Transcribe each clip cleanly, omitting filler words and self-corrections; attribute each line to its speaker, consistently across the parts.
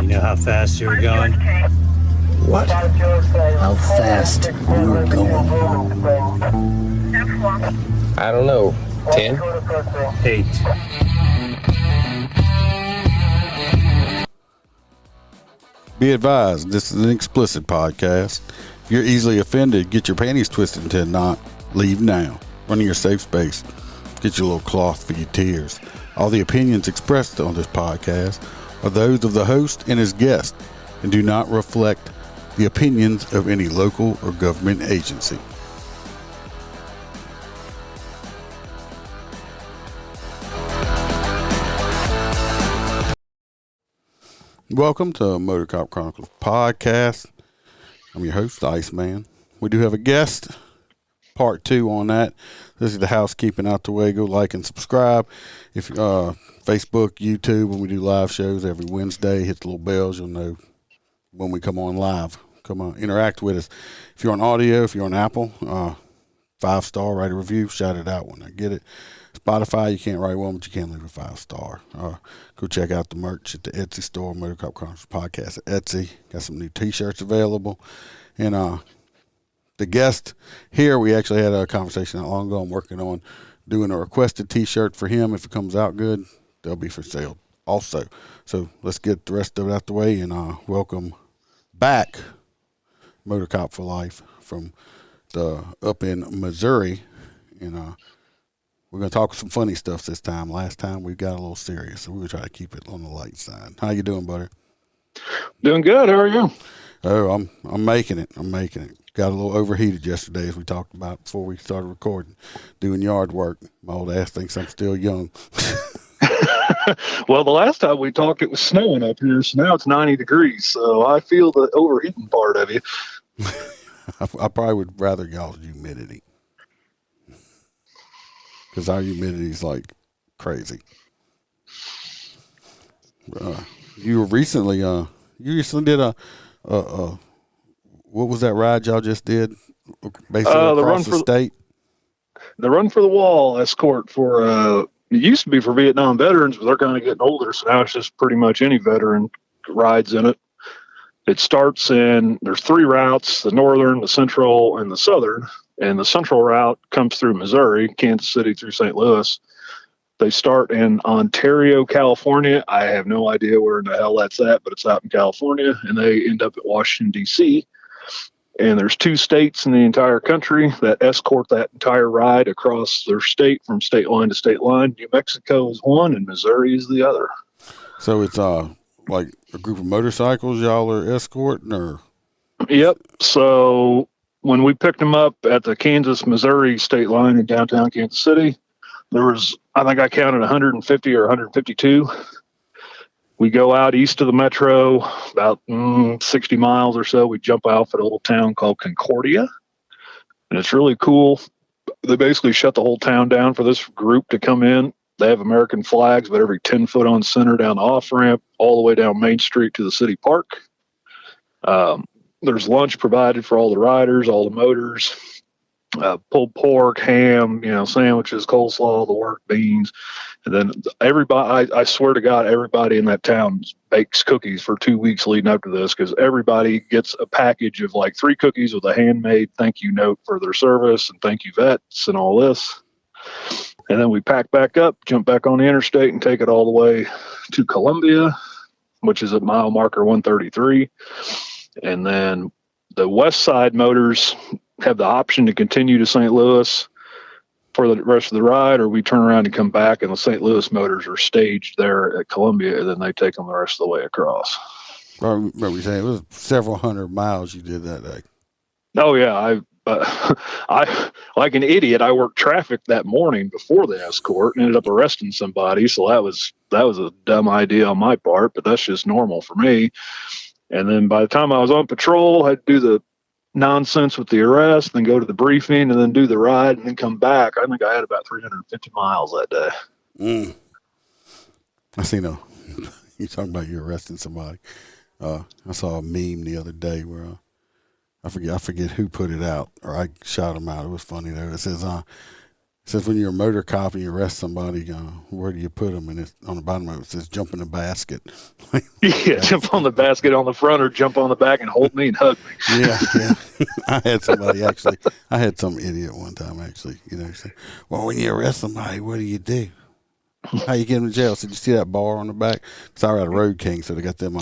Speaker 1: You know how fast you were going?
Speaker 2: What? How fast you were going?
Speaker 3: I don't know. 10?
Speaker 1: 8.
Speaker 4: Be advised, this is an explicit podcast. If you're easily offended, get your panties twisted into a knot. Leave now. Run in your safe space. Get your little cloth for your tears. All the opinions expressed on this podcast are those of the host and his guest and do not reflect the opinions of any local or government agency. Welcome to Motorcop Chronicles podcast. I'm your host, Iceman. We do have a guest, part 2 on that. This is the housekeeping out the way. Go like and subscribe. If Facebook, YouTube, when we do live shows every Wednesday, hit the little bells. You'll know when we come on live. Come on, interact with us. If you're on audio, if you're on Apple, 5-star, write a review, shout it out when I get it. Spotify, you can't write one, but you can leave a 5-star. Go check out the merch at the Etsy store, Motorcop Chronicles Podcast at Etsy. Got some new t-shirts available. And the guest here, we actually had a conversation not long ago. I'm working on doing a requested t-shirt for him. If it comes out good, they'll be for sale also. So let's get the rest of it out the way and welcome back Motorcop4Life from up in Missouri. And we're going to talk some funny stuff this time. Last time we got a little serious, so we're going to try to keep it on the light side. How you doing, buddy?
Speaker 5: Doing good. How are you?
Speaker 4: Oh, I'm making it. Got a little overheated yesterday, as we talked about before we started recording, doing yard work. My old ass thinks I'm still young.
Speaker 5: Well, the last time we talked, it was snowing up here, so now it's 90 degrees, so I feel the overheating part of you.
Speaker 4: I probably would rather y'all's humidity, because our humidity is like crazy. You recently did a what was that ride y'all just did? Basically across the state.
Speaker 5: The Run for the Wall escort for it used to be for Vietnam veterans, but they're kind of getting older, so now it's just pretty much any veteran rides in it. It starts there's 3 routes: the northern, the central, and the southern. And the central route comes through Missouri, Kansas City through St. Louis. They start in Ontario, California. I have no idea where in the hell that's at, but it's out in California. And they end up at Washington, D.C. And there's 2 states in the entire country that escort that entire ride across their state from state line to state line. New Mexico is one and Missouri is the other.
Speaker 4: So it's like a group of motorcycles y'all are escorting, or?
Speaker 5: Yep. So when we picked them up at the Kansas-Missouri state line in downtown Kansas City, there was, I think I counted 150 or 152. We go out east of the metro, about 60 miles or so. We jump out at a little town called Concordia, and it's really cool. They basically shut the whole town down for this group to come in. They have American flags, but every 10 foot on center down the off-ramp, all the way down Main Street to the city park. There's lunch provided for all the riders, all the motors, pulled pork, ham, sandwiches, coleslaw, the work, beans. And then everybody, I swear to God, everybody in that town bakes cookies for 2 weeks leading up to this, because everybody gets a package of like 3 cookies with a handmade thank you note for their service and thank you vets and all this. And then we pack back up, jump back on the interstate, and take it all the way to Columbia, which is at mile marker 133. And then the West Side motors have the option to continue to St. Louis for the rest of the ride, or we turn around and come back, and the St. Louis motors are staged there at Columbia, and then they take them the rest of the way across.
Speaker 4: I remember you saying it was several hundred miles you did that day.
Speaker 5: Oh, yeah. I like an idiot, I worked traffic that morning before the escort and ended up arresting somebody. So that was a dumb idea on my part, but that's just normal for me. And then by the time I was on patrol, I had to do the nonsense with the arrest, then go to the briefing, and then do the ride, and then come back. I think I had about 350 miles that day.
Speaker 4: I seen you talking about you arresting somebody. I saw a meme the other day where I forget who put it out, or I shot him out. It was funny though. It says when you're a motor cop and you arrest somebody, where do you put them? And it's on the bottom of it says jump in the basket.
Speaker 5: Yeah, jump on the basket on the front or jump on the back and hold me and hug me.
Speaker 4: Yeah. I had some idiot one time actually, say, well, when you arrest somebody, what do you do? How you get them to jail? So did you see that bar on the back? Because I ride a Road King, so they got them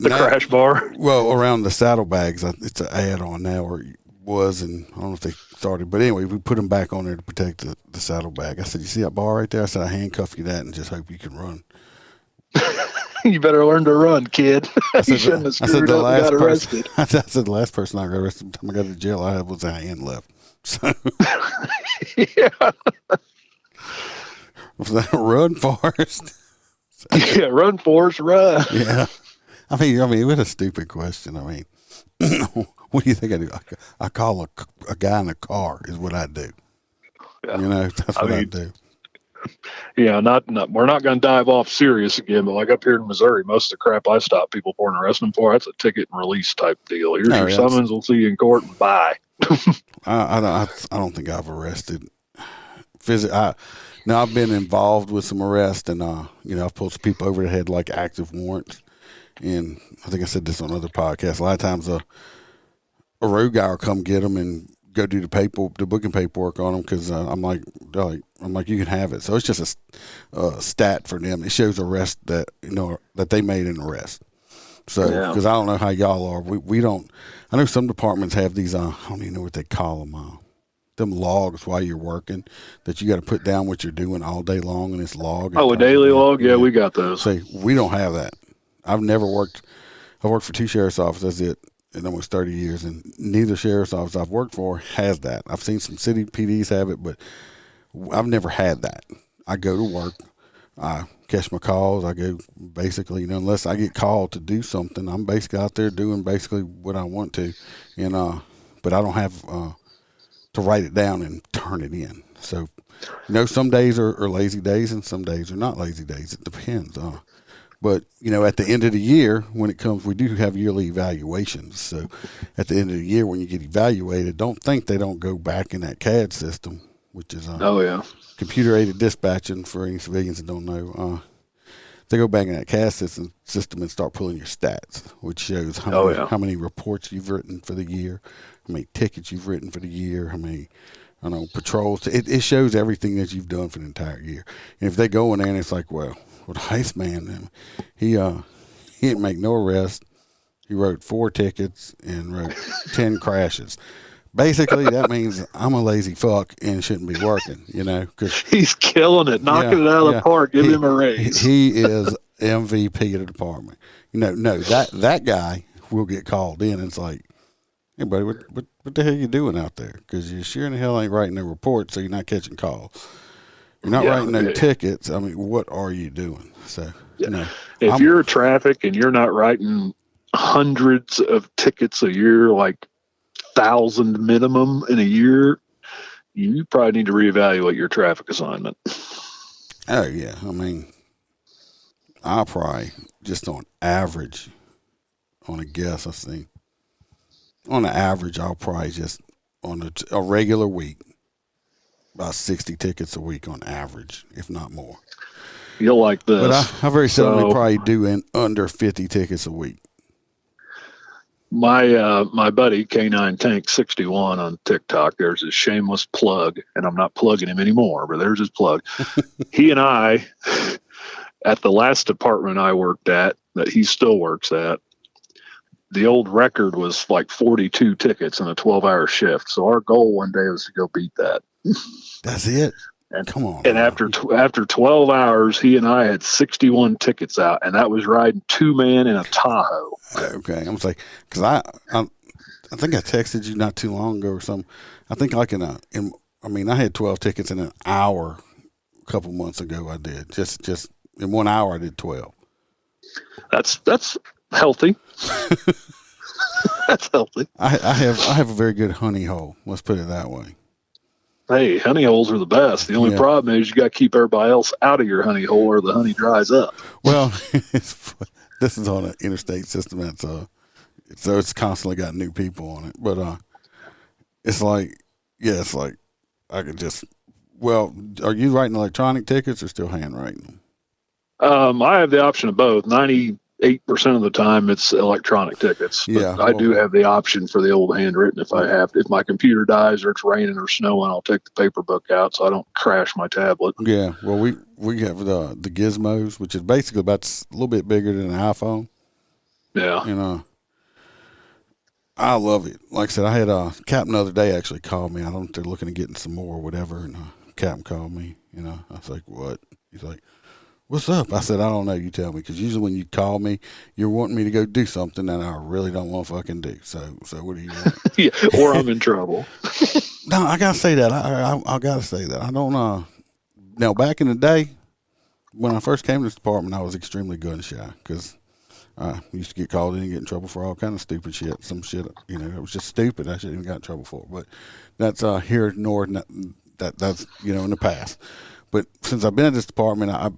Speaker 5: crash bar.
Speaker 4: Well, around the saddlebags, it's an ad on now, or it was, and I don't know if they started. But anyway, we put them back on there to protect the saddlebag. I said, you see that bar right there? I said, I handcuff you that and just hope you can run.
Speaker 5: You better learn to run, kid. You shouldn't have screwed up and got arrested.
Speaker 4: I said the last person I got arrested, the time I got to jail, I had was a hand left. So,
Speaker 5: Yeah.
Speaker 4: Run, Forrest.
Speaker 5: Yeah, run, Forrest, run.
Speaker 4: Yeah. I mean, what a stupid question. I mean, what do you think I do? I call a guy in a car is what I do.
Speaker 5: Yeah.
Speaker 4: That's what I do.
Speaker 5: Yeah, we're not going to dive off serious again, but like up here in Missouri, most of the crap I stop people for and arrest them for, that's a ticket and release type deal. Here's your summons. We'll see you in court and bye.
Speaker 4: I don't think I've arrested. Now I've been involved with some arrests, and I've pulled some people over that had like active warrants. And I think I said this on other podcasts. A lot of times a road guy will come get them and go do the booking paperwork on them because I'm like, you can have it. So it's just a stat for them. It shows arrest that that they made an arrest. So because I don't know how y'all are, we don't. I know some departments have these. I don't even know what they call them. Them logs while you're working that you got to put down what you're doing all day long, and it's log.
Speaker 5: A daily log. Yeah, we got those.
Speaker 4: See, we don't have that. I've never worked. I worked for 2 sheriff's offices. That's it. In almost 30 years, and neither sheriff's office I've worked for has that. I've seen some city PDs have it, but I've never had that. I go to work, I catch my calls, I go basically, unless I get called to do something, I'm basically out there doing basically what I want to, and but I don't have to write it down and turn it in. So, some days are lazy days, and some days are not lazy days. It depends. But, at the end of the year, when it comes, we do have yearly evaluations. So at the end of the year, when you get evaluated, don't think they don't go back in that CAD system, which is computer-aided dispatching for any civilians that don't know. They go back in that CAD system and start pulling your stats, which shows how many reports you've written for the year, how many tickets you've written for the year, how many patrols. It shows everything that you've done for the entire year. And if they go in there and it's like, well, the Iceman, he didn't make no arrest. He wrote 4 tickets and wrote 10 crashes. Basically, that means I'm a lazy fuck and shouldn't be working, because
Speaker 5: he's killing it, knocking it out of the park. Give him a raise.
Speaker 4: He is MVP of the department. No, that guy will get called in. And it's like, hey, buddy, what the hell are you doing out there? Because you sure in the hell ain't writing no reports, so you're not catching calls. You're not writing no tickets. I mean, what are you doing? So,
Speaker 5: if you're a traffic and you're not writing hundreds of tickets a year, like 1,000 minimum in a year, you probably need to reevaluate your traffic assignment.
Speaker 4: Oh, yeah. I mean, I'll probably just on average, on a guess, on an average, I'll probably just on a regular week, about 60 tickets a week on average, if not more.
Speaker 5: You'll like this.
Speaker 4: But I very seldomly probably do under 50 tickets a week.
Speaker 5: My buddy K9 Tank 61 on TikTok, there's his shameless plug, and I'm not plugging him anymore, but there's his plug. He and I, at the last department I worked at, that he still works at, the old record was like 42 tickets in a 12-hour shift. So our goal one day was to go beat that.
Speaker 4: That's it. And come on.
Speaker 5: And after 12 hours, he and I had 61 tickets out, and that was riding 2-man in a Tahoe.
Speaker 4: Okay, I'm like, because I think I texted you not too long ago or something. I think like I had 12 tickets in an hour a couple months ago. I did just in 1 hour I did 12.
Speaker 5: That's healthy. That's healthy.
Speaker 4: I have a very good honey hole. Let's put it that way.
Speaker 5: Hey, honey holes are the best. The only problem is you got to keep everybody else out of your honey hole or the honey dries up.
Speaker 4: Well, this is on an interstate system that's so it's constantly got new people on it. But it's like I could just. Well, are you writing electronic tickets or still handwriting them?
Speaker 5: I have the option of both. 98% of the time it's electronic tickets. But
Speaker 4: Yeah,
Speaker 5: I do have the option for the old handwritten if I have. If my computer dies or it's raining or snowing, I'll take the paper book out so I don't crash my tablet.
Speaker 4: Yeah, well, we have the gizmos, which is basically about a little bit bigger than an iPhone.
Speaker 5: Yeah.
Speaker 4: You know, I love it. Like I said, I had Captain the other day actually called me. I don't know if they're looking at getting some more or whatever. And Captain called me. You know, I was like, "What?" He's like, "What's up?" I said, "I don't know. You tell me." Because usually when you call me, you're wanting me to go do something that I really don't want to fucking do. So what do you want?
Speaker 5: Yeah, or I'm in trouble.
Speaker 4: No, I gotta say that. I gotta say that. I don't know. Now, back in the day, when I first came to this department, I was extremely gun shy because I used to get called in and get in trouble for all kind of stupid shit. Some shit, you know, it was just stupid. I shouldn't even got in trouble for it. But that's here nor that's in the past. But since I've been in this department, I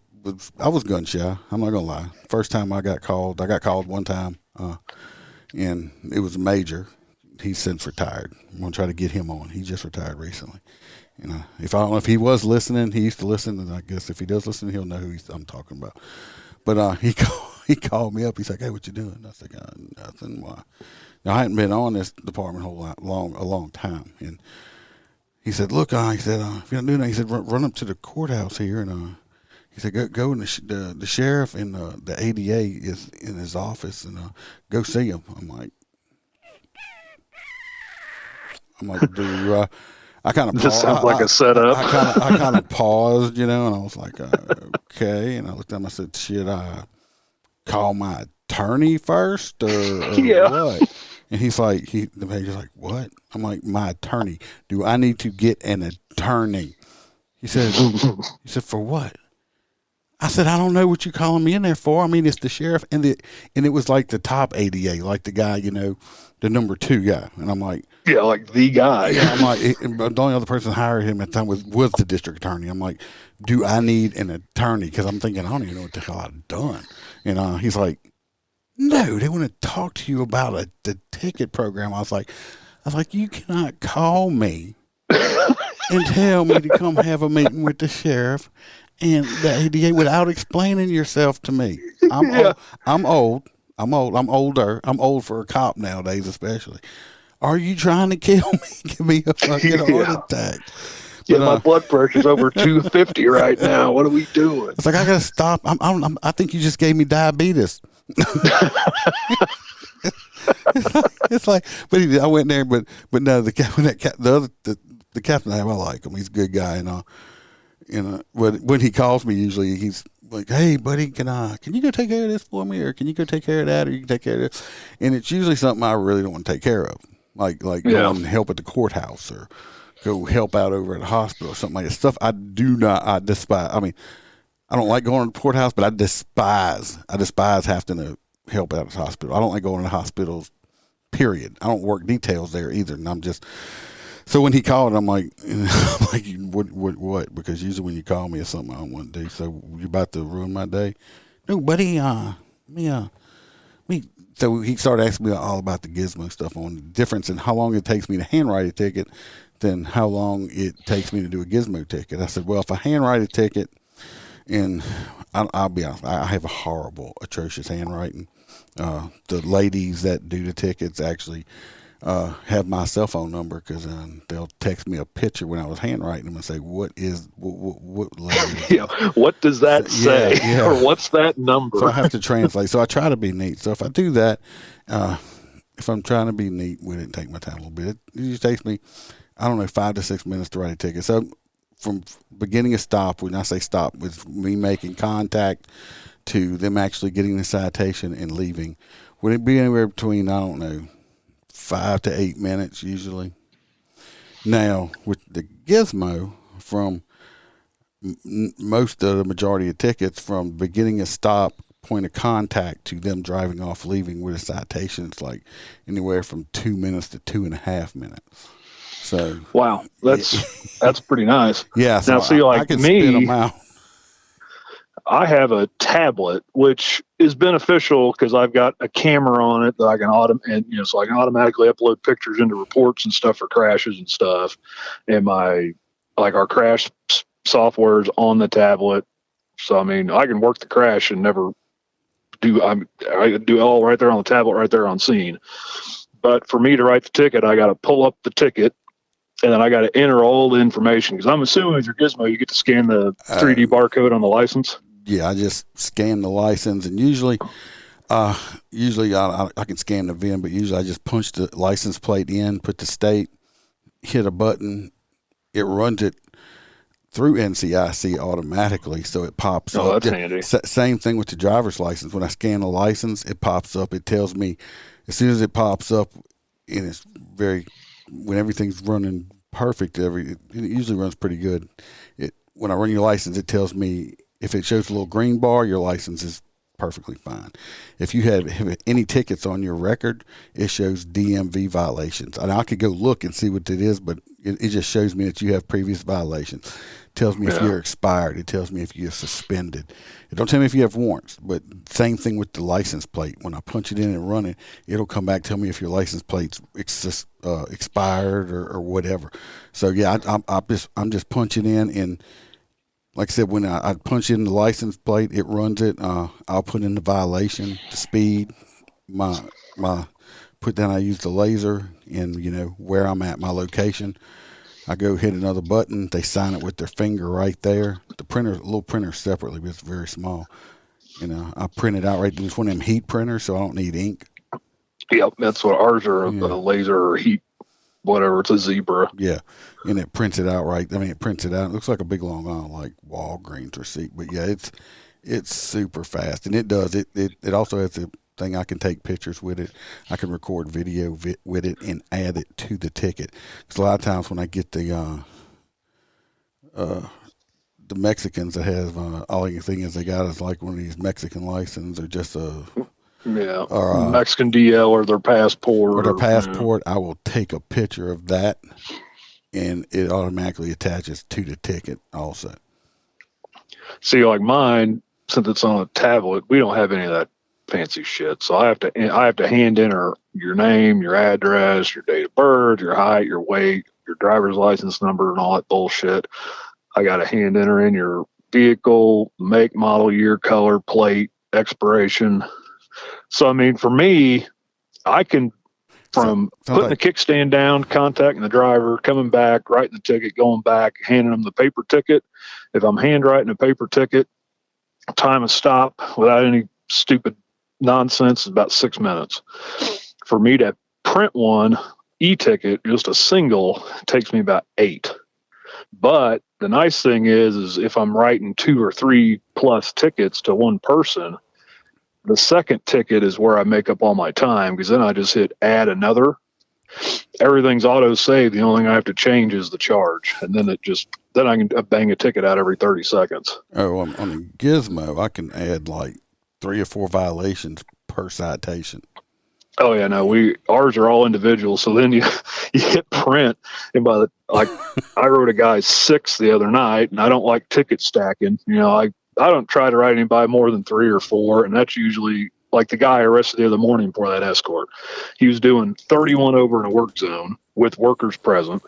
Speaker 4: was gun shy. I'm not gonna lie. First time I got called one time, and it was a major. He's since retired. I'm gonna try to get him on. He just retired recently. You know, I don't know if he was listening. He used to listen, and I guess if he does listen, he'll know who I'm talking about. But he called me up. He's like, "Hey, what you doing?" I was like, "Nothing. Why?" Now I hadn't been on this department a long time, and he said, "Look, he said, if you're not doing that," he said, "run up to the courthouse here, and he said, go in the sheriff and the ADA is in his office, and go see him." I'm like, "Do I kind of
Speaker 5: This sounds like a setup.
Speaker 4: I kind of paused, and I was like, okay. And I looked at him. I said, should I call my attorney first or what? And he's like, the major's like, what? I'm like, my attorney. Do I need to get an attorney? He said, for what? I said, I don't know what you're calling me in there for. I mean, it's the sheriff and it was like the top ADA, like the guy, the number 2 guy. And I'm like,
Speaker 5: yeah, like the guy.
Speaker 4: Yeah, I'm like, the only other person that hired him at the time was the district attorney. I'm like, do I need an attorney? Because I'm thinking, I don't even know what the hell I've done. And he's like, no, they want to talk to you about the ticket program. I was like, you cannot call me and tell me to come have a meeting with the sheriff and the ADA without explaining yourself to me. I'm old. I'm older. I'm old for a cop nowadays, especially. Are you trying to kill me? Give me a fucking heart attack.
Speaker 5: Yeah, my blood pressure's over 250 right now. What are we doing?
Speaker 4: It's like, I gotta stop. I think you just gave me diabetes. it's like, but I went there, but no, the captain, I like him. He's a good guy, but when he calls me, usually he's like, hey buddy, can you go take care of this for me, or can you go take care of that, or you can take care of this? And it's usually something I really don't want to take care of, like go and help at the courthouse or go help out over at the hospital or something like that. Stuff I despise. I mean, I don't like going to the courthouse, but I despise having to help out at the hospital. I don't like going to the hospitals, period. I don't work details there either. And I'm just, so when he called, I'm like, what? Because usually when you call me, it's something I don't want to do. So you're about to ruin my day. No, buddy, so he started asking me all about the gizmo stuff, on the difference in how long it takes me to handwrite a ticket than how long it takes me to do a gizmo ticket. I said, well, if I handwrite a ticket, and I'll be honest, I have a horrible, atrocious handwriting. The ladies that do the tickets actually have my cell phone number, because they'll text me a picture when I was handwriting them and say, what lady?
Speaker 5: Yeah, what does that say?
Speaker 4: Yeah.
Speaker 5: Or what's that number?
Speaker 4: So I have to translate. So I try to be neat. So if I do that, if I'm trying to be neat with it and take my time a little bit, it usually takes me, 5 to 6 minutes to write a ticket. So from beginning to stop, when I say stop, with me making contact to them actually getting the citation and leaving, would it be anywhere between, 5 to 8 minutes usually? Now, with the gizmo, from most of the majority of tickets, from beginning to stop, point of contact to them driving off, leaving with a citation, it's like anywhere from 2 minutes to 2.5 minutes. So
Speaker 5: wow, that's pretty nice.
Speaker 4: Yeah. So
Speaker 5: now, see, like
Speaker 4: I can
Speaker 5: me,
Speaker 4: spit them out.
Speaker 5: I have a tablet, which is beneficial because I've got a camera on it that I can so I can automatically upload pictures into reports and stuff for crashes and stuff. And my like our crash software is on the tablet. So, I mean, I can work the crash and never I do it all right there on the tablet, right there on scene. But for me to write the ticket, I got to pull up the ticket, and then I got to enter all the information. Because I'm assuming with your Gizmo, you get to scan the 3D barcode on the license.
Speaker 4: Yeah, I just scan the license, and usually I can scan the VIN, but usually I just punch the license plate in, put the state, hit a button, it runs it through NCIC automatically, so it pops up.
Speaker 5: That's handy.
Speaker 4: Same thing with the driver's license. When I scan the license, it pops up. It tells me as soon as it pops up, and it's when everything's running perfect. It usually runs pretty good. When I run your license, it tells me if it shows a little green bar, your license is perfectly fine. If you have any tickets on your record, it shows DMV violations. And I could go look and see what it is, but it just shows me that you have previous violations. It tells me if you're expired. It tells me if you're suspended. It don't tell me if you have warrants, but same thing with the license plate. When I punch it in and run it, it'll come back, tell me if your license plate's expired or whatever. So yeah, I'm just punching in, and like I said, when I punch in the license plate, it runs it. I'll put in the violation, the speed, my put down. I use the laser and where I'm at, my location. I go hit another button. They sign it with their finger right there. The little printer separately, but it's very small. I print it out right there. It's one of them heat printers, so I don't need ink.
Speaker 5: Yep, that's what ours are. The laser or heat, whatever. It's a Zebra.
Speaker 4: Yeah, and it prints it out right. I mean, it prints it out. It looks like a big long like Walgreens receipt, but yeah, it's super fast, and it does. It also has a thing I can take pictures with it. I can record video with it and add it to the ticket. Because a lot of times when I get the Mexicans that have all you think is they got is like one of these Mexican license or just a
Speaker 5: Mexican DL or their passport.
Speaker 4: I will take a picture of that, and it automatically attaches to the ticket also.
Speaker 5: See, like mine, since it's on a tablet, we don't have any of that fancy shit. So I have to hand enter your name, your address, your date of birth, your height, your weight, your driver's license number, and all that bullshit. I got to hand enter in your vehicle, make, model, year, color, plate, expiration. So, I mean, for me, I can, from putting the kickstand down, contacting the driver, coming back, writing the ticket, going back, handing them the paper ticket. If I'm handwriting a paper ticket, time of stop without any stupid nonsense is about 6 minutes. For me to print one e-ticket, just a single, takes me about 8. But the nice thing is if I'm writing 2 or 3 plus tickets to one person, the second ticket is where I make up all my time, because then I just hit add another. Everything's auto saved. The only thing I have to change is the charge, and then I can bang a ticket out every 30 seconds.
Speaker 4: Oh, on a Gizmo, I can add like 3 or 4 violations per citation.
Speaker 5: Oh yeah, no, ours are all individual. So then you hit print, and I wrote a guy 6 the other night, and I don't like ticket stacking. I don't try to write anybody more than 3 or 4, and that's usually like the guy I arrested the other morning for that escort. He was doing 31 over in a work zone with workers present.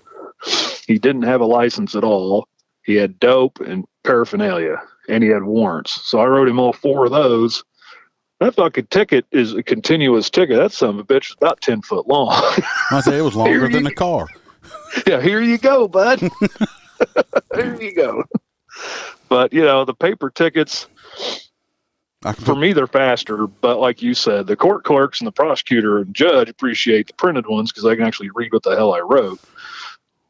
Speaker 5: He didn't have a license at all. He had dope and paraphernalia, and he had warrants. So I wrote him all 4 of those. That fucking ticket is a continuous ticket. That son of a bitch is about 10 foot long.
Speaker 4: I say it was longer than the car.
Speaker 5: Yeah, here you go, bud. There you go. But, the paper tickets, for me, they're faster. But like you said, the court clerks and the prosecutor and judge appreciate the printed ones because they can actually read what the hell I wrote.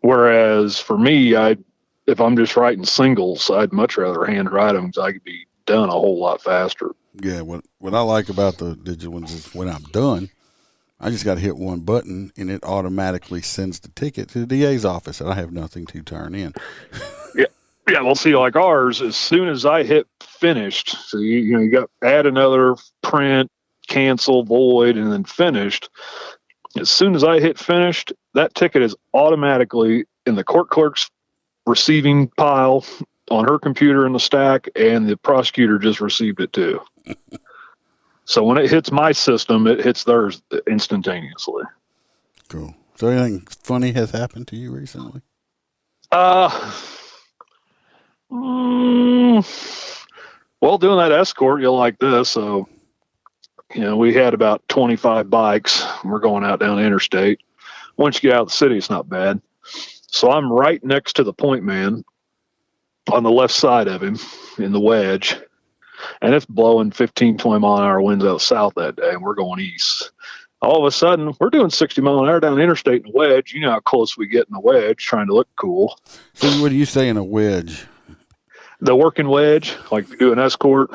Speaker 5: Whereas for me, if I'm just writing singles, I'd much rather handwrite them because I could be done a whole lot faster.
Speaker 4: Yeah, what I like about the digital ones is when I'm done, I just got to hit one button and it automatically sends the ticket to the DA's office, and I have nothing to turn in.
Speaker 5: Yeah, well, see, like ours, as soon as I hit finished, so you got add another, print, cancel, void, and then finished. As soon as I hit finished, that ticket is automatically in the court clerk's receiving pile on her computer in the stack, and the prosecutor just received it too. So when it hits my system, it hits theirs instantaneously.
Speaker 4: Cool. So anything funny has happened to you recently?
Speaker 5: Well, doing that escort, you'll like this. So, we had about 25 bikes. We're going out down the interstate. Once you get out of the city, it's not bad. So I'm right next to the point man on the left side of him in the wedge. And it's blowing 15, 20 mile an hour winds out south that day. And we're going east. All of a sudden, we're doing 60 mile an hour down the interstate in a wedge. You know how close we get in a wedge, trying to look cool.
Speaker 4: So what do you say in a wedge?
Speaker 5: The working wedge, like if you do an escort.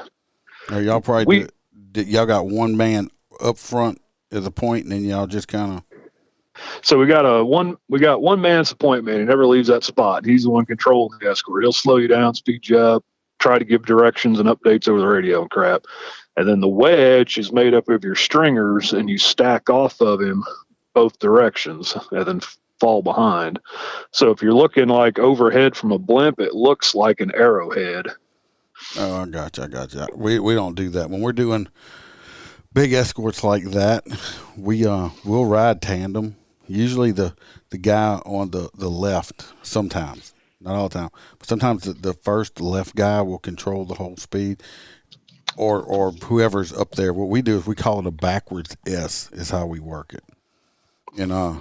Speaker 4: Or y'all probably y'all got one man up front at the point, and then y'all just kind of.
Speaker 5: So we got one man's point man. He never leaves that spot. He's the one controlling the escort. He'll slow you down, speed you up, try to give directions and updates over the radio and crap. And then the wedge is made up of your stringers, and you stack off of him both directions and then fall behind. So if you're looking like overhead from a blimp, it looks like an arrowhead.
Speaker 4: Oh, I got you. We don't do that. When we're doing big escorts like that, we'll ride tandem. Usually the guy on the left, sometimes, not all the time, but sometimes the first left guy will control the whole speed. Or whoever's up there. What we do is we call it a backwards S is how we work it. And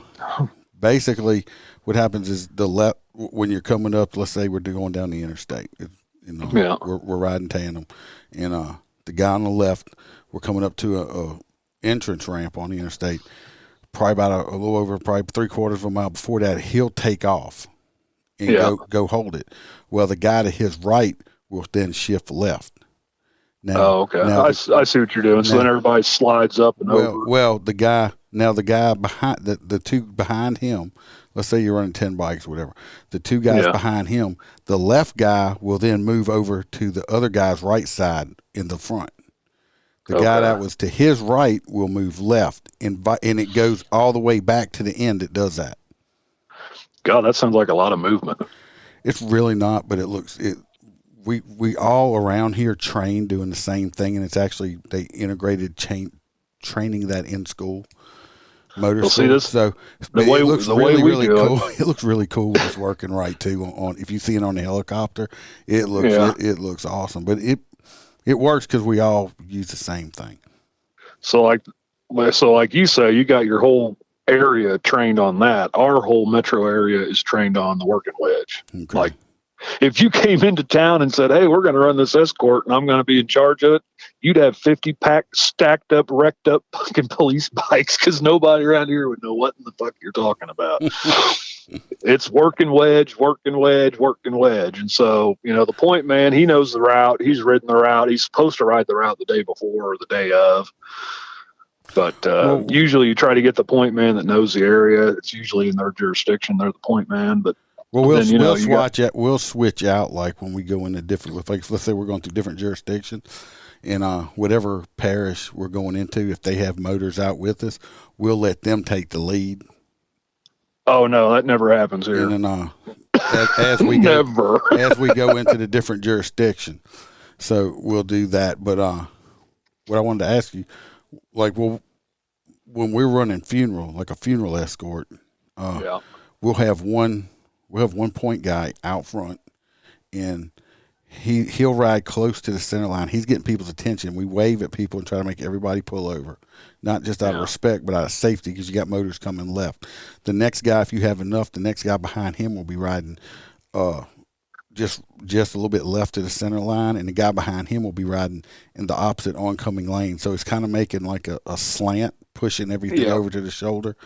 Speaker 4: basically what happens is the left, when you're coming up, let's say we're going down the interstate, we're riding tandem, and the guy on the left, we're coming up to a entrance ramp on the interstate, probably about a little over, probably 3/4 of a mile before that, he'll take off and go hold it. Well, the guy to his right will then shift left.
Speaker 5: Now, okay. I see what you're doing. So then everybody slides up and over.
Speaker 4: Well, the guy behind the two behind him, let's say you're running 10 bikes or whatever, the two guys behind him, the left guy will then move over to the other guy's right side in the front. The guy that was to his right will move left, and it goes all the way back to the end. It does that.
Speaker 5: God, that sounds like a lot of movement.
Speaker 4: It's really not, but we all around here train doing the same thing, and it's actually they integrated training that in school, motor school.
Speaker 5: This,
Speaker 4: so it looks really cool. It looks really cool. It's working right too. On if you see it on the helicopter, it looks awesome. But it works because we all use the same thing. So
Speaker 5: like you say, you got your whole area trained on that. Our whole metro area is trained on the working wedge. Okay. Like, if you came into town and said, hey, we're going to run this escort and I'm going to be in charge of it, you'd have 50 stacked up, wrecked up fucking police bikes because nobody around here would know what in the fuck you're talking about. It's working wedge. And so, the point man, he knows the route. He's ridden the route. He's supposed to ride the route the day before or the day of. But usually you try to get the point man that knows the area. It's usually in their jurisdiction. They're the point man, but
Speaker 4: we'll switch out like when we go into different, like let's say we're going through different jurisdictions, and whatever parish we're going into, if they have motors out with us, we'll let them take the lead.
Speaker 5: Oh no, that never happens here.
Speaker 4: And then as we go into the different jurisdiction, so we'll do that. But what I wanted to ask you, like, when we're running a funeral escort, we'll have one point guy out front, and he'll ride close to the center line. He's getting people's attention. We wave at people and try to make everybody pull over, not just out of respect, but out of safety because you got motors coming left. The next guy, if you have enough, the next guy behind him will be riding just a little bit left of the center line, and the guy behind him will be riding in the opposite oncoming lane. So it's kind of making like a slant, pushing everything over to the shoulder,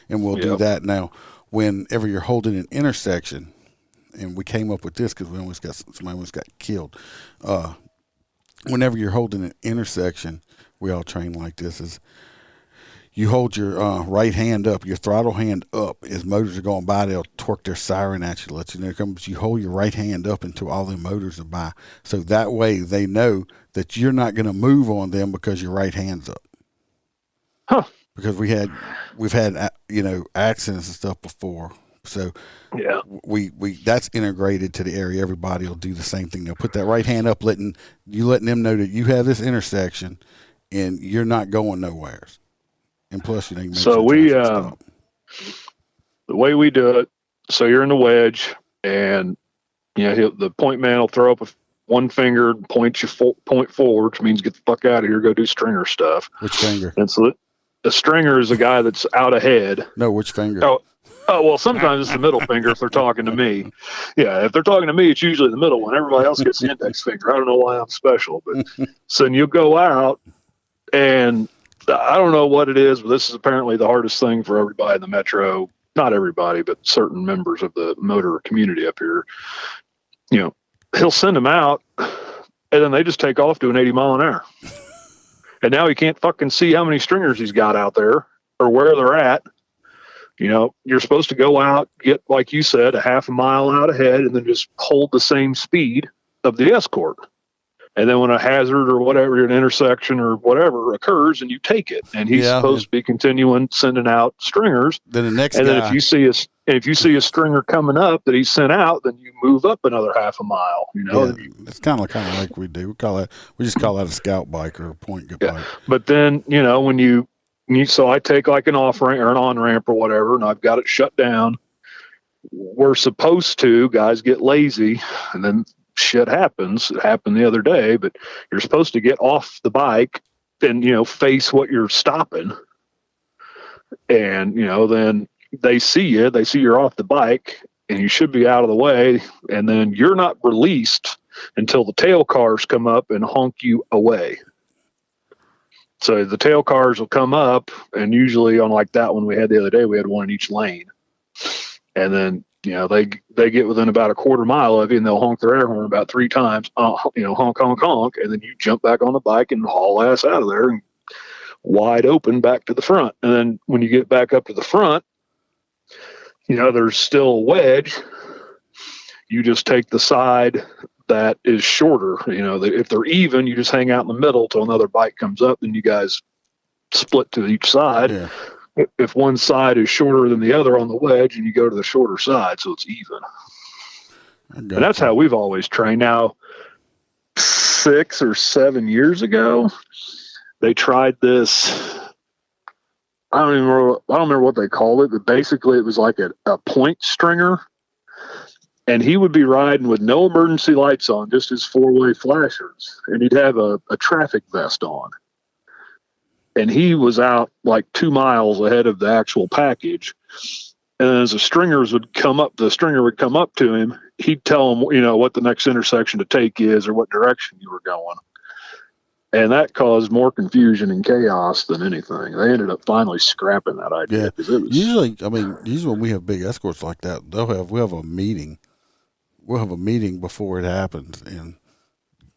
Speaker 4: and we'll do that. Now, whenever you're holding an intersection, and we came up with this because somebody almost got killed. Whenever you're holding an intersection, we all train like this: is you hold your right hand up, your throttle hand up. As motors are going by, they'll torque their siren at you, let you know it comes. You hold your right hand up until all the motors are by, so that way they know that you're not going to move on them because your right hand's up.
Speaker 5: Huh.
Speaker 4: Because we've had accidents and stuff before, so we that's integrated to the area. Everybody will do the same thing. They'll put that right hand up, letting them know that you have this intersection and you're not going nowhere. And plus, you
Speaker 5: so the way we do it. So you're in the wedge. and the point man will throw up one finger, point forward, which means get the fuck out of here, go do stringer stuff.
Speaker 4: Which finger?
Speaker 5: And so the stringer is a guy that's out ahead.
Speaker 4: No, which finger?
Speaker 5: Oh, well, sometimes it's the middle finger if they're talking to me. Yeah, if they're talking to me, it's usually the middle one. Everybody else gets the index finger. I don't know why I'm special, but so you go out, and I don't know what it is, but this is apparently the hardest thing for everybody in the metro. Not everybody, but certain members of the motor community up here. He'll send them out, and then they just take off doing 80 mile an hour. And now he can't fucking see how many stringers he's got out there or where they're at. You're supposed to go out, get, like you said, a half a mile out ahead, and then just hold the same speed of the escort. And then when a hazard or whatever, an intersection or whatever occurs, and you take it, and he's supposed to be continuing sending out stringers.
Speaker 4: Then the next
Speaker 5: and
Speaker 4: guy,
Speaker 5: then if you see a stringer coming up that he sent out, then you move up another half a mile.
Speaker 4: It's kind of like we do. We just call that a scout bike or a point bike.
Speaker 5: But then when so I take like an off ramp or an on ramp or whatever, and I've got it shut down. We're supposed to, guys get lazy, and then shit happens. It happened the other day, but you're supposed to get off the bike and face what you're stopping, and then they see you're off the bike, and you should be out of the way, and then you're not released until the tail cars come up and honk you away. So the tail cars will come up, and usually on like that one we had the other day, we had one in each lane. And then, they get within about a quarter mile of you, and they'll honk their air horn about 3 times, honk, honk, honk. And then you jump back on the bike and haul ass out of there and wide open back to the front. And then when you get back up to the front, there's still a wedge. You just take the side that is shorter. If they're even, you just hang out in the middle till another bike comes up, and you guys split to each side.
Speaker 4: Yeah.
Speaker 5: If one side is shorter than the other on the wedge, and you go to the shorter side, so it's even. And that's how we've always trained. Now, 6 or 7 years ago, they tried this. I don't remember what they called it, but basically it was like a point stringer. And he would be riding with no emergency lights on, just his 4-way flashers. And he'd have a traffic vest on. And he was out like 2 miles ahead of the actual package. And as the stringer would come up to him. He'd tell him, what the next intersection to take is or what direction you were going. And that caused more confusion and chaos than anything. They ended up finally scrapping that idea.
Speaker 4: Yeah. Usually when we have big escorts like that, we'll have a meeting. We'll have a meeting before it happens and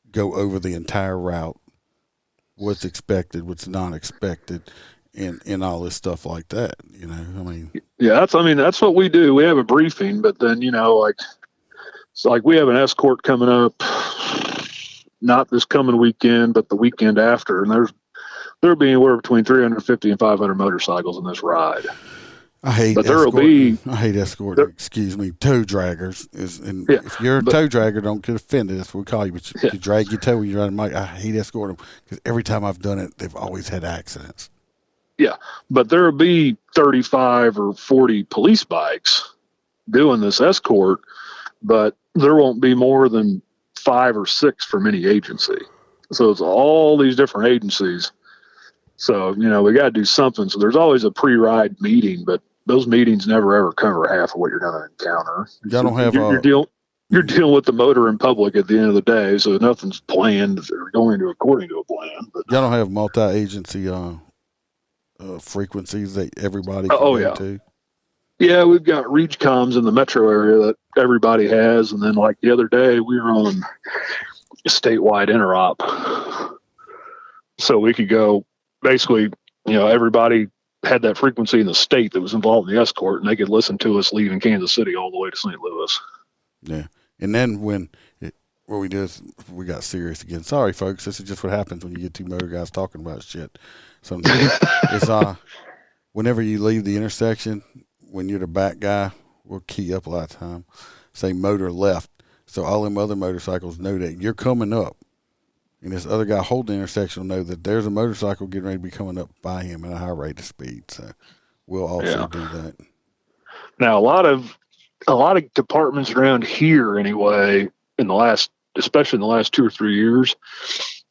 Speaker 4: go over the entire route, what's expected, what's not expected, and all this stuff like that.
Speaker 5: Yeah, that's what we do. We have a briefing, but then it's like we have an escort coming up, not this coming weekend, but the weekend after, and there'll be anywhere between 350 and 500 motorcycles in this ride.
Speaker 4: I hate escorting. Excuse me, toe draggers. If you're a toe dragger, don't get offended. That's what we call you. But you drag your toe when you're riding a bike. I hate escorting them because every time I've done it, they've always had accidents.
Speaker 5: Yeah, but there'll be 35 or 40 police bikes doing this escort, but there won't be more than 5 or 6 from any agency. So it's all these different agencies. So, we got to do something. So there's always a pre-ride meeting, but those meetings never ever cover half of what you're going to encounter.
Speaker 4: Y'all don't have
Speaker 5: you're dealing with the motor in public at the end of the day, so nothing's planned or going to according to a plan. But
Speaker 4: y'all don't have multi-agency frequencies that everybody can go to?
Speaker 5: Yeah, we've got reach comms in the metro area that everybody has, and then like the other day we were on a statewide interop, so we could go basically. Everybody had that frequency in the state that was involved in the escort, and they could listen to us leaving Kansas City all the way to St. Louis.
Speaker 4: Yeah, and then what we did is we got serious again. Sorry, folks, this is just what happens when you get 2 motor guys talking about shit. Sometimes it's whenever you leave the intersection, when you're the back guy, we'll key up a lot of time. Say motor left, so all them other motorcycles know that you're coming up. And this other guy holding the intersection will know that there's a motorcycle getting ready to be coming up by him at a high rate of speed. So we'll also do that.
Speaker 5: Now, a lot of a lot of departments around here anyway, especially in the last 2 or 3 years,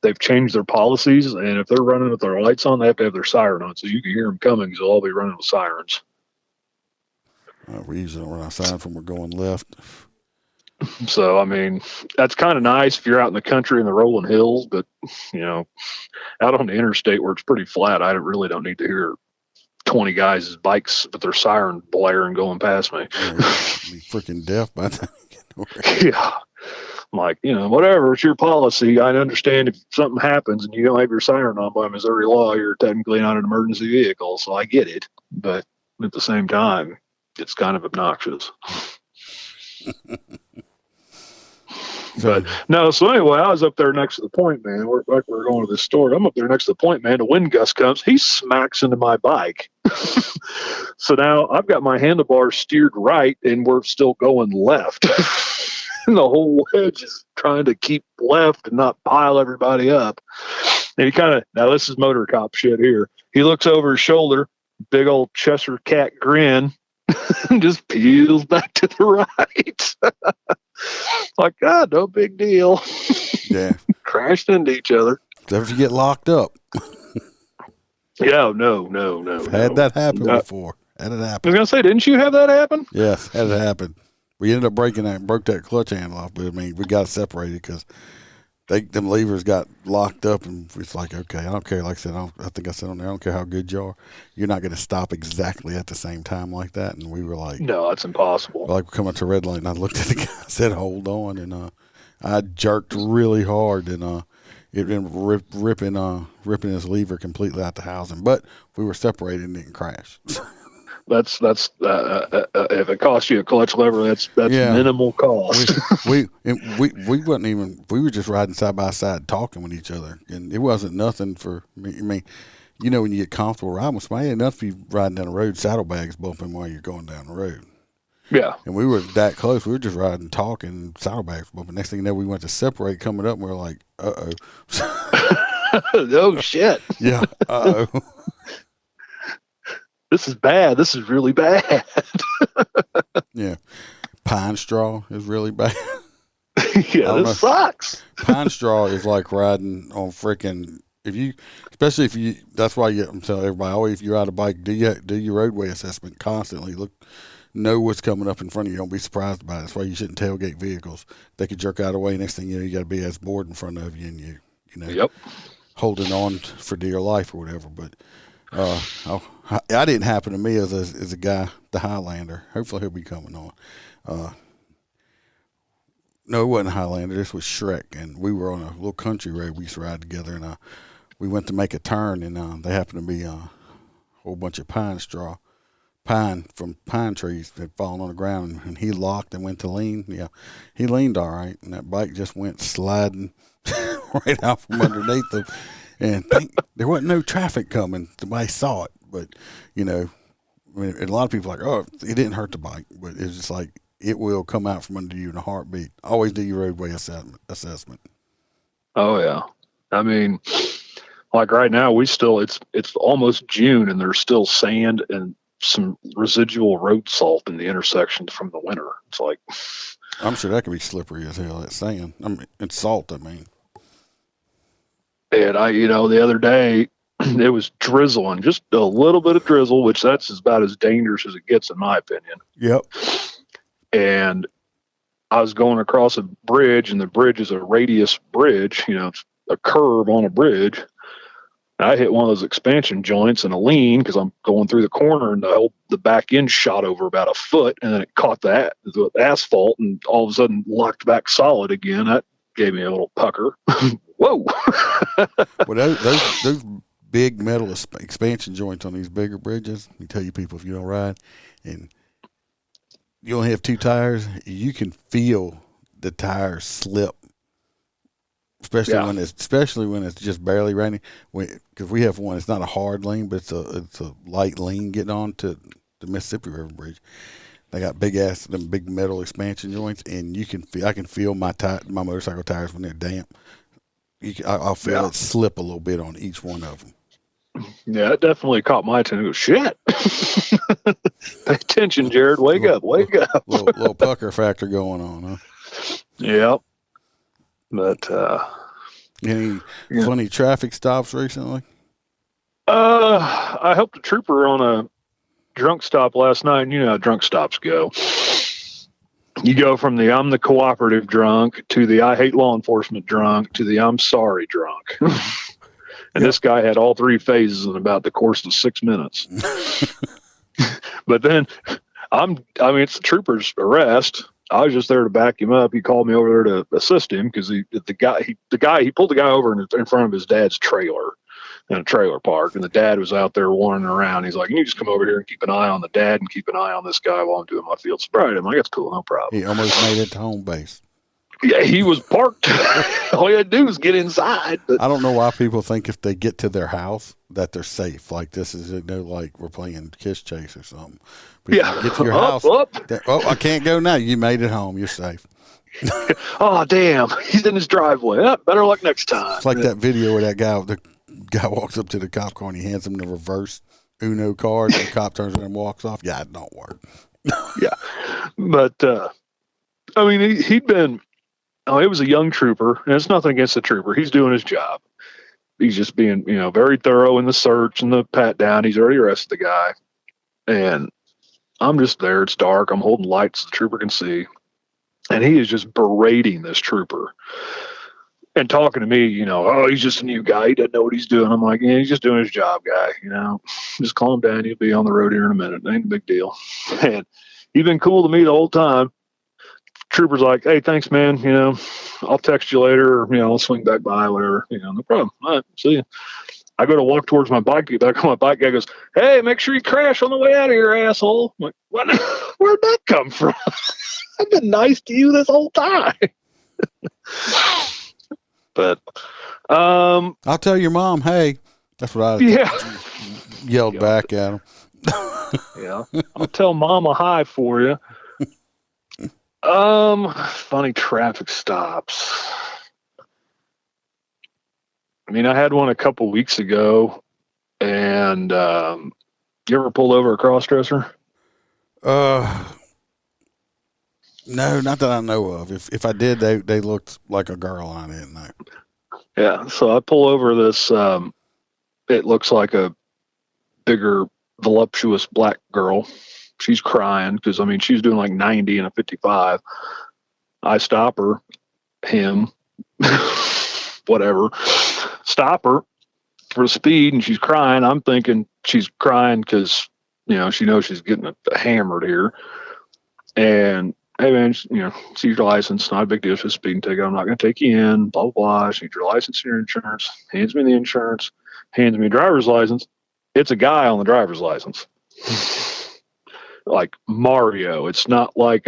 Speaker 5: they've changed their policies, and if they're running with their lights on, they have to have their siren on, so you can hear them coming because they'll all be running with sirens.
Speaker 4: We usually don't run our sirens when we're going left.
Speaker 5: So, I mean, that's kind of nice if you're out in the country in the rolling hills, but, out on the interstate where it's pretty flat, I really don't need to hear 20 guys' bikes with their siren blaring going past me.
Speaker 4: Yeah, you'd be freaking deaf by the time you get to work.
Speaker 5: Yeah. I'm like, whatever, it's your policy. I understand if something happens and you don't have your siren on by Missouri law, you're technically not an emergency vehicle, so I get it. But at the same time, it's kind of obnoxious. So anyway, I was up there next to the point man. We're going to this store. I'm up there next to the point man. The wind gust comes. He smacks into my bike. So now I've got my handlebars steered right, and we're still going left. And the whole wedge is trying to keep left and not pile everybody up. And now this is Motorcop shit here. He looks over his shoulder, big old Cheshire cat grin, and just peels back to the right. Like, God, no big deal.
Speaker 4: Yeah.
Speaker 5: Crashed into each other.
Speaker 4: Except if you get locked up.
Speaker 5: Yeah, no.
Speaker 4: Had that happen before. Had it happen.
Speaker 5: I was going to say, didn't you have that happen?
Speaker 4: Yes, had it happen. We ended up broke that clutch handle off, but I mean, we got separated because them levers got locked up, and it's like, okay, I don't care. Like I said, I think I said on there, I don't care how good you are. You're not going to stop exactly at the same time like that. And we were like,
Speaker 5: no, that's impossible.
Speaker 4: Like, we come up to red light, and I looked at the guy, I said, hold on, and I jerked really hard, and it ended up ripping his lever completely out the housing. But we were separated and didn't crash.
Speaker 5: That's if it costs you a clutch lever, that's minimal cost.
Speaker 4: we wasn't even, we were just riding side by side talking with each other, and it wasn't nothing for me. I mean, when you get comfortable riding with somebody, it ain't enough for you riding down the road, saddlebags bumping while you're going down the road.
Speaker 5: Yeah.
Speaker 4: And we were that close. We were just riding, talking, saddlebags bumping. Next thing you know, we went to separate coming up, and we were like, uh-oh.
Speaker 5: Oh, shit.
Speaker 4: Yeah, uh-oh.
Speaker 5: This is bad. This is really bad.
Speaker 4: Yeah. Pine straw is really bad.
Speaker 5: Yeah, this sucks.
Speaker 4: Pine straw is like riding on freaking, especially if you, that's why I'm telling everybody, always if you ride a bike, do your roadway assessment constantly. Know what's coming up in front of you. Don't be surprised about it. That's why you shouldn't tailgate vehicles. They could jerk out of the way. Next thing you know, you got to be as bored in front of you, and you
Speaker 5: yep, holding
Speaker 4: on for dear life or whatever. But I didn't happen to me as a guy, the Highlander. Hopefully he'll be coming on. No, it wasn't Highlander. This was Shrek, and we were on a little country road we used to ride together, and we went to make a turn, and they happened to be a whole bunch of pine trees had fallen on the ground, and he locked and went to lean. Yeah, he leaned all right, and that bike just went sliding right out from underneath them. And there wasn't no traffic coming. Somebody saw it, but and a lot of people are like, oh, it didn't hurt the bike, but it's just like it will come out from under you in a heartbeat. Always do your roadway assessment.
Speaker 5: Oh yeah, I mean, like right now it's almost June, and there's still sand and some residual road salt in the intersections from the winter. It's like,
Speaker 4: I'm sure that could be slippery as hell. That sand, it's salt. I mean.
Speaker 5: And the other day it was drizzling, just a little bit of drizzle, which that's about as dangerous as it gets in my opinion.
Speaker 4: Yep.
Speaker 5: And I was going across a bridge, and the bridge is a radius bridge, it's a curve on a bridge. I hit one of those expansion joints and a lean because I'm going through the corner, and the back end shot over about a foot, and then it caught the asphalt, and all of a sudden locked back solid again. That gave me a little pucker. Whoa.
Speaker 4: Well, those big metal expansion joints on these bigger bridges, let me tell you people, if you don't ride and you only have two tires, you can feel the tires slip. Especially when it's just barely raining. Because we have one, it's not a hard lean, but it's a light lean getting on to the Mississippi River Bridge. They got them big metal expansion joints, and I can feel my motorcycle tires when they're damp. I'll feel it slip a little bit on each one of them.
Speaker 5: Yeah, it definitely caught my attention. Shit. Pay attention, Jared. Wake up.
Speaker 4: Little pucker factor going on, huh?
Speaker 5: Yep. But
Speaker 4: any funny traffic stops recently?
Speaker 5: I helped a trooper on a drunk stop last night, and you know how drunk stops go. You go from the I'm the cooperative drunk to the I hate law enforcement drunk to the I'm sorry drunk. And this guy had all three phases in about the course of 6 minutes. But then it's the trooper's arrest. I was just there to back him up. He called me over there to assist him because he pulled the guy over in front of his dad's trailer in a trailer park, and the dad was out there wandering around. He's like, "Can you just come over here and keep an eye on the dad and keep an eye on this guy while I'm doing my field sobriety?" I'm like, "That's cool, no problem."
Speaker 4: He almost made it to home base.
Speaker 5: Yeah, he was parked. All you had to do was get inside. But
Speaker 4: I don't know why people think if they get to their house that they're safe. Like this is, like we're playing Kiss Chase or something. But
Speaker 5: yeah,
Speaker 4: if you get to your house. I can't go now. You made it home. You're safe.
Speaker 5: Oh, damn. He's in his driveway. Better luck next time.
Speaker 4: It's like that video where the guy walks up to the cop car and he hands him the reverse Uno card and the cop turns around and walks off. Yeah, it don't work.
Speaker 5: Yeah. But, he'd been, it was a young trooper, and it's nothing against the trooper. He's doing his job. He's just being, very thorough in the search and the pat down. He's already arrested the guy. And I'm just there. It's dark. I'm holding lights so the trooper can see. And he is just berating this trooper and talking to me, "Oh, he's just a new guy. He doesn't know what he's doing." I'm like, "Yeah, he's just doing his job, guy. Just calm down. He'll be on the road here in a minute. It ain't a big deal." And he's been cool to me the whole time. Trooper's like, "Hey, thanks, man. I'll text you later, or, I'll swing back by, whatever. No problem. All right, see you." I go to walk towards my bike, get back on my bike. Guy goes, "Hey, make sure you crash on the way out of here, asshole." I'm like, "What? Where'd that come from? I've been nice to you this whole time." But
Speaker 4: I'll tell your mom, hey. That's what I yelled back at him.
Speaker 5: Yeah. I'll tell Mama hi for you. Funny traffic stops. I had one a couple weeks ago, and you ever pulled over a cross-dresser?
Speaker 4: No, not that I know of. If I did, they looked like a girl. I didn't know.
Speaker 5: Yeah, so I pull over this. It looks like a bigger, voluptuous black girl. She's crying because she's doing like 90 and a 55. I stop her, him, whatever. Stop her for speed, and she's crying. I'm thinking she's crying because she knows she's getting hammered here. And hey, man, see your license. Not a big deal. It's just a speeding ticket. I'm not going to take you in. Blah, blah, blah. She needs your license and your insurance. Hands me the insurance. Hands me a driver's license. It's a guy on the driver's license. Like Mario. It's not like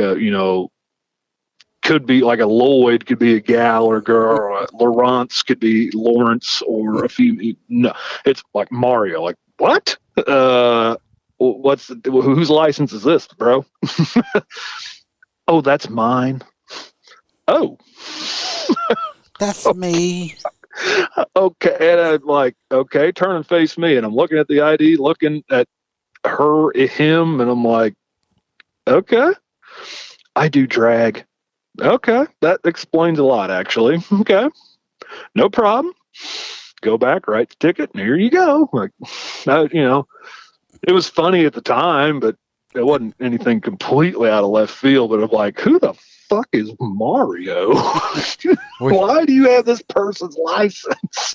Speaker 5: could be like a Lloyd, could be a gal or a girl. Or a Lawrence could be Lawrence or a female. No, it's like Mario. Like, what? Whose license is this, bro? Oh, that's mine. Oh,
Speaker 4: that's me.
Speaker 5: Okay. And I'm like, okay, turn and face me. And I'm looking at the ID, looking at her, him. And I'm like, okay, I do drag. Okay. That explains a lot, actually. Okay. No problem. Go back, write the ticket, and here you go. Like, it was funny at the time, but it wasn't anything completely out of left field. But I'm like, who the fuck is Mario? Why do you have this person's license?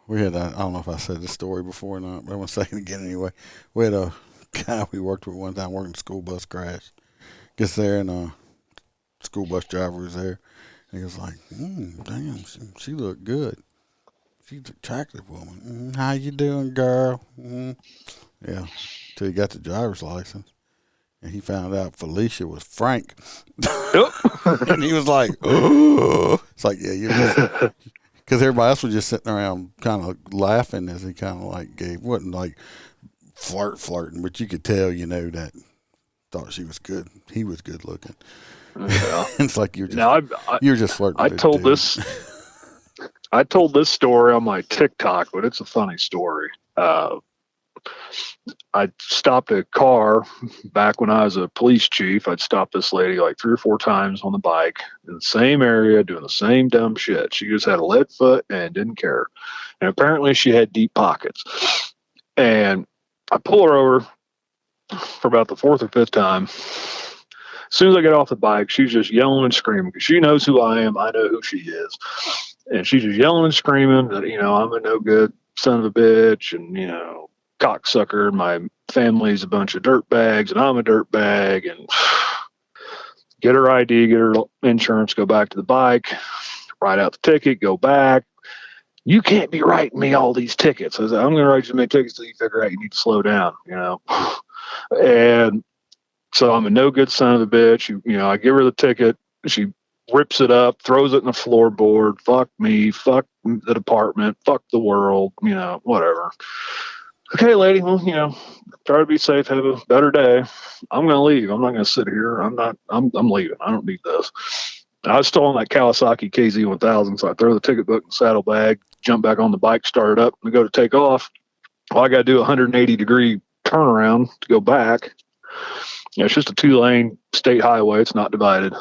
Speaker 4: We had I don't know if I said this story before or not, but I'm going to say it again anyway. We had a guy we worked with one time working the school bus crash. Gets there, and a school bus driver was there. And he was like, damn, she looked good. She's an attractive woman. How you doing, girl? Yeah. Till he got the driver's license. And he found out Felicia was Frank. And he was like, oh. It's like, yeah, you're just... Because everybody else was just sitting around kind of laughing as he kind of like wasn't like flirting, but you could tell, that thought she was good. He was good looking. Yeah. It's like you're just flirting.
Speaker 5: I told this story on my TikTok, but it's a funny story. I stopped a car back when I was a police chief. I'd stopped this lady like 3 or 4 times on the bike in the same area doing the same dumb shit. She just had a lead foot and didn't care. And apparently she had deep pockets. And I pull her over for about the 4th or 5th time. As soon as I get off the bike, she's just yelling and screaming because she knows who I am. I know who she is. And she's just yelling and screaming that, I'm a no good son of a bitch and, cocksucker. My family's a bunch of dirt bags and I'm a dirt bag. And get her ID, get her insurance, go back to the bike, write out the ticket, go back. You can't be writing me all these tickets. I said, I'm going to write you as many tickets till you figure out you need to slow down, And so I'm a no good son of a bitch. I give her the ticket. She rips it up, throws it in the floorboard. Fuck me. Fuck the department. Fuck the world. Whatever. Okay, lady. Well, try to be safe. Have a better day. I'm going to leave. I'm not going to sit here. I'm leaving. I don't need this. I was still on that Kawasaki KZ1000, so I throw the ticket book in the saddlebag, jump back on the bike, start it up, and go to take off. Well, I got to do a 180-degree turnaround to go back. It's just a 2-lane state highway. It's not divided.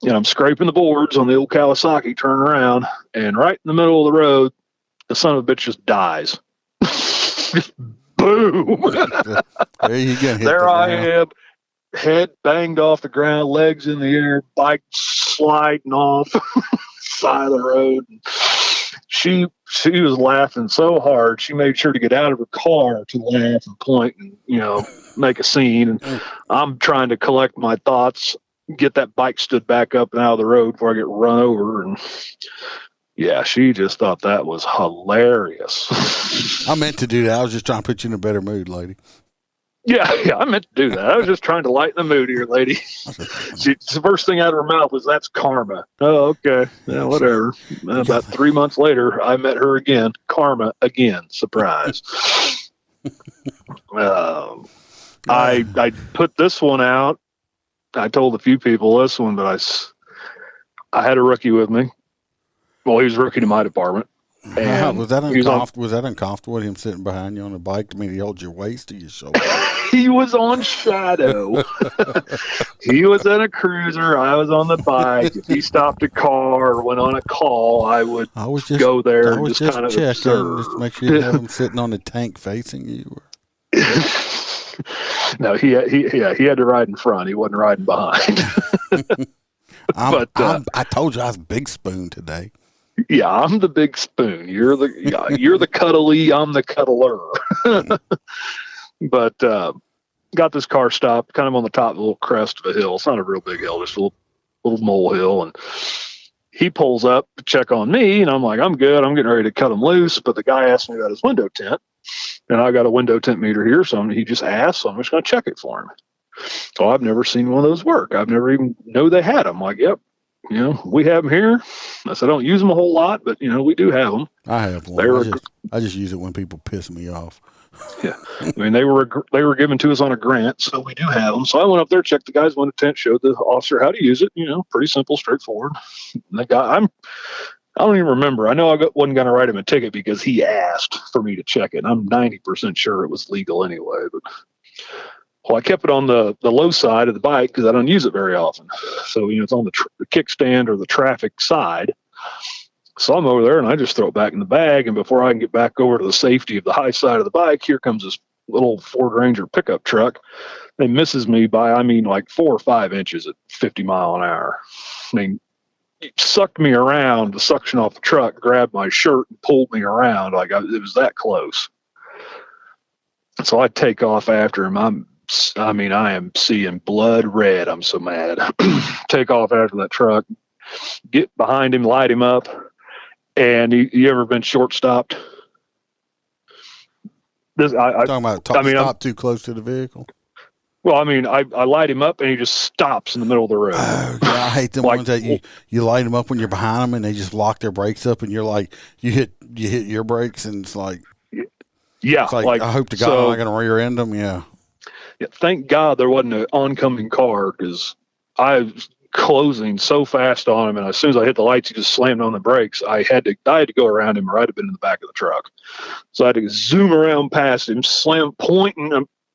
Speaker 5: I'm scraping the boards on the old Kawasaki, turn around, and right in the middle of the road, the son of a bitch just dies. Boom! There I am, head banged off the ground, legs in the air, bike sliding off side of the road. She was laughing so hard, she made sure to get out of her car to laugh and point and, make a scene. And I'm trying to collect my thoughts, get that bike stood back up and out of the road before I get run over. And yeah, she just thought that was hilarious.
Speaker 4: I meant to do that. I was just trying to put you in a better mood, lady.
Speaker 5: Yeah, I meant to do that. I was just trying to lighten the mood here, lady. The first thing out of her mouth was, "That's karma." Oh, okay. Yeah, whatever. About 3 months later, I met her again. Karma again. Surprise. I put this one out. I told a few people this one, but I had a rookie with me. Well, he was a rookie to my department. And
Speaker 4: was that uncomfortable with him sitting behind you on the bike? I mean, he held your waist to your shoulder.
Speaker 5: He was on shadow. He was in a cruiser. I was on the bike. If he stopped a car or went on a call, I would go there and just kind of observe.
Speaker 4: Just make sure you have him sitting on the tank facing you.
Speaker 5: No, he had to ride in front. He wasn't riding behind.
Speaker 4: I told you I was big spoon today.
Speaker 5: Yeah, I'm the big spoon. You're the cuddly. I'm the cuddler. But got this car stopped kind of on the top of a little crest of a hill. It's not a real big hill, just a little mole hill. And he pulls up to check on me, and I'm like, I'm good. I'm getting ready to cut him loose. But the guy asked me about his window tint, and I got a window tint meter here, so he just asked, so I'm just going to check it for him. So I've never seen one of those work. I've never even know they had them. Like, yep. We have them here. I said, I don't use them a whole lot, but, we do have them.
Speaker 4: I have one. I just use it when people piss me off.
Speaker 5: Yeah. I mean, they were given to us on a grant, so we do have them. So I went up there, checked the guy's window tint, showed the officer how to use it. Pretty simple, straightforward. And the guy, I don't even remember. I know wasn't going to write him a ticket because he asked for me to check it. I'm 90% sure it was legal anyway, but... Well, I kept it on the low side of the bike because I don't use it very often. So, it's on the kickstand or the traffic side. So I'm over there and I just throw it back in the bag. And before I can get back over to the safety of the high side of the bike, here comes this little Ford Ranger pickup truck. It misses me by, like 4 or 5 inches at 50 mile an hour. I mean, it sucked me around, the suction off the truck, grabbed my shirt and pulled me around. It was that close. So I take off after him. I am seeing blood red. I'm so mad. Take off after that truck, get behind him, light him up. And you ever been short stopped?
Speaker 4: Talking about stop too close to the vehicle.
Speaker 5: Well, I light him up and he just stops in the middle of the road.
Speaker 4: Oh, yeah, I hate them ones that you light them up when you're behind them and they just lock their brakes up and you're like, you hit your brakes and it's like,
Speaker 5: yeah,
Speaker 4: it's like I hope to God I'm not going to rear end them. Yeah.
Speaker 5: Thank God there wasn't an oncoming car because I closing so fast on him, and as soon as I hit the lights, he just slammed on the brakes. I had to go around him, or I'd have been in the back of the truck. So I had to zoom around past him, I'm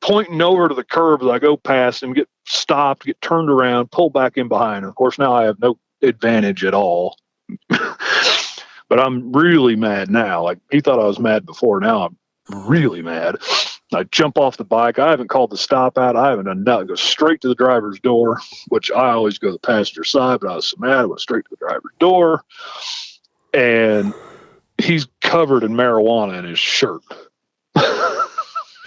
Speaker 5: pointing over to the curb as I go past him, get stopped, get turned around, pull back in behind him. Of course, now I have no advantage at all. But I'm really mad now. Like, he thought I was mad before. Now I'm really mad. I jump off the bike. I haven't called the stop out. I haven't done nothing. I go straight to the driver's door, which I always go to the passenger side, but I was so mad. I went straight to the driver's door, and he's covered in marijuana in his shirt.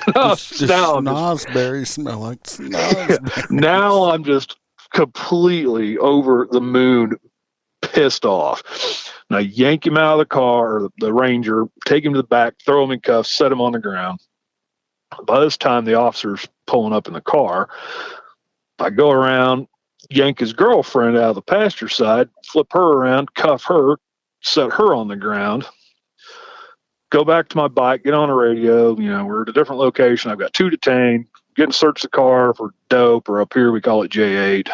Speaker 4: Snozberries smell like snozberries.
Speaker 5: Now I'm just completely over the moon, pissed off. And I yank him out of the car, or the Ranger, take him to the back, throw him in cuffs, set him on the ground. By this time, the officer's pulling up in the car. I go around, yank his girlfriend out of the passenger side, flip her around, cuff her, set her on the ground, go back to my bike, get on the radio. We're at a different location. I've got 2 detained, getting search the car for dope, or up here we call it J8.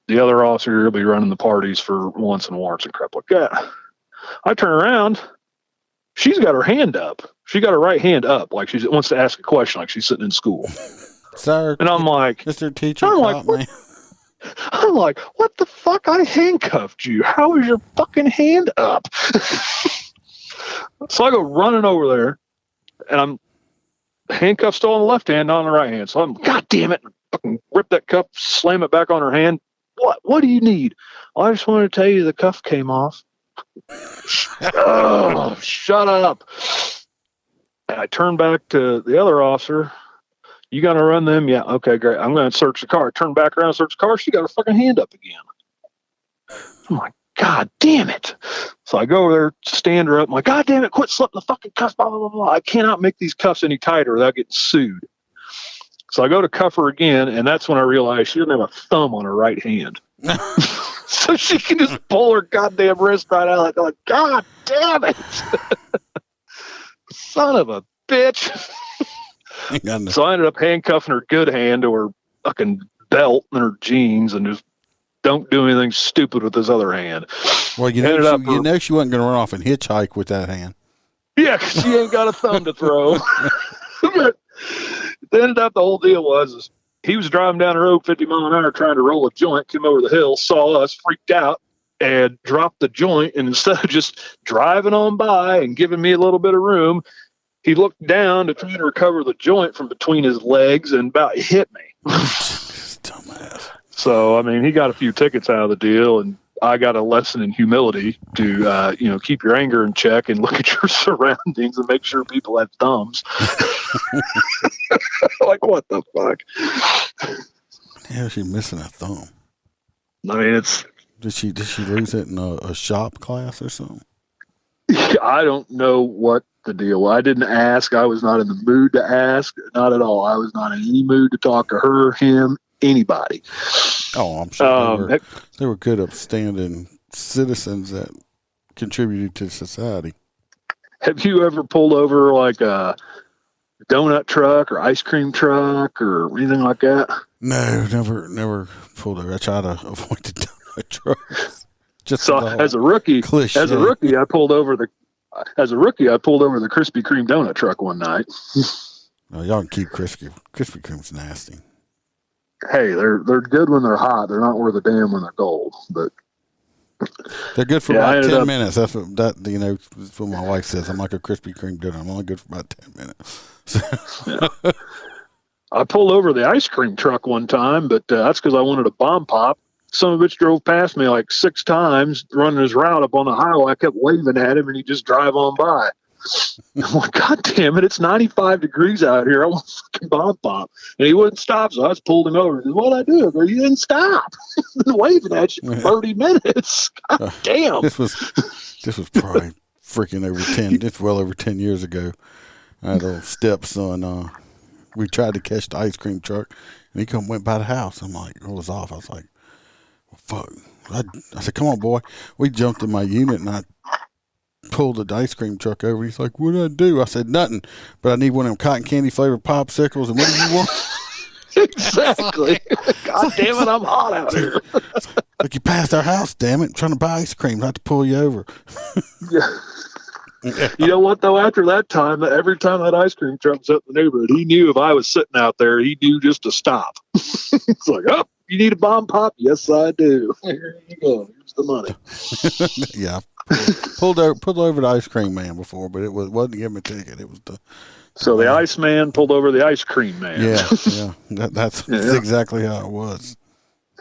Speaker 5: The other officer will be running the parties for wants and warrants and crap like that. I turn around. She's got her hand up. She got her right hand up, like she wants to ask a question, like she's sitting in school.
Speaker 4: Sir,
Speaker 5: and I'm like,
Speaker 4: Mr. Teacher,
Speaker 5: I'm like, what the fuck? I handcuffed you. How is your fucking hand up? So I go running over there, and I'm handcuffed still on the left hand, not on the right hand. So I'm, God damn it, fucking rip that cuff, slam it back on her hand. What do you need? I just wanted to tell you the cuff came off. Oh, shut up. And I turn back to the other officer. You got to run them? Yeah, okay, great. I'm going to search the car. Turn back around, search the car. She got her fucking hand up again. I'm like, God damn it. So I go over there, stand her up. I'm like, God damn it, quit slipping the fucking cuffs, blah, blah, blah, blah. I cannot make these cuffs any tighter without getting sued. So I go to cuff her again, and that's when I realize she doesn't have a thumb on her right hand. So she can just pull her goddamn wrist right out. Like, God damn it. Son of a bitch. So I ended up handcuffing her good hand to her fucking belt and her jeans, and just don't do anything stupid with this other hand.
Speaker 4: Well, you know she wasn't going to run off and hitchhike with that hand.
Speaker 5: Yeah, 'cause she ain't got a thumb to throw. But it ended up, the whole deal was he was driving down the road 50 miles an hour trying to roll a joint, came over the hill, saw us, freaked out, and dropped the joint. And instead of just driving on by and giving me a little bit of room, he looked down to try to recover the joint from between his legs and about hit me.
Speaker 4: Dumbass.
Speaker 5: So, I mean, he got a few tickets out of the deal, and I got a lesson in humility to, keep your anger in check and look at your surroundings and make sure people have thumbs. Like, what the fuck?
Speaker 4: Yeah, she's missing a thumb.
Speaker 5: I mean,
Speaker 4: Did she lose it in a shop class or something?
Speaker 5: I don't know what the deal was. I didn't ask. I was not in the mood to ask. Not at all. I was not in any mood to talk to her, him, anybody.
Speaker 4: Oh, I'm sure they were good, upstanding citizens that contributed to society.
Speaker 5: Have you ever pulled over like a donut truck or ice cream truck or anything like that?
Speaker 4: No, never pulled over. I try to avoid the donut trucks.
Speaker 5: As a rookie, I pulled over the Krispy Kreme donut truck one night.
Speaker 4: No, y'all can keep Krispy Kreme's nasty.
Speaker 5: Hey, they're good when they're hot. They're not worth a damn when they're cold. But
Speaker 4: they're good for about 10 minutes. That's what my wife says. I'm like a Krispy Kreme donut. I'm only good for about 10 minutes.
Speaker 5: Yeah. I pulled over the ice cream truck one time, but that's because I wanted a bomb pop. Son of a bitch drove past me like 6 times running his route up on the highway. I kept waving at him, and he'd just drive on by. I'm like, God damn it, it's 95 degrees out here. I want a fucking bomb pop. And he wouldn't stop, so I just pulled him over. What'd I do? Well, you didn't stop. Been waving at you for 30 minutes. God damn.
Speaker 4: This was probably freaking it's well over 10 years ago. I had a stepson. We tried to catch the ice cream truck, and he went by the house. I'm like, it was off. I was like, well, fuck. I said, come on, boy. We jumped in my unit, and I pulled the ice cream truck over. He's like, what did I do? I said, nothing, but I need one of them cotton candy flavored popsicles. And what do you want?
Speaker 5: Exactly. God damn it, I'm hot out here.
Speaker 4: Like, you passed our house, damn it, trying to buy ice cream, I have to pull you over.
Speaker 5: Yeah. You know what, though? After that time, every time that ice cream truck was up in the neighborhood, he knew if I was sitting out there, he knew just to stop. It's like, oh, you need a bomb pop? Yes, I do. Here you go. Here's the money.
Speaker 4: Yeah, pulled over the ice cream man before, but it wasn't to give him a ticket. It was
Speaker 5: So the ice man pulled over the ice cream man.
Speaker 4: Yeah. That's exactly how it was.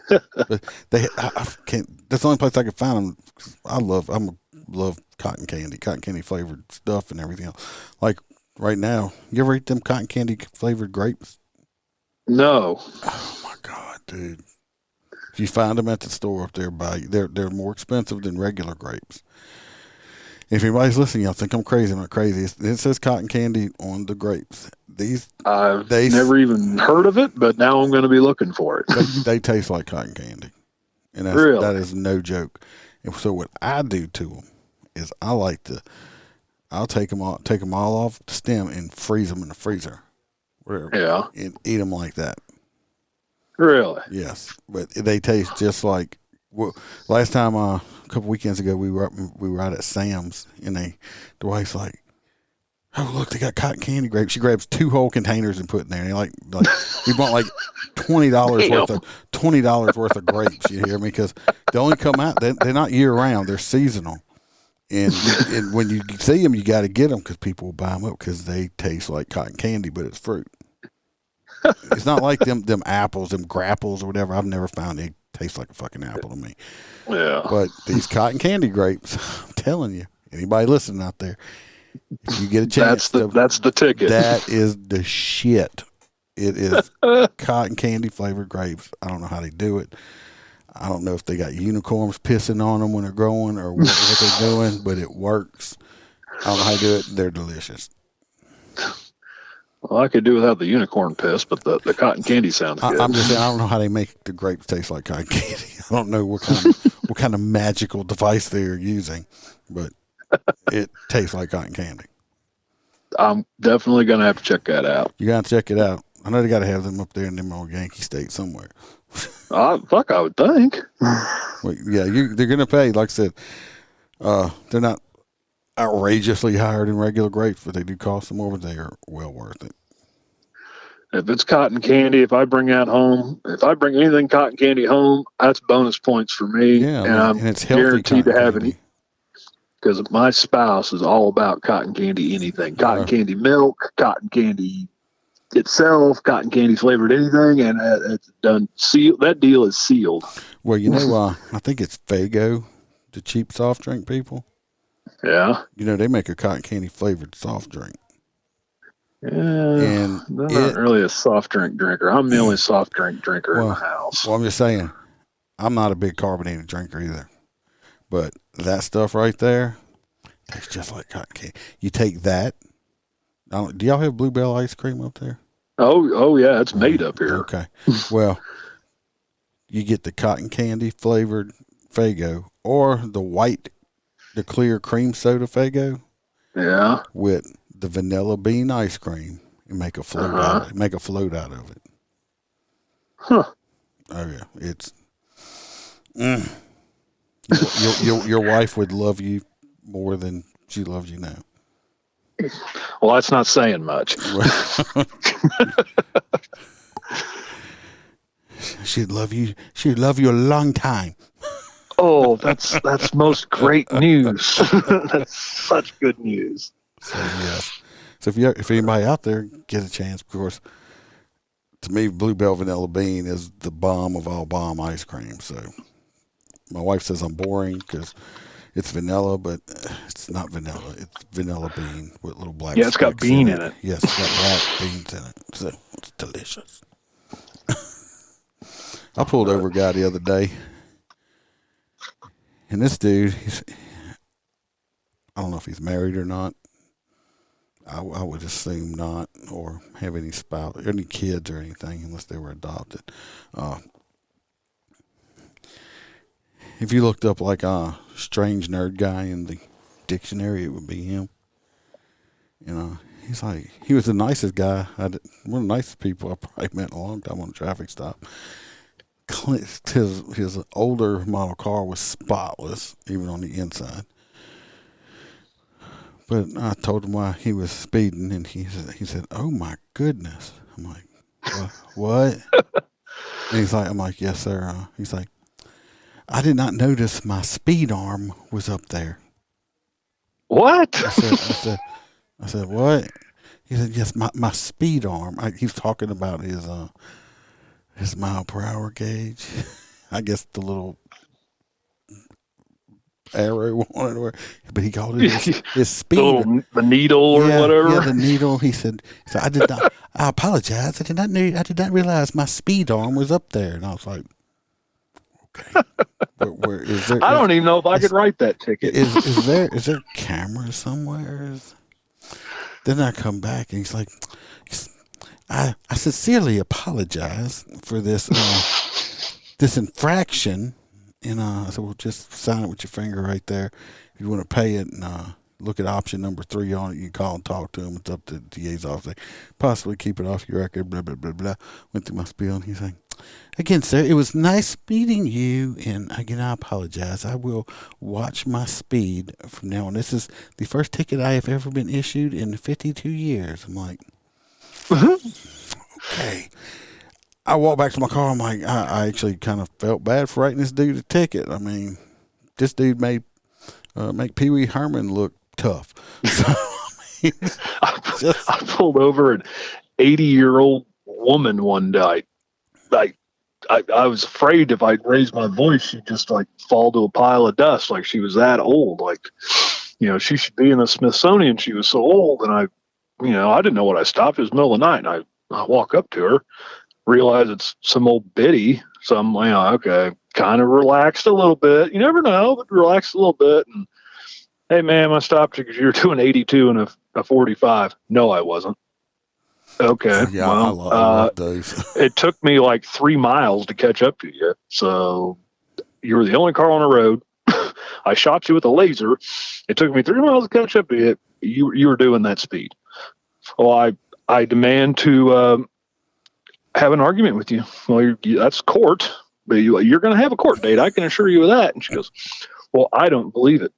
Speaker 4: But I can't. That's the only place I could find them. I love cotton candy flavored stuff and everything else. Like right now, you ever eat them cotton candy flavored grapes?
Speaker 5: No.
Speaker 4: Oh my God, dude! If you find them at the store up there, they're more expensive than regular grapes. If anybody's listening, y'all think I'm crazy. I'm not crazy. It says cotton candy on the grapes.
Speaker 5: I've never even heard of it, but now I'm going to be looking for it.
Speaker 4: They taste like cotton candy, and that is no joke. And so what I do to them is I'll take them all off the stem and freeze them in the freezer.
Speaker 5: Yeah.
Speaker 4: And eat them like that.
Speaker 5: Really?
Speaker 4: Yes, but they taste just like. Well, last time a couple weekends ago we were out at Sam's and the wife's like, oh look, they got cotton candy grapes. She grabs 2 whole containers and put in there. And like we want like $20 worth of grapes. You hear me? Because they only come out. They're not year round. They're seasonal. And when you see them, you got to get them because people will buy them up because they taste like cotton candy, but it's fruit. It's not like them apples, them grapples or whatever. I've never found they taste like a fucking apple to me.
Speaker 5: Yeah.
Speaker 4: But these cotton candy grapes, I'm telling you, anybody listening out there, if you get a chance,
Speaker 5: that's the ticket.
Speaker 4: That is the shit. It is cotton candy flavored grapes. I don't know how they do it. I don't know if they got unicorns pissing on them when they're growing or what they're doing, but it works. I don't know how they do it. They're delicious.
Speaker 5: Well, I could do without the unicorn piss, but the cotton candy sounds good.
Speaker 4: I'm just saying, I don't know how they make the grapes taste like cotton candy. I don't know what kind of magical device they're using, but it tastes like cotton candy.
Speaker 5: I'm definitely going to have to check that out.
Speaker 4: You got to check it out. I know they got to have them up there in them old Yankee State somewhere.
Speaker 5: I would think.
Speaker 4: Well, yeah, they're going to pay. Like I said, they're not outrageously higher than regular grapes, but they do cost some more, but they are well worth it.
Speaker 5: If it's cotton candy, if I bring anything cotton candy home, that's bonus points for me.
Speaker 4: Yeah,
Speaker 5: and
Speaker 4: it's
Speaker 5: guaranteed to have any. Because my spouse is all about cotton candy, anything. Cotton candy milk, cotton candy itself, cotton candy flavored anything, and it's done. That deal is sealed.
Speaker 4: Well, I think it's Faygo, the cheap soft drink people.
Speaker 5: Yeah.
Speaker 4: They make a cotton candy flavored soft drink.
Speaker 5: Yeah, and I'm not really a soft drink drinker. I'm the only soft drink drinker in the house.
Speaker 4: Well, I'm just saying, I'm not a big carbonated drinker either. But that stuff right there tastes just like cotton candy. You take that. Do y'all have Bluebell ice cream up there?
Speaker 5: Oh yeah, it's made up here.
Speaker 4: Okay. Well, you get the cotton candy flavored Faygo or the clear cream soda Faygo.
Speaker 5: Yeah. With
Speaker 4: the vanilla bean ice cream and make a float out of it.
Speaker 5: Huh.
Speaker 4: Oh yeah, it's. Your wife would love you more than she loves you now.
Speaker 5: Well, that's not saying much.
Speaker 4: She'd love you. She'd love you a long time.
Speaker 5: Oh, that's most great news. That's such good news.
Speaker 4: So yes. So if anybody out there get a chance, of course, to me, Bluebell Vanilla Bean is the bomb of all bomb ice cream. So my wife says I'm boring because it's vanilla, but it's not vanilla. It's vanilla bean with little black.
Speaker 5: Yeah, it's got bean in it.
Speaker 4: Yes, it's got black beans in it. So it's delicious. I pulled over a guy the other day, and this dude, I don't know if he's married or not. I would assume not, or have any kids or anything, unless they were adopted. If you looked up like a strange nerd guy in the dictionary, it would be him. he's like, he was the nicest guy. One of the nicest people I probably met in a long time on a traffic stop. His older model car was spotless, even on the inside. But I told him why he was speeding, and he said, "Oh my goodness!" I'm like, "What?" And I'm like, "Yes, sir." He's like, "I did not notice my speed arm was up there."
Speaker 5: What?
Speaker 4: I said, "What?" He said, "Yes, my speed arm." He was talking about his mile per hour gauge. I guess the little arrow on it, but he called it his speed.
Speaker 5: The needle or whatever.
Speaker 4: Yeah, the needle. He said, "I did not. I apologize. I did not realize my speed arm was up there." And I was like, "Okay, where is there?"
Speaker 5: I don't even know if I could write that ticket.
Speaker 4: Is there camera somewhere? Then I come back and he's like, I sincerely apologize for this this infraction. And I said, well, just sign it with your finger right there. If you want to pay it and look at option number 3 on it, you can call and talk to him. It's up to the DA's office. Possibly keep it off your record, blah, blah, blah, blah. Went through my spiel, and he's like, again, sir, it was nice meeting you, and again, I apologize. I will watch my speed from now on. This is the first ticket I have ever been issued in 52 years. I'm like, okay. I walked back to my car. I'm like, I actually kind of felt bad for writing this dude a ticket. I mean, this dude made make Pee Wee Herman look tough. So,
Speaker 5: I pulled over an 80-year-old woman one night. I was afraid if I raised my voice, she'd just like fall to a pile of dust. Like she was that old. Like, she should be in the Smithsonian. She was so old, and I didn't know what I stopped. It was the middle of the night, and I walk up to her. Realize it's some old biddy. So I'm like, okay, kind of relaxed a little bit. You never know, but relaxed a little bit. And hey, ma'am, I stopped you because you were doing 82 and a 45. No, I wasn't. Okay.
Speaker 4: Yeah,
Speaker 5: well,
Speaker 4: I love those.
Speaker 5: It took me like 3 miles to catch up to you. So you were the only car on the road. I shot you with a laser. It took me 3 miles to catch up to you. You were doing that speed. Well, I demand to have an argument with you. Well, that's court, but you're going to have a court date. I can assure you of that. And she goes, well, I don't believe it.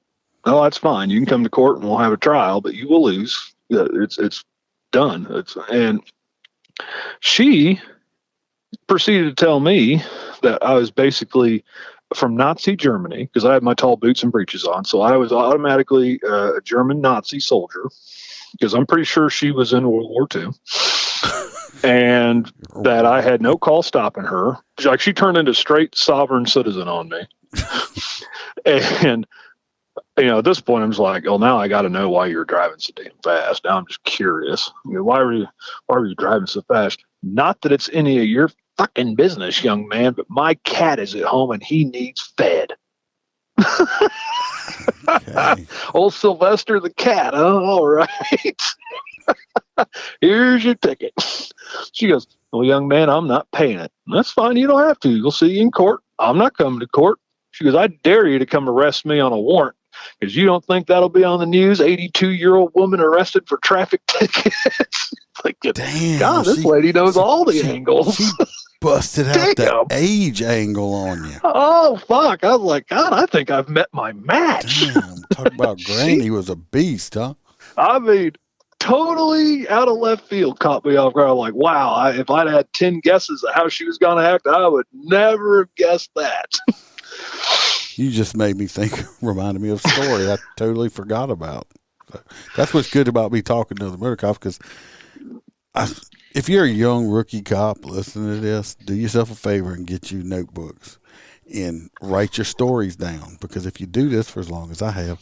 Speaker 5: Oh, that's fine. You can come to court and we'll have a trial, but you will lose. It's done. And she proceeded to tell me that I was basically from Nazi Germany because I had my tall boots and breeches on. So I was automatically a German Nazi soldier because I'm pretty sure she was in World War II. And that I had no call stopping her. Like she turned into straight sovereign citizen on me. And, at this point, I was like, oh, now I got to know why you're driving so damn fast. Now I'm just curious. Why were you driving so fast? Not that it's any of your fucking business, young man, but my cat is at home and he needs fed. Okay. Old Sylvester the cat. Oh, all right. Here's your ticket. She goes, well, young man, I'm not paying it. That's fine. You don't have to. You'll see you in court. I'm not coming to court. She goes, I dare you to come arrest me on a warrant because you don't think that'll be on the news. 82-year-old woman arrested for traffic tickets. Like, damn, God, this lady knows all the angles.
Speaker 4: She busted out the age angle on you.
Speaker 5: Oh, fuck. I was like, God, I think I've met my match.
Speaker 4: Damn, talk about Granny was a beast, huh?
Speaker 5: I mean, totally out of left field caught me off guard. I'm like, wow, if I'd had 10 guesses of how she was going to act, I would never have guessed that.
Speaker 4: You just made me reminded me of a story I totally forgot about. So that's what's good about me talking to the Motorcop, because if you're a young rookie cop listening to this, do yourself a favor and get you notebooks and write your stories down, because if you do this for as long as I have,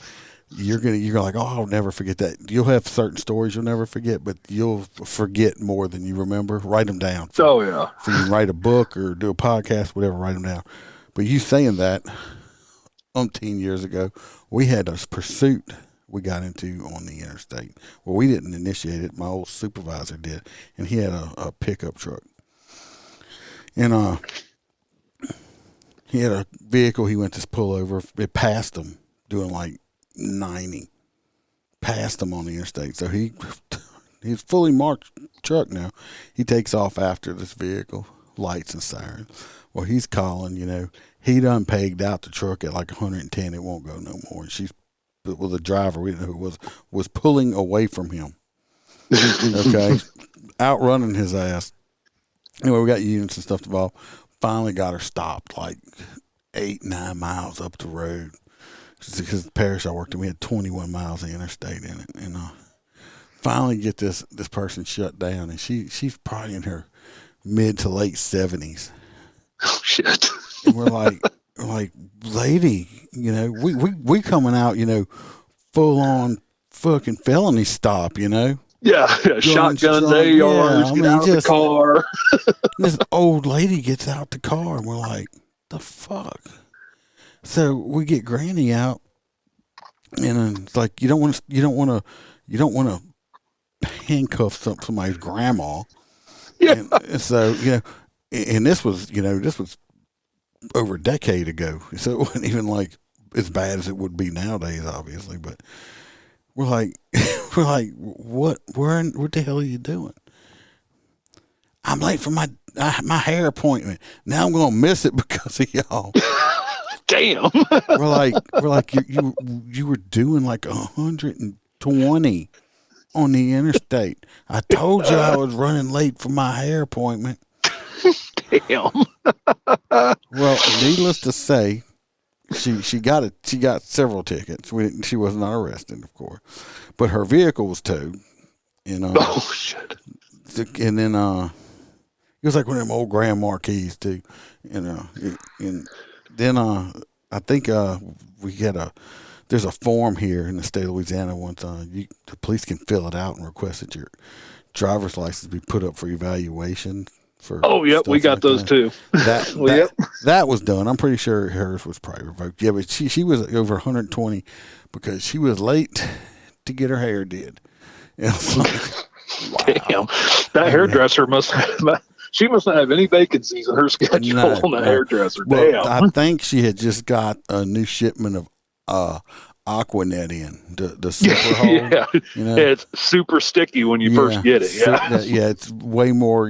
Speaker 4: you're like, oh, I'll never forget that. You'll have certain stories you'll never forget, but you'll forget more than you remember. Write them down.
Speaker 5: Oh, yeah.
Speaker 4: So you can write a book or do a podcast, whatever, write them down. But you saying that, 10 years ago, we had a pursuit we got into on the interstate. Well, we didn't initiate it. My old supervisor did. And he had a pickup truck. And he had a vehicle he went to pull over. It passed him doing like 90. Passed him on the interstate. So he He's fully marked truck now. He takes off after this vehicle, lights and sirens. Well, he's calling, he done pegged out the truck at like 110. It won't go no more. And the driver, we didn't know who it was pulling away from him. Okay. Outrunning his ass. Anyway, we got units and stuff involved. Finally got her stopped like 8-9 miles up the road. Because the parish I worked in, we had 21 miles of interstate in it. And finally get this person shut down. And she's probably in her mid to late 70s.
Speaker 5: Oh, shit.
Speaker 4: And we're like, lady, we coming out, full on fucking felony stop,
Speaker 5: Yeah, shotguns, ARs, get out of the car.
Speaker 4: This old lady gets out the car, and we're like, the fuck? So we get Granny out, and it's like you don't want to handcuff somebody's grandma.
Speaker 5: Yeah.
Speaker 4: And so and this was over a decade ago, so it wasn't even like as bad as it would be nowadays, obviously. But we're like, what the hell are you doing? I'm late for my hair appointment. Now I'm gonna miss it because of y'all.
Speaker 5: Damn.
Speaker 4: We're like you were doing like 120 on the interstate. I told you I was running late for my hair appointment.
Speaker 5: Damn.
Speaker 4: Well, needless to say, she got several tickets. She was not arrested, of course, but her vehicle was towed.
Speaker 5: Oh shit.
Speaker 4: And then it was like one of them old Grand Marquis too. And then I think there's a form here in the state of Louisiana. Once the police can fill it out and request that your driver's license be put up for evaluation.
Speaker 5: We got those too.
Speaker 4: That was done. I'm pretty sure hers was probably revoked. Yeah, but she was over 120 because she was late to get her hair did. And I was like,
Speaker 5: wow. Damn, that hairdresser must not have any vacancies in her schedule on the hairdresser.
Speaker 4: Well,
Speaker 5: damn.
Speaker 4: I think she had just got a new shipment of Aquanet in the super hole.
Speaker 5: Yeah, it's super sticky when you first get it. Yeah,
Speaker 4: it's way more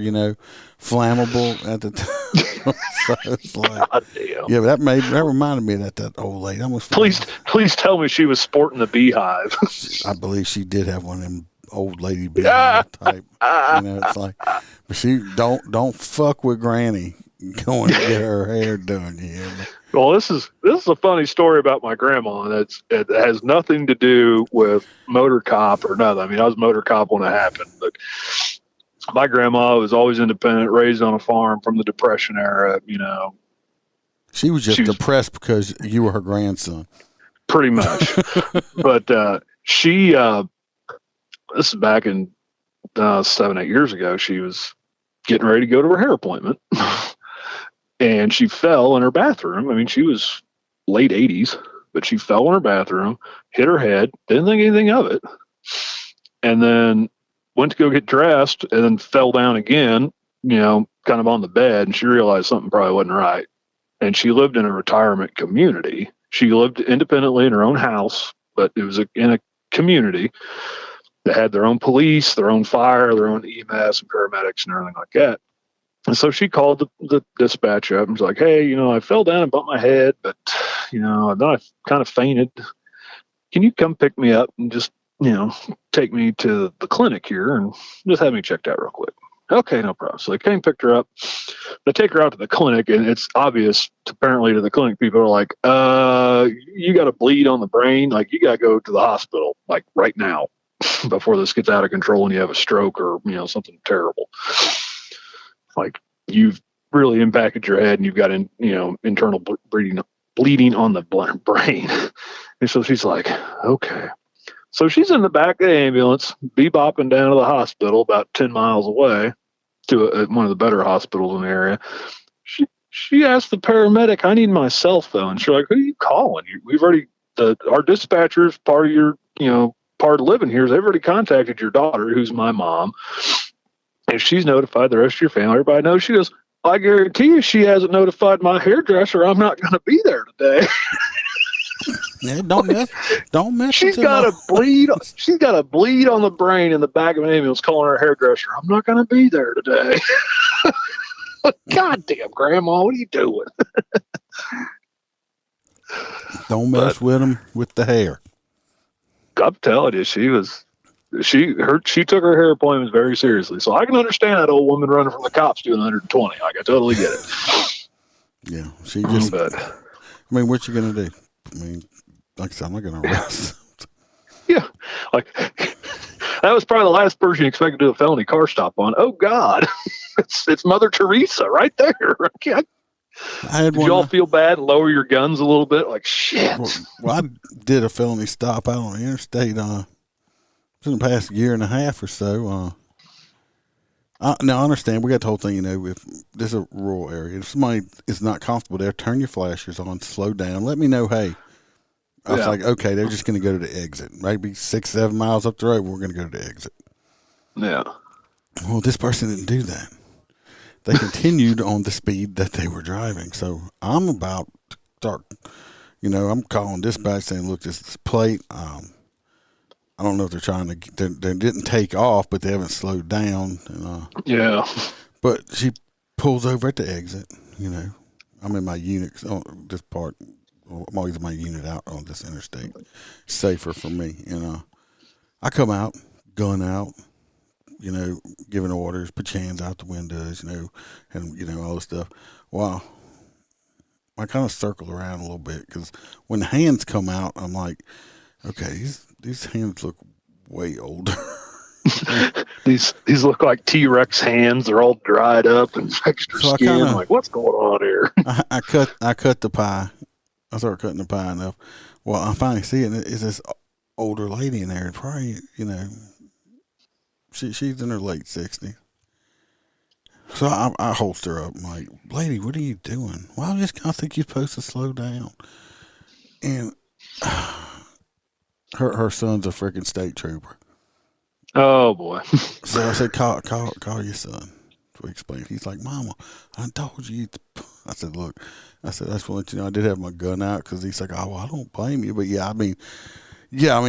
Speaker 4: flammable at the time. So it's like,
Speaker 5: God damn.
Speaker 4: Yeah, but that reminded me of that old lady.
Speaker 5: Please tell me she was sporting the beehive.
Speaker 4: I believe she did have one of them old lady beehive type. It's like, but she don't fuck with Granny going to get her hair done.
Speaker 5: Well, this is a funny story about my grandma. It has nothing to do with Motorcop or nothing. I mean, I was Motorcop when it happened, but my grandma was always independent, raised on a farm from the Depression era.
Speaker 4: She was just depressed because you were her grandson.
Speaker 5: Pretty much. But this is back in 7-8 years ago. She was getting ready to go to her hair appointment. And she fell in her bathroom. I mean, she was late 80s, but she fell in her bathroom, hit her head, didn't think anything of it, and then went to go get dressed and then fell down again, kind of on the bed, and she realized something probably wasn't right. And she lived in a retirement community. She lived independently in her own house, but it was in a community that had their own police, their own fire, their own EMS and paramedics and everything like that. And so she called the dispatch up and was like, hey, I fell down and bumped my head, but, then I kind of fainted. Can you come pick me up and just, take me to the clinic here and just have me checked out real quick? Okay, no problem. So they came, picked her up. They take her out to the clinic, and it's obvious, apparently, to the clinic people are like, you got a bleed on the brain. Like, you got to go to the hospital, like, right now before this gets out of control and you have a stroke or, something terrible. Like, you've really impacted your head and you've got internal bleeding on the brain. And so she's like, okay. So she's in the back of the ambulance, bebopping down to the hospital about 10 miles away to one of the better hospitals in the area. She asked the paramedic, I need my cell phone. She's like, who are you calling? We've already, our dispatchers, part of your, part of living here is they've already contacted your daughter, who's my mom. And she's notified the rest of your family. Everybody knows. She goes, I guarantee you she hasn't notified my hairdresser. I'm not going to be there today.
Speaker 4: Yeah, don't mess
Speaker 5: She's
Speaker 4: with
Speaker 5: got
Speaker 4: them.
Speaker 5: a bleed. She's got a bleed on the brain in the back of an ambulance. Calling her hairdresser. I'm not going to be there today. God damn, Grandma, what are you doing?
Speaker 4: Don't mess with them with the hair.
Speaker 5: I'm telling you, she took her hair appointments very seriously. So I can understand that old woman running from the cops doing 120. Like, I totally get it.
Speaker 4: Yeah, she just.
Speaker 5: But,
Speaker 4: I mean, what you gonna do? I mean, like I said, I'm not gonna arrest.
Speaker 5: yeah, like that was probably the last person you expected to do a felony car stop on. Oh God, it's Mother Teresa right there.
Speaker 4: I had
Speaker 5: Did
Speaker 4: one.
Speaker 5: y'all feel bad and lower your guns a little bit? Like shit.
Speaker 4: Well, I did a felony stop out on the interstate. In the past year and a half or so. Now I understand we got the whole thing. You know, if this is a rural area, if somebody is not comfortable there, turn your flashers on, slow down, let me know. Hey, I was like, okay, they're just going to go to the exit. Maybe 6-7 miles up the road, we're going to go to the exit.
Speaker 5: Yeah.
Speaker 4: Well, this person didn't do that. They continued on the speed that they were driving. So I'm about to start, I'm calling dispatch saying, look, this is plate. I don't know if they're trying to, they didn't take off, but they haven't slowed down. And,
Speaker 5: Yeah.
Speaker 4: But she pulls over at the exit, I'm in my unit, this part, I'm always in my unit out on this interstate. Safer for me. And I come out, gun out, giving orders, put your hands out the windows, and, all this stuff. Wow. I kind of circle around a little bit because when the hands come out, I'm like, okay, these hands look way older.
Speaker 5: These look like T-Rex hands. They're all dried up and extra skin. Like, what's going on here?
Speaker 4: I cut the pie. I started cutting the pie enough. Well, I finally see it. It's this older lady in there. Probably, she's in her late 60s. So I holster up. I'm like, lady, what are you doing? Well, I think you're supposed to slow down. And her son's a freaking state trooper.
Speaker 5: Oh boy.
Speaker 4: So I said, call your son. So he explained. He's like, Mama, I told you. I said, look, I just want you to know I did have my gun out because he's like, oh, well, I don't blame you. But yeah.
Speaker 5: Yeah.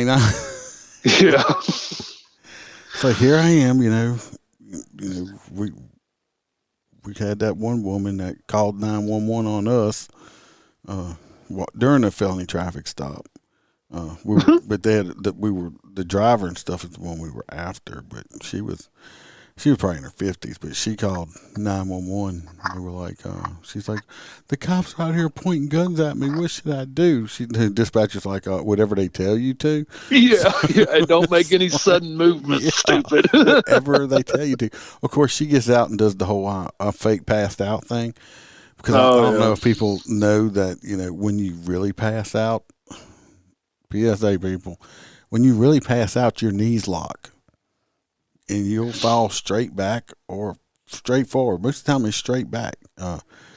Speaker 4: So here I am, we had that one woman that called 911 on us during a felony traffic stop. But the driver and stuff is the one we were after. But she was probably in her 50s. But she called 911. They were like, she's like, the cops are out here pointing guns at me. What should I do? The dispatcher's like, whatever they tell you to.
Speaker 5: Yeah. Don't make any sudden movements, stupid.
Speaker 4: Whatever they tell you to. Of course, she gets out and does the whole fake passed out thing. Because I don't know if people know that, when you really pass out, PSA people, when you really pass out, your knees lock. And you'll fall straight back or straight forward. Most of the time, it's straight back.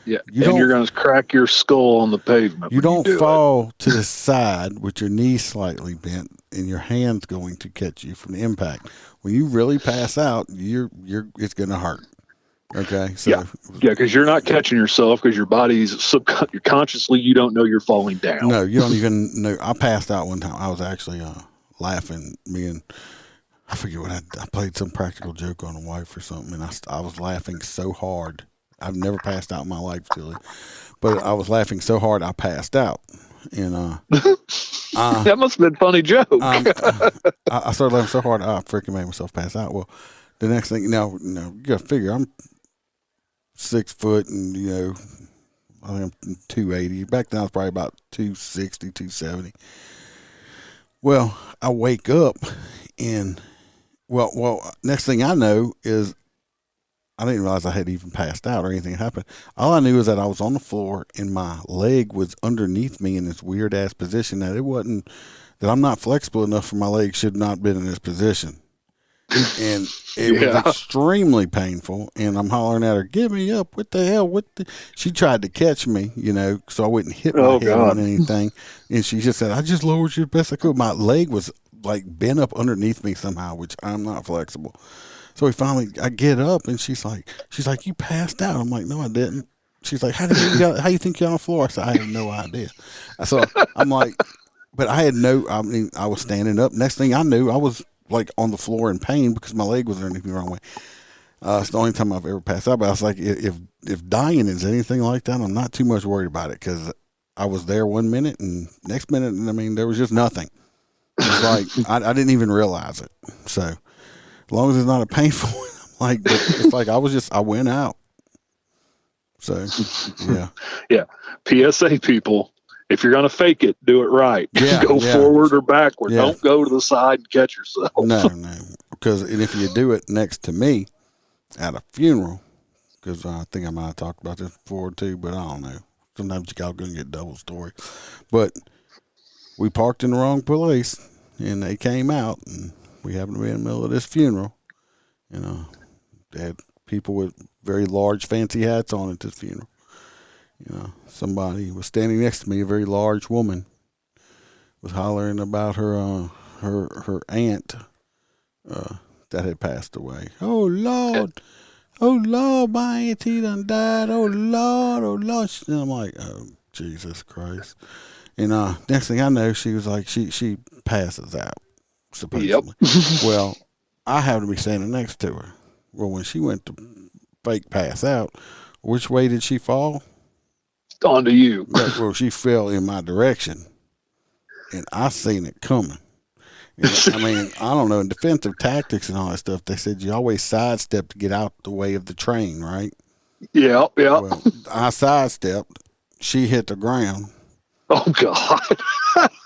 Speaker 5: You're going to crack your skull on the pavement.
Speaker 4: You don't fall to the side with your knee slightly bent, and your hand's going to catch you from the impact. When you really pass out, it's going to hurt. Okay, so
Speaker 5: because you're not catching yourself because your body's consciously you don't know you're falling down.
Speaker 4: No, you don't even know. I passed out one time. I was actually laughing. I forget what I played some practical joke on a wife or something, and I was laughing so hard. I've never passed out in my life, Tilly, but I was laughing so hard I passed out, and
Speaker 5: that must have been a funny joke.
Speaker 4: I started laughing so hard I freaking made myself pass out. Well, the next thing, you got to figure I'm 6 foot, and I think I'm 280. Back then I was probably about 260, 270. Well, I wake up, and next thing I know is I didn't realize I had even passed out or anything happened. All I knew is that I was on the floor and my leg was underneath me in this weird ass position that that I'm not flexible enough for my leg should not have been in this position. And it was extremely painful. And I'm hollering at her, "Get me up. What the hell? She tried to catch me, so I wouldn't hit my head on anything. And she just said, I just lowered you the best I could. My leg was like bent up underneath me somehow, which I'm not flexible. So I get up and she's like, you passed out. I'm like, no, I didn't. She's like, how you think you're on the floor? I said, I have no idea. So I'm like, but I mean, I was standing up. Next thing I knew, I was like on the floor in pain because my leg was underneath me the wrong way. It's the only time I've ever passed out. But I was like, if dying is anything like that, I'm not too much worried about it because I was there 1 minute and next minute, I mean, there was just nothing. It's like I didn't even realize it. So as long as it's not a painful one, I'm like, but it's like I went out. So yeah.
Speaker 5: Yeah. PSA people, if you're gonna fake it, do it right.
Speaker 4: Yeah,
Speaker 5: Go forward or backward.
Speaker 4: Yeah.
Speaker 5: Don't go to the side and catch yourself.
Speaker 4: No. Because if you do it next to me at a funeral, because I think I might have talked about this before too, but I don't know. Sometimes you got to get double story. But we parked in the wrong place, and they came out, and we happened to be in the middle of this funeral. You know, they had people with very large, fancy hats on at this funeral. You know, somebody was standing next to me, a very large woman, was hollering about her aunt that had passed away. Oh Lord, my auntie done died. Oh Lord. And I'm like, oh Jesus Christ. And next thing I know, she was like, she passes out, supposedly. Yep. Well, I happened to be standing next to her. Well, when she went to fake pass out, which way did she fall?
Speaker 5: Onto you.
Speaker 4: Well, she fell in my direction, and I seen it coming. I mean, I don't know, in defensive tactics and all that stuff, they said you always sidestep to get out the way of the train, right?
Speaker 5: Yeah.
Speaker 4: Well, I sidestepped. She hit the ground.
Speaker 5: Oh, God.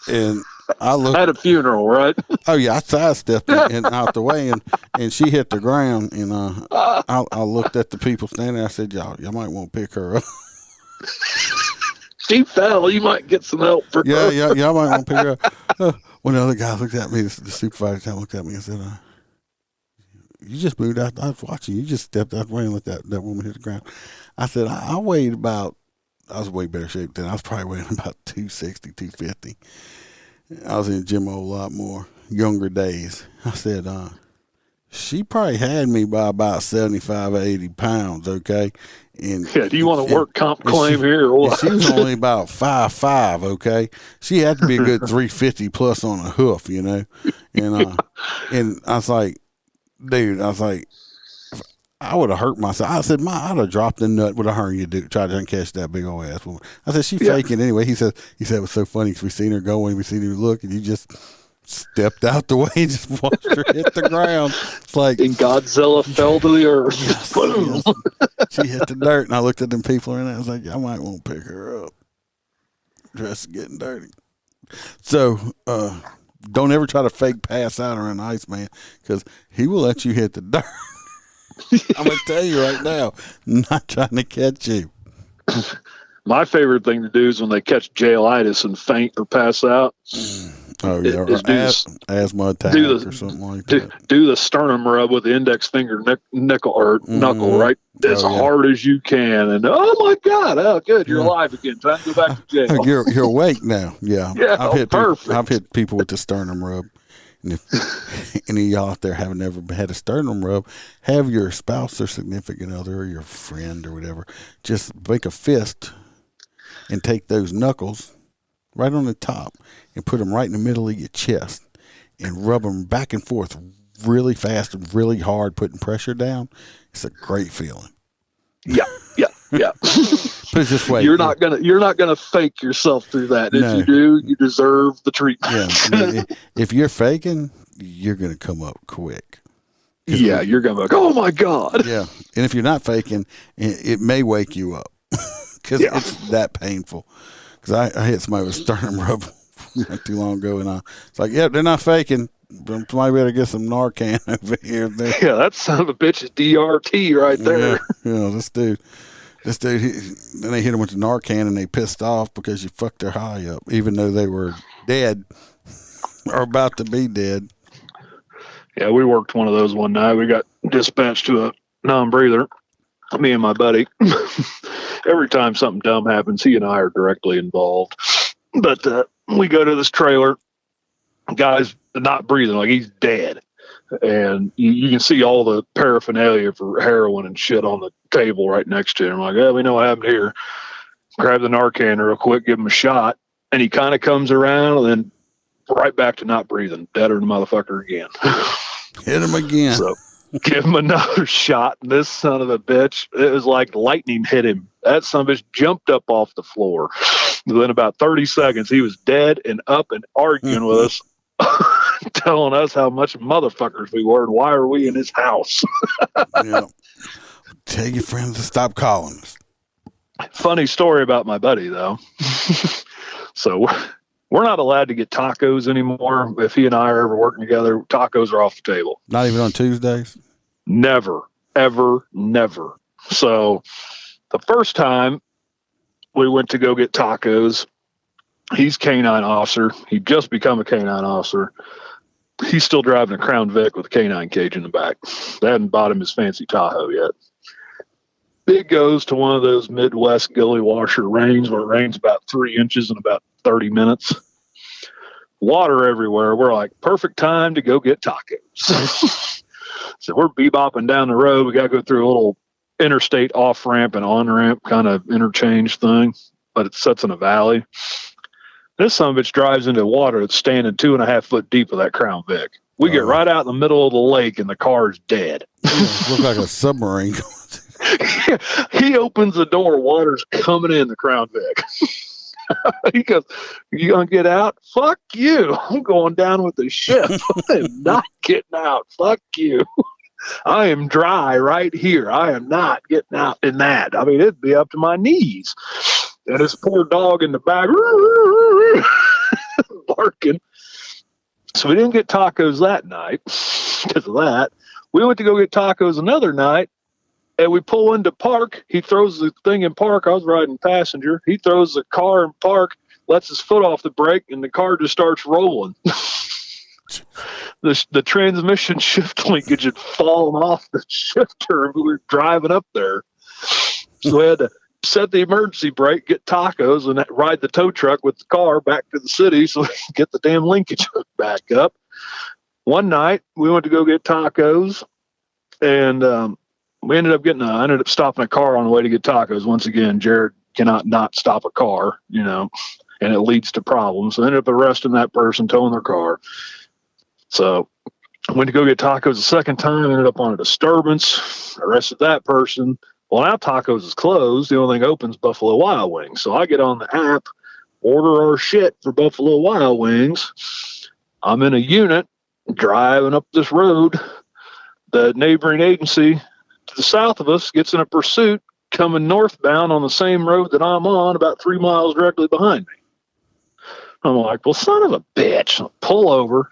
Speaker 4: And I looked.
Speaker 5: At a funeral, right?
Speaker 4: Oh, yeah, I sidestepped and out the way, and she hit the ground, and I looked at the people standing there. I said, y'all might want to pick her up.
Speaker 5: She fell. You might get some help for her.
Speaker 4: Yeah, y'all might want to pick her up. When the other guy looked at me, the supervisor looked at me and said, you just moved out. I was watching. You just stepped out the way and let that woman hit the ground. I said, I weighed about, I was in way better shape then. I was probably weighing about 260, 250. I was in the gym a whole lot more, younger days. I said, she probably had me by about 75 or 80 pounds, okay? And
Speaker 5: yeah, do you want to work comp claim here or what?
Speaker 4: She was only about 5'5", okay? She had to be a good 350 plus on a hoof, you know? And and I was like, dude, I would have hurt myself. I said, I'd have dropped the nut with a hernia, dude, try to catch that big old ass woman. I said, she faking anyway. He said it was so funny because we seen her going, we seen her look, and you just stepped out the way and just watched her hit the ground. It's like,
Speaker 5: and Godzilla fell to the earth.
Speaker 4: Yes. She hit the dirt, and I looked at them people, and I was like, I might want to pick her up. Dress is getting dirty. So, don't ever try to fake pass out around the Iceman, because he will let you hit the dirt. I'm going to tell you right now, not trying to catch you.
Speaker 5: My favorite thing to do is when they catch jailitis and faint or pass out.
Speaker 4: Oh, yeah, or asthma attack or something like that.
Speaker 5: Do the sternum rub with the index finger knuckle, right? As hard as you can. And, oh, my God, oh, good, you're alive again. Time to go back to jail.
Speaker 4: You're awake now, yeah. I've hit people with the sternum rub. And if any of y'all out there haven't ever had a sternum rub, have your spouse or significant other or your friend or whatever, just make a fist and take those knuckles right on the top and put them right in the middle of your chest and rub them back and forth really fast and really hard, putting pressure down. It's a great feeling.
Speaker 5: Yeah.
Speaker 4: Put it this way:
Speaker 5: you're not gonna fake yourself through that. If you do, you deserve the treatment.
Speaker 4: Yeah, if you're faking, you're gonna come up quick.
Speaker 5: Yeah, you're gonna be like, oh my God.
Speaker 4: Yeah, and if you're not faking, it may wake you up because it's that painful. Because I hit somebody with sternum rub not too long ago, and it's like, they're not faking. Somebody better get some Narcan over here.
Speaker 5: Yeah, that son of a bitch is DRT right there.
Speaker 4: Yeah, this dude, then they hit him with the Narcan and they pissed off because you fucked their high up, even though they were dead or about to be dead.
Speaker 5: Yeah, we worked one of those one night. We got dispatched to a non-breather, me and my buddy. Every time something dumb happens, he and I are directly involved. But we go to this trailer. Guy's not breathing, like he's dead. and you can see all the paraphernalia for heroin and shit on the table right next to him. I'm like, yeah, we know what happened here. Grab the Narcan real quick, give him a shot, and he kind of comes around and then right back to not breathing, deader than motherfucker again.
Speaker 4: Hit him again.
Speaker 5: So give him another shot, and this son of a bitch, it was like lightning hit him. That son of a bitch jumped up off the floor. Within about 30 seconds, he was dead and up and arguing with us, telling us how much motherfuckers we were and why are we in his house.
Speaker 4: Yeah. Tell your friends to stop calling us.
Speaker 5: Funny story about my buddy, though. So we're not allowed to get tacos anymore. If he and I are ever working together, tacos are off the table.
Speaker 4: Not even on Tuesdays?
Speaker 5: Never, ever, never. So the first time we went to go get tacos, he's canine officer. He'd just become a canine officer. He's still driving a Crown Vic with a canine cage in the back. They hadn't bought him his fancy Tahoe yet. It goes to one of those Midwest gully washer rains where it rains about 3 inches in about 30 minutes. Water everywhere. We're like, perfect time to go get tacos. So we're bebopping down the road. We got to go through a little interstate off-ramp and on-ramp kind of interchange thing, but it sets in a valley. This son of a bitch drives into water that's standing 2.5 foot deep of that Crown Vic. We get right out in the middle of the lake and the car is dead.
Speaker 4: Looks like a submarine.
Speaker 5: He opens the door, water's coming in the Crown Vic. He goes, you gonna get out? Fuck you. I'm going down with the ship. I am not getting out. Fuck you. I am dry right here. I am not getting out in that. I mean, it'd be up to my knees. And this poor dog in the back barking. So we didn't get tacos that night because of that. We went to go get tacos another night. And we pull into park. He throws the thing in park. I was riding passenger. He throws the car in park, lets his foot off the brake, and the car just starts rolling. The transmission shift linkage had fallen off the shifter. We were driving up there. So we had to set the emergency brake, get tacos, and ride the tow truck with the car back to the city so we could get the damn linkage back up. One night, we went to go get tacos, and I ended up stopping a car on the way to get tacos. Once again, Jared cannot not stop a car, and it leads to problems. So I ended up arresting that person, towing their car. So I went to go get tacos the second time, ended up on a disturbance, arrested that person. Well, now tacos is closed. The only thing open is Buffalo Wild Wings. So I get on the app, order our shit for Buffalo Wild Wings. I'm in a unit driving up this road. The neighboring agency to the south of us gets in a pursuit coming northbound on the same road that I'm on, about 3 miles directly behind me. I'm like, well, son of a bitch. Pull over.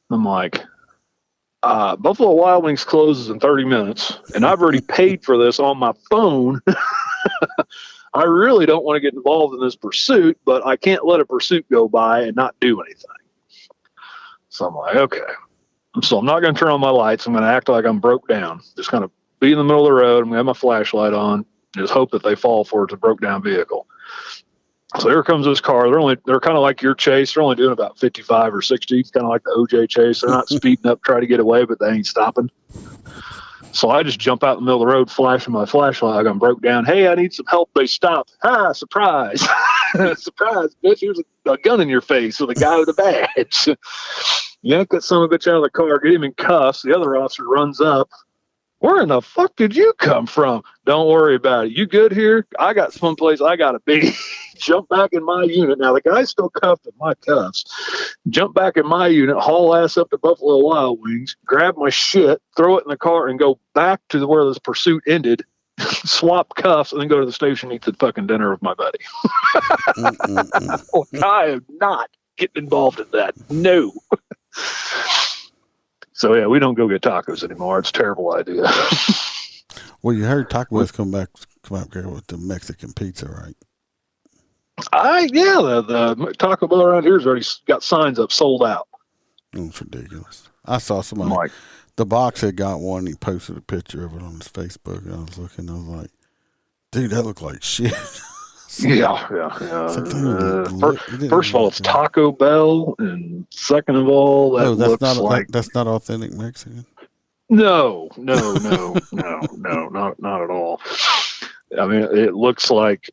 Speaker 5: I'm like, Buffalo Wild Wings closes in 30 minutes, and I've already paid for this on my phone. I really don't want to get involved in this pursuit, but I can't let a pursuit go by and not do anything. So I'm like, okay. So I'm not going to turn on my lights. I'm going to act like I'm broke down. Just kind of be in the middle of the road. I'm going to have my flashlight on. Just hope that they fall for it's a broke down vehicle. So here comes this car. They're kind of like your chase. They're only doing about 55 or 60. It's kind of like the OJ chase. They're not speeding up, trying to get away, but they ain't stopping. So I just jump out in the middle of the road, flashing my flashlight like I'm broke down. Hey, I need some help. They stop. Ha, surprise. Surprise, bitch. Here's a gun in your face with a guy with a badge. Yank that son of a bitch out of the car, get him in cuffs. The other officer runs up. Where in the fuck did you come from? Don't worry about it. You good here? I got someplace I got to be. Jump back in my unit. Now, the guy's still cuffed in my cuffs. Jump back in my unit, haul ass up to Buffalo Wild Wings, grab my shit, throw it in the car, and go back to where this pursuit ended, swap cuffs, and then go to the station and eat the fucking dinner with my buddy. I am not getting involved in that. No. So, yeah, we don't go get tacos anymore. It's a terrible idea.
Speaker 4: Well, you heard Taco Bell's come out here with the Mexican pizza, right?
Speaker 5: The Taco Bell around here has already got signs up, sold out.
Speaker 4: It's ridiculous. I saw somebody, the box had got one, he posted a picture of it on his Facebook, and I was looking, I was like, dude, that looked like shit.
Speaker 5: Yeah.
Speaker 4: It's like they don't look- it didn't
Speaker 5: First of all,
Speaker 4: look
Speaker 5: it's
Speaker 4: right.
Speaker 5: Taco Bell, and second of all, that looks like
Speaker 4: that's not authentic Mexican.
Speaker 5: no, not at all. I mean, it looks like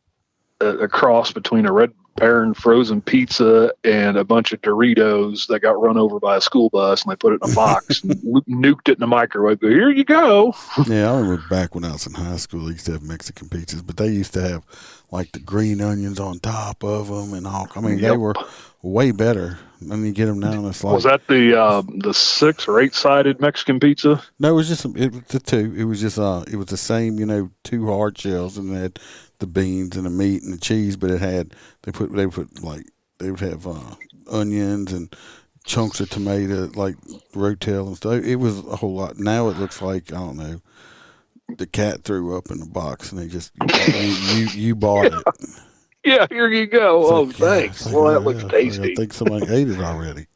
Speaker 5: a cross between a Red Baron frozen pizza and a bunch of Doritos that got run over by a school bus, and they put it in a box and nuked it in the microwave. Go, here you go.
Speaker 4: Yeah, I remember back when I was in high school, they used to have Mexican pizzas, but they used to have like the green onions on top of them and all. I mean, they were way better. And you get them now, and it's like,
Speaker 5: was that the 6 or 8 sided Mexican pizza?
Speaker 4: no, it was the two. It was just it was the same, 2 hard shells, and they had the beans and the meat and the cheese, but they would have onions and chunks of tomato, like rotel and stuff. It was a whole lot. Now it looks like, I don't know, the cat threw up in the box, and they just you bought it.
Speaker 5: Yeah, here you go.
Speaker 4: It's
Speaker 5: Thanks.
Speaker 4: like,
Speaker 5: Well, that looks tasty.
Speaker 4: I think somebody ate it already.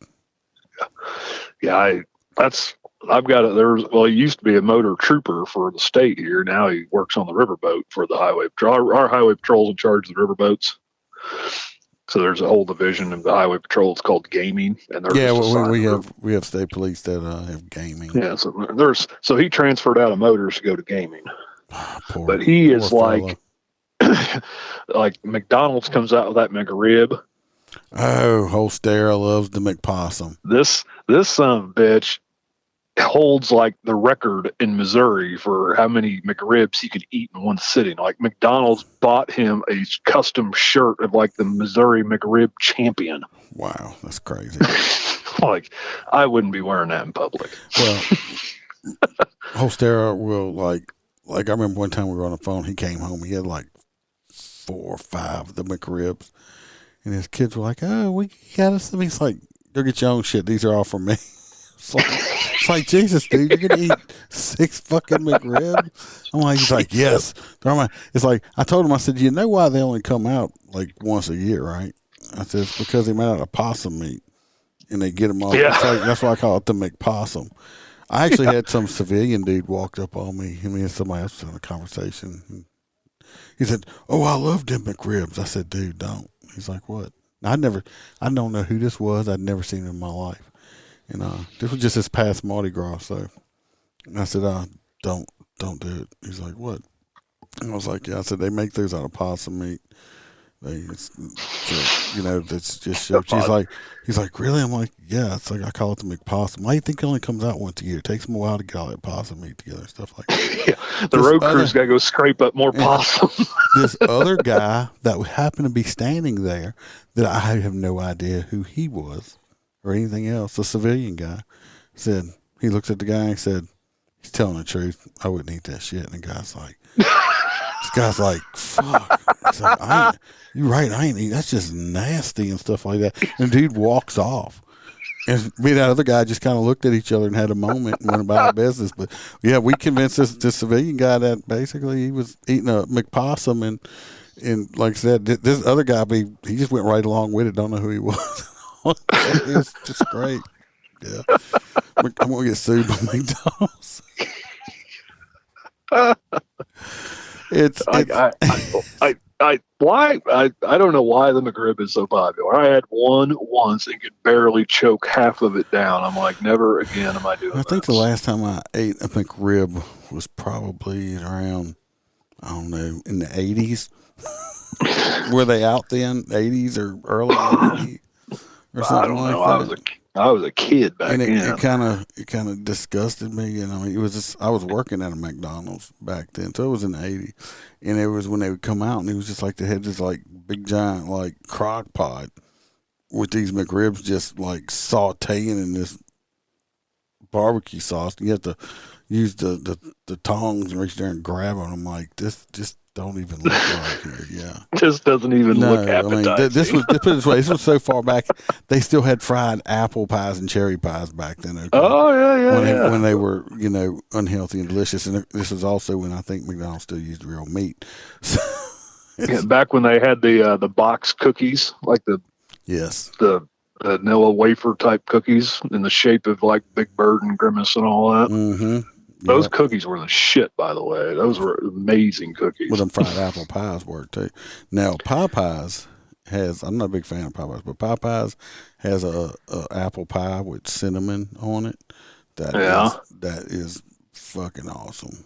Speaker 5: Yeah, I've got it. He used to be a motor trooper for the state here. Now he works on the riverboat for the highway patrol. Our highway patrol's in charge of the riverboats. So there's a whole division of the highway patrol. It's called gaming, and
Speaker 4: we have state police that have gaming.
Speaker 5: Yeah, so he transferred out of motors to go to gaming. But he is like like McDonald's comes out with that McRib.
Speaker 4: Oh, Holstera loves the McPossum.
Speaker 5: This son of a bitch holds like the record in Missouri for how many McRibs he could eat in one sitting. Like McDonald's bought him a custom shirt of like the Missouri McRib champion.
Speaker 4: Wow, that's crazy.
Speaker 5: Like, I wouldn't be wearing that in public.
Speaker 4: Well, Holstera will like I remember one time we were on the phone. He came home. He had like 4 or 5 of the McRibs, and his kids were like, "Oh, we got us." And he's like, "Go get your own shit. These are all for me." It's like Jesus, dude, you're gonna eat 6 fucking McRibs? I'm like, he's like, yes. It's like I told him, I said, you know why they only come out like once a year, right? I said it's because they made out of possum meat, and they get them all.
Speaker 5: Yeah.
Speaker 4: It's like, that's why I call it the McPossum. I actually had some civilian dude walked up on me. Me and somebody else was in a conversation. He said, "Oh, I love them McRibs." I said, "Dude, don't." He's like, "What?" I don't know who this was. I'd never seen him in my life. And this was just this past Mardi Gras, so I said, don't do it. He's like, "What?" And I was like, "Yeah." I said, "They make those out of possum meat. That's just shit." He's like, "Really?" I'm like, "Yeah." It's like I call it the McPossum. Why do you think it only comes out once a year? It takes them a while to get all that possum meat together and stuff like that.
Speaker 5: Yeah, the road crew's got to go scrape up more possum.
Speaker 4: This other guy that happened to be standing there, that I have no idea who he was or anything else, a civilian guy, said, he looked at the guy and said, "He's telling the truth. I wouldn't eat that shit." And the guy's like, this guy's like, "Fuck." He's like, "You're right. I ain't eating. That's just nasty," and stuff like that. And the dude walks off. And me and that other guy just kind of looked at each other and had a moment and went about our business. But yeah, we convinced this civilian guy that basically he was eating a McPossum, and like I said, this other guy, he just went right along with it. Don't know who he was. It was just great. Yeah, I'm gonna get sued by McDonald's.
Speaker 5: I don't know why the McRib is so popular. I had one once and could barely choke half of it down. I'm like, never again am I doing that.
Speaker 4: I think the last time I ate a McRib was probably around, I don't know, in the 80s. Were they out then, 80s or early 80s or something? I don't know.
Speaker 5: Like that? I was a kid back then.
Speaker 4: It kind of disgusted me, and I mean, it was just, I was working at a McDonald's back then, so it was in the 80s, and it was when they would come out, and it was just like they had this like big giant like crock pot with these McRibs just like sauteing in this barbecue sauce. You have to use the tongs and reach there and grab them. I'm like, this just don't even look right here. Yeah,
Speaker 5: just doesn't even look appetizing.
Speaker 4: I mean, this was, put it this way, this was so far back. They still had fried apple pies and cherry pies back then. Okay?
Speaker 5: Oh yeah,
Speaker 4: when they were unhealthy and delicious, and this was also when I think McDonald's still used real meat. So
Speaker 5: back when they had the box cookies, like the vanilla wafer type cookies in the shape of like Big Bird and Grimace and all that.
Speaker 4: Mm-hmm.
Speaker 5: Those cookies were the shit, by the way. Those were amazing cookies.
Speaker 4: Well, them fried apple pies work too. Now, Popeyes has, I'm not a big fan of Popeyes, but Popeyes has a apple pie with cinnamon on it. That is fucking awesome.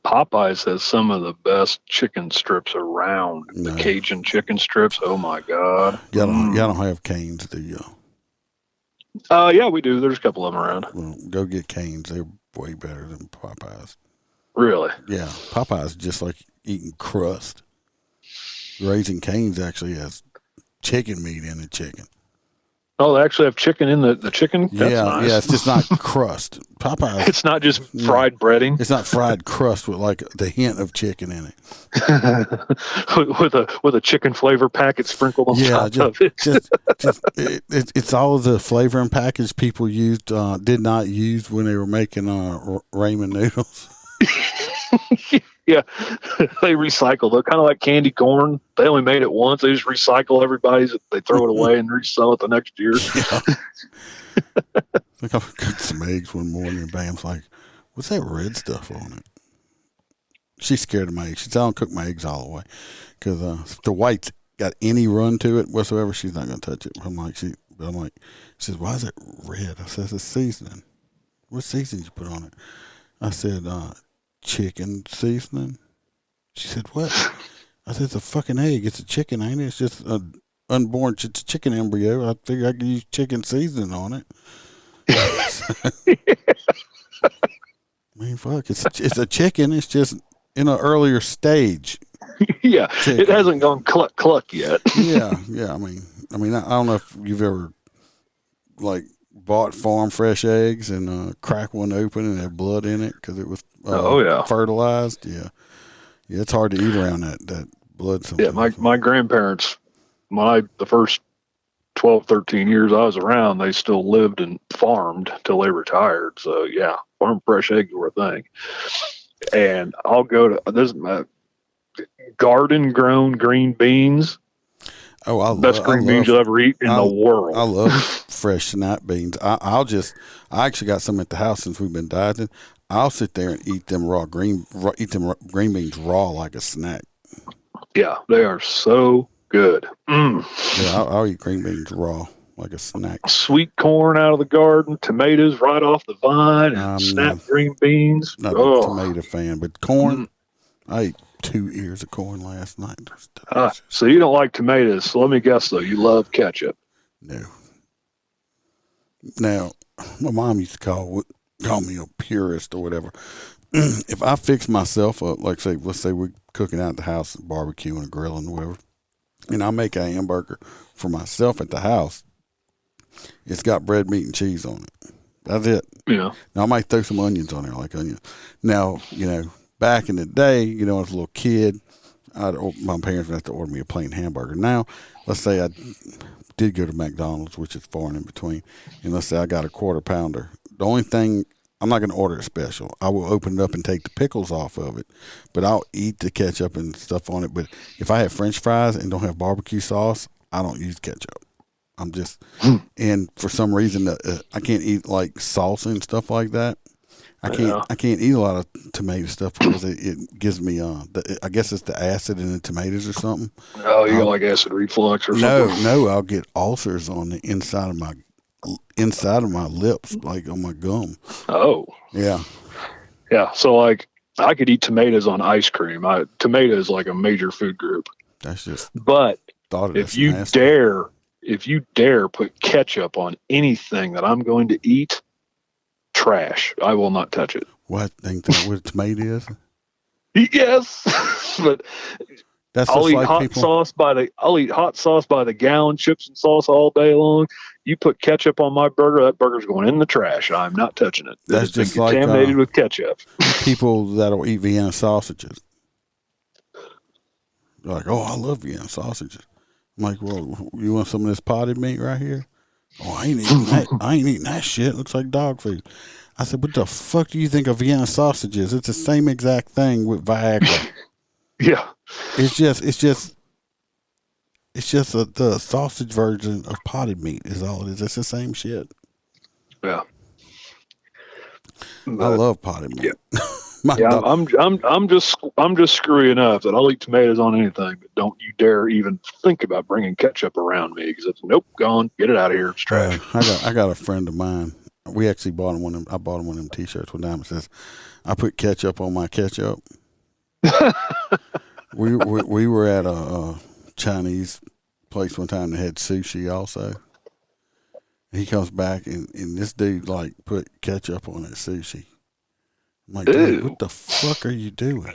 Speaker 5: Popeyes has some of the best chicken strips around. The Cajun chicken strips. Oh my God.
Speaker 4: Y'all don't have Cane's, do you?
Speaker 5: Yeah, we do. There's a couple of them around.
Speaker 4: Well, go get Cane's. They're way better than Popeyes.
Speaker 5: Really?
Speaker 4: Yeah. Popeyes is just like eating crust. Raising Cane's actually has chicken meat in the chicken.
Speaker 5: Oh, they actually have chicken in the chicken? That's nice.
Speaker 4: Yeah, it's just not crust. Popeyes.
Speaker 5: It's not just fried breading.
Speaker 4: It's not fried crust with like the hint of chicken in it.
Speaker 5: with a chicken flavor packet sprinkled on top of it.
Speaker 4: It's all of the flavoring package people did not use when they were making ramen noodles.
Speaker 5: Yeah, they recycle. They're kind of like candy corn. They only made it once. They just recycle everybody's. They throw it away and resell it the next year.
Speaker 4: Yeah. I think I cooked some eggs one morning and Bam's like, what's that red stuff on it? She's scared of my eggs. She said, I don't cook my eggs all the way. Because if the white's got any run to it whatsoever, she's not going to touch it. She says, why is it red? I said, it's seasoning. What seasoning you put on it? I said, chicken seasoning. She said, what? I said, it's a fucking egg. It's a chicken, ain't it? It's just an unborn chicken embryo. I figured I could use chicken seasoning on it. I mean, fuck. It's a chicken. It's just in an earlier stage.
Speaker 5: Yeah.
Speaker 4: Chicken.
Speaker 5: It hasn't gone cluck yet.
Speaker 4: Yeah. I mean, I don't know if you've ever like bought farm fresh eggs and crack one open and have blood in it because it was fertilized. Yeah, it's hard to eat around that blood.
Speaker 5: Yeah, my grandparents, the first 12, 13 years I was around, they still lived and farmed till they retired. So yeah, farm fresh eggs were a thing. And I'll go to this garden grown green beans.
Speaker 4: Oh,
Speaker 5: best green beans you'll ever eat in the world.
Speaker 4: I love fresh snap beans. I actually got some at the house since we've been dieting. I'll sit there and eat them green beans raw like a snack. Yeah,
Speaker 5: they are so good.
Speaker 4: Yeah, I'll eat green beans raw like a snack.
Speaker 5: Sweet corn out of the garden, tomatoes right off the vine, and snap green beans.
Speaker 4: Not a tomato fan, but corn. I ate 2 ears of corn last night.
Speaker 5: So you don't like tomatoes. So let me guess, though. You love ketchup.
Speaker 4: No. Now, my mom used to call me a purist or whatever. If I fix myself up, like let's say we're cooking out at the house, barbecuing or grilling or whatever, and I make a hamburger for myself at the house, it's got bread, meat, and cheese on it. That's it.
Speaker 5: Yeah.
Speaker 4: Now, I might throw some onions on there, like onions. Now, back in the day, as a little kid, my parents would have to order me a plain hamburger. Now, let's say I did go to McDonald's, which is far and in between, and let's say I got a quarter pounder. The only thing, I'm not going to order a special. I will open it up and take the pickles off of it, but I'll eat the ketchup and stuff on it. But if I have French fries and don't have barbecue sauce, I don't use ketchup. I'm just, and for some reason, I can't eat like salsa and stuff like that. I can't eat a lot of tomato stuff because it gives me I guess it's the acid in the tomatoes or something.
Speaker 5: Oh, you got like acid reflux or something?
Speaker 4: No, I'll get ulcers on the inside of my lips, like on my gum.
Speaker 5: Oh.
Speaker 4: Yeah.
Speaker 5: Yeah. So like I could eat tomatoes on ice cream. Tomato is like a major food group.
Speaker 4: That's just.
Speaker 5: But if you
Speaker 4: nasty.
Speaker 5: dare put ketchup on anything that I'm going to eat, trash. I will not touch it.
Speaker 4: What? Think that what a tomato is?
Speaker 5: Yes, but
Speaker 4: that's
Speaker 5: I'll eat
Speaker 4: like
Speaker 5: hot sauce by the gallon, chips and sauce all day long. You put ketchup on my burger, that burger's going in the trash. I'm not touching it.
Speaker 4: That's just
Speaker 5: been contaminated with ketchup.
Speaker 4: People that'll eat Vienna sausages. They're like, oh, I love Vienna sausages. I'm like, well, you want some of this potted meat right here? Oh, I ain't eating that. I ain't eating that shit. Looks like dog food. I said, what the fuck do you think a Vienna sausage is? It's the same exact thing with Viagra.
Speaker 5: Yeah.
Speaker 4: It's just the sausage version of potted meat is all it is. It's the same shit.
Speaker 5: Yeah.
Speaker 4: I love potted meat.
Speaker 5: Yeah.
Speaker 4: My
Speaker 5: Yeah,
Speaker 4: dog-
Speaker 5: I'm just screwy enough that I'll eat tomatoes on anything, but don't you dare even think about bringing ketchup around me because it's nope, gone, get it out of here, it's trash.
Speaker 4: I got a friend of mine. We actually bought him one. I bought him one of them T-shirts one time. It says, "I put ketchup on my ketchup." we were at a Chinese place one time that had sushi also. He comes back and this dude like put ketchup on his sushi. I'm like, dude, what the fuck are you doing?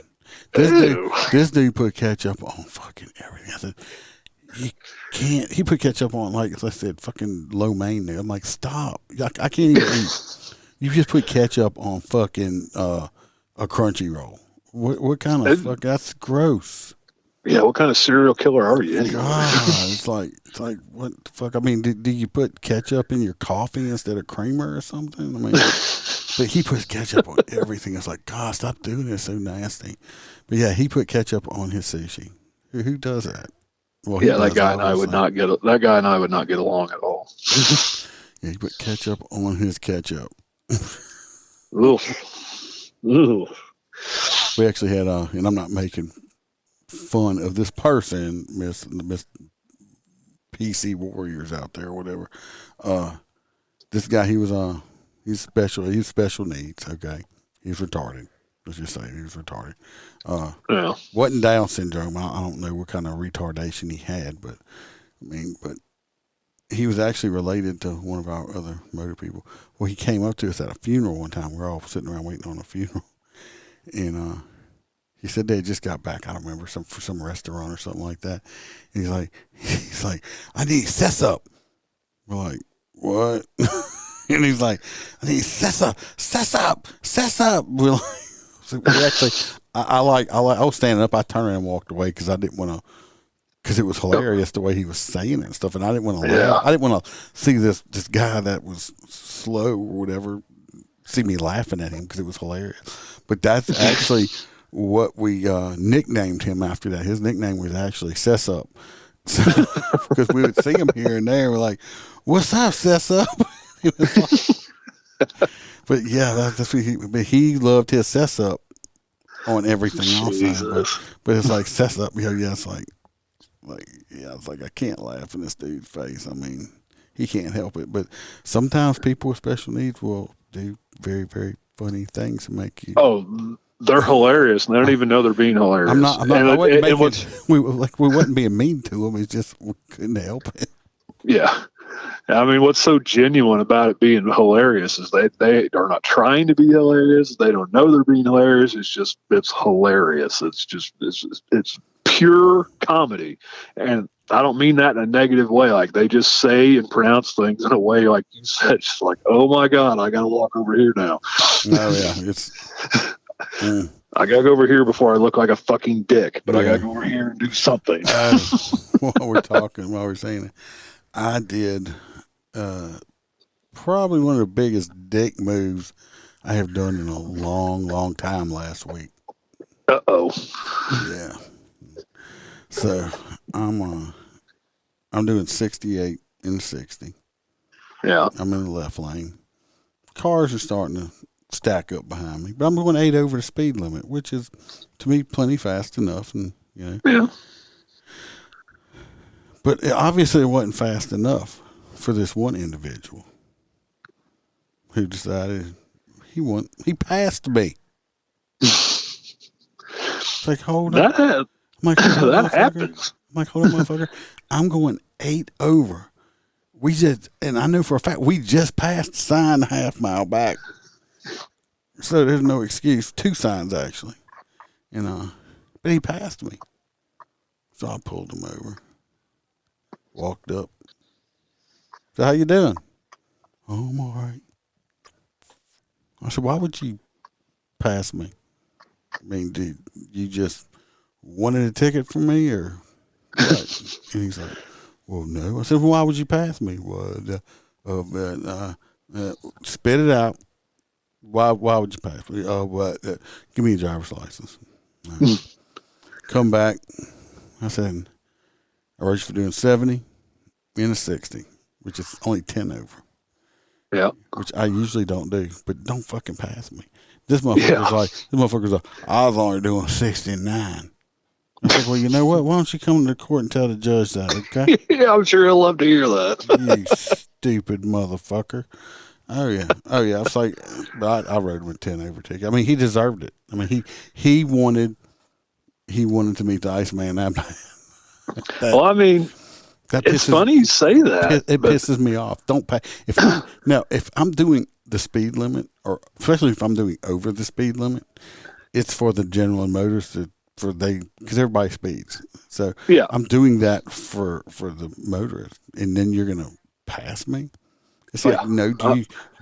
Speaker 4: This dude put ketchup on fucking everything. I said, you can't. He put ketchup on like as I said, fucking lo mein there. I'm like, stop. I can't even eat. You just put ketchup on fucking a crunchy roll. What kind of fuck? That's gross.
Speaker 5: Yeah, what kind of serial killer are you anyway?
Speaker 4: God, it's like what the fuck? I mean, do you put ketchup in your coffee instead of creamer or something? I mean, but he puts ketchup on everything. It's like, God, stop doing this, so nasty. But yeah, he put ketchup on his sushi. Who does that? Well,
Speaker 5: Yeah, that guy and I would not get along at all.
Speaker 4: Yeah, he put ketchup on his ketchup.
Speaker 5: Oof.
Speaker 4: We actually had and I'm not making fun of this person, Miss PC Warriors out there or whatever. This guy, he's special needs. Okay, he's retarded. Let's just say he was retarded.
Speaker 5: Yeah.
Speaker 4: Wasn't Down syndrome. I don't know what kind of retardation he had, but he was actually related to one of our other motor people. Well, he came up to us at a funeral one time. We were all sitting around waiting on a funeral, and he said they had just got back. I don't remember for some restaurant or something like that. And he's like, I need sess up. We're like, what? And he's like, I need sess up. We're like, so we actually, I was standing up. I turned around and walked away because I didn't want to. Because it was hilarious the way he was saying it and stuff, and I didn't want to laugh. I didn't want to see this guy that was slow or whatever see me laughing at him because it was hilarious. But that's actually what we nicknamed him after that. His nickname was actually Sess Up, because we would see him here and there. We're like, "What's up, Sess Up?" But yeah, that's what he loved his Sess Up on everything also. But it's like Sess Up, yeah, it's like. It's like I can't laugh in this dude's face. I mean, he can't help it. But sometimes people with special needs will do very, very funny things to make you.
Speaker 5: Oh, they're hilarious, and they don't even know they're being hilarious.
Speaker 4: We wasn't being mean to them. It's just we couldn't help it.
Speaker 5: Yeah. I mean, what's so genuine about it being hilarious is they are not trying to be hilarious. They don't know they're being hilarious. It's hilarious. It's pure comedy. And I don't mean that in a negative way. Like, they just say and pronounce things in a way, like you said, just like, oh my God, I got to walk over here now.
Speaker 4: Oh yeah.
Speaker 5: I got to go over here before I look like a fucking dick, but I got to go over here and do something.
Speaker 4: While we're saying it, I did probably one of the biggest dick moves I have done in a long, long time last week.
Speaker 5: Uh-oh.
Speaker 4: Yeah. So I'm doing 68 and 60.
Speaker 5: Yeah.
Speaker 4: I'm in the left lane. Cars are starting to stack up behind me, but I'm going 8 over the speed limit, which is to me plenty fast enough, and
Speaker 5: Yeah.
Speaker 4: But obviously it wasn't fast enough for this one individual who decided he passed me. It's like, hold on.
Speaker 5: That happens.
Speaker 4: I'm like, hold on, motherfucker. I'm going 8 over. And I know for a fact we just passed sign half mile back. So there's no excuse. 2 signs actually. But he passed me. So I pulled him over. Walked up. So how you doing? Oh, I'm all right. I said, why would you pass me? I mean, did you just wanted a ticket from me or what? And he's like, well, no. I said, well, why would you pass me? Well, spit it out. Why would you pass me? Give me your driver's license. Come back. I said, I wrote you for doing 70 and a 60, which is only 10 over.
Speaker 5: Yeah.
Speaker 4: Which I usually don't do, but don't fucking pass me. This motherfucker's like, I was only doing 69. I said, well, you know what? Why don't you come to court and tell the judge that, okay?
Speaker 5: Yeah, I'm sure he'll love to hear that.
Speaker 4: You stupid motherfucker. Oh yeah. I was like, but I rode him a 10 over ticket. I mean, he deserved it. I mean, he wanted to meet the Iceman that night.
Speaker 5: Well, I mean, it's funny you say that.
Speaker 4: It pisses me off. Don't pay. If I'm doing the speed limit, or especially if I'm doing over the speed limit, it's for the general motorists because everybody speeds. So
Speaker 5: yeah,
Speaker 4: I'm doing that for the motorist, and then you're gonna pass me. It's like, no,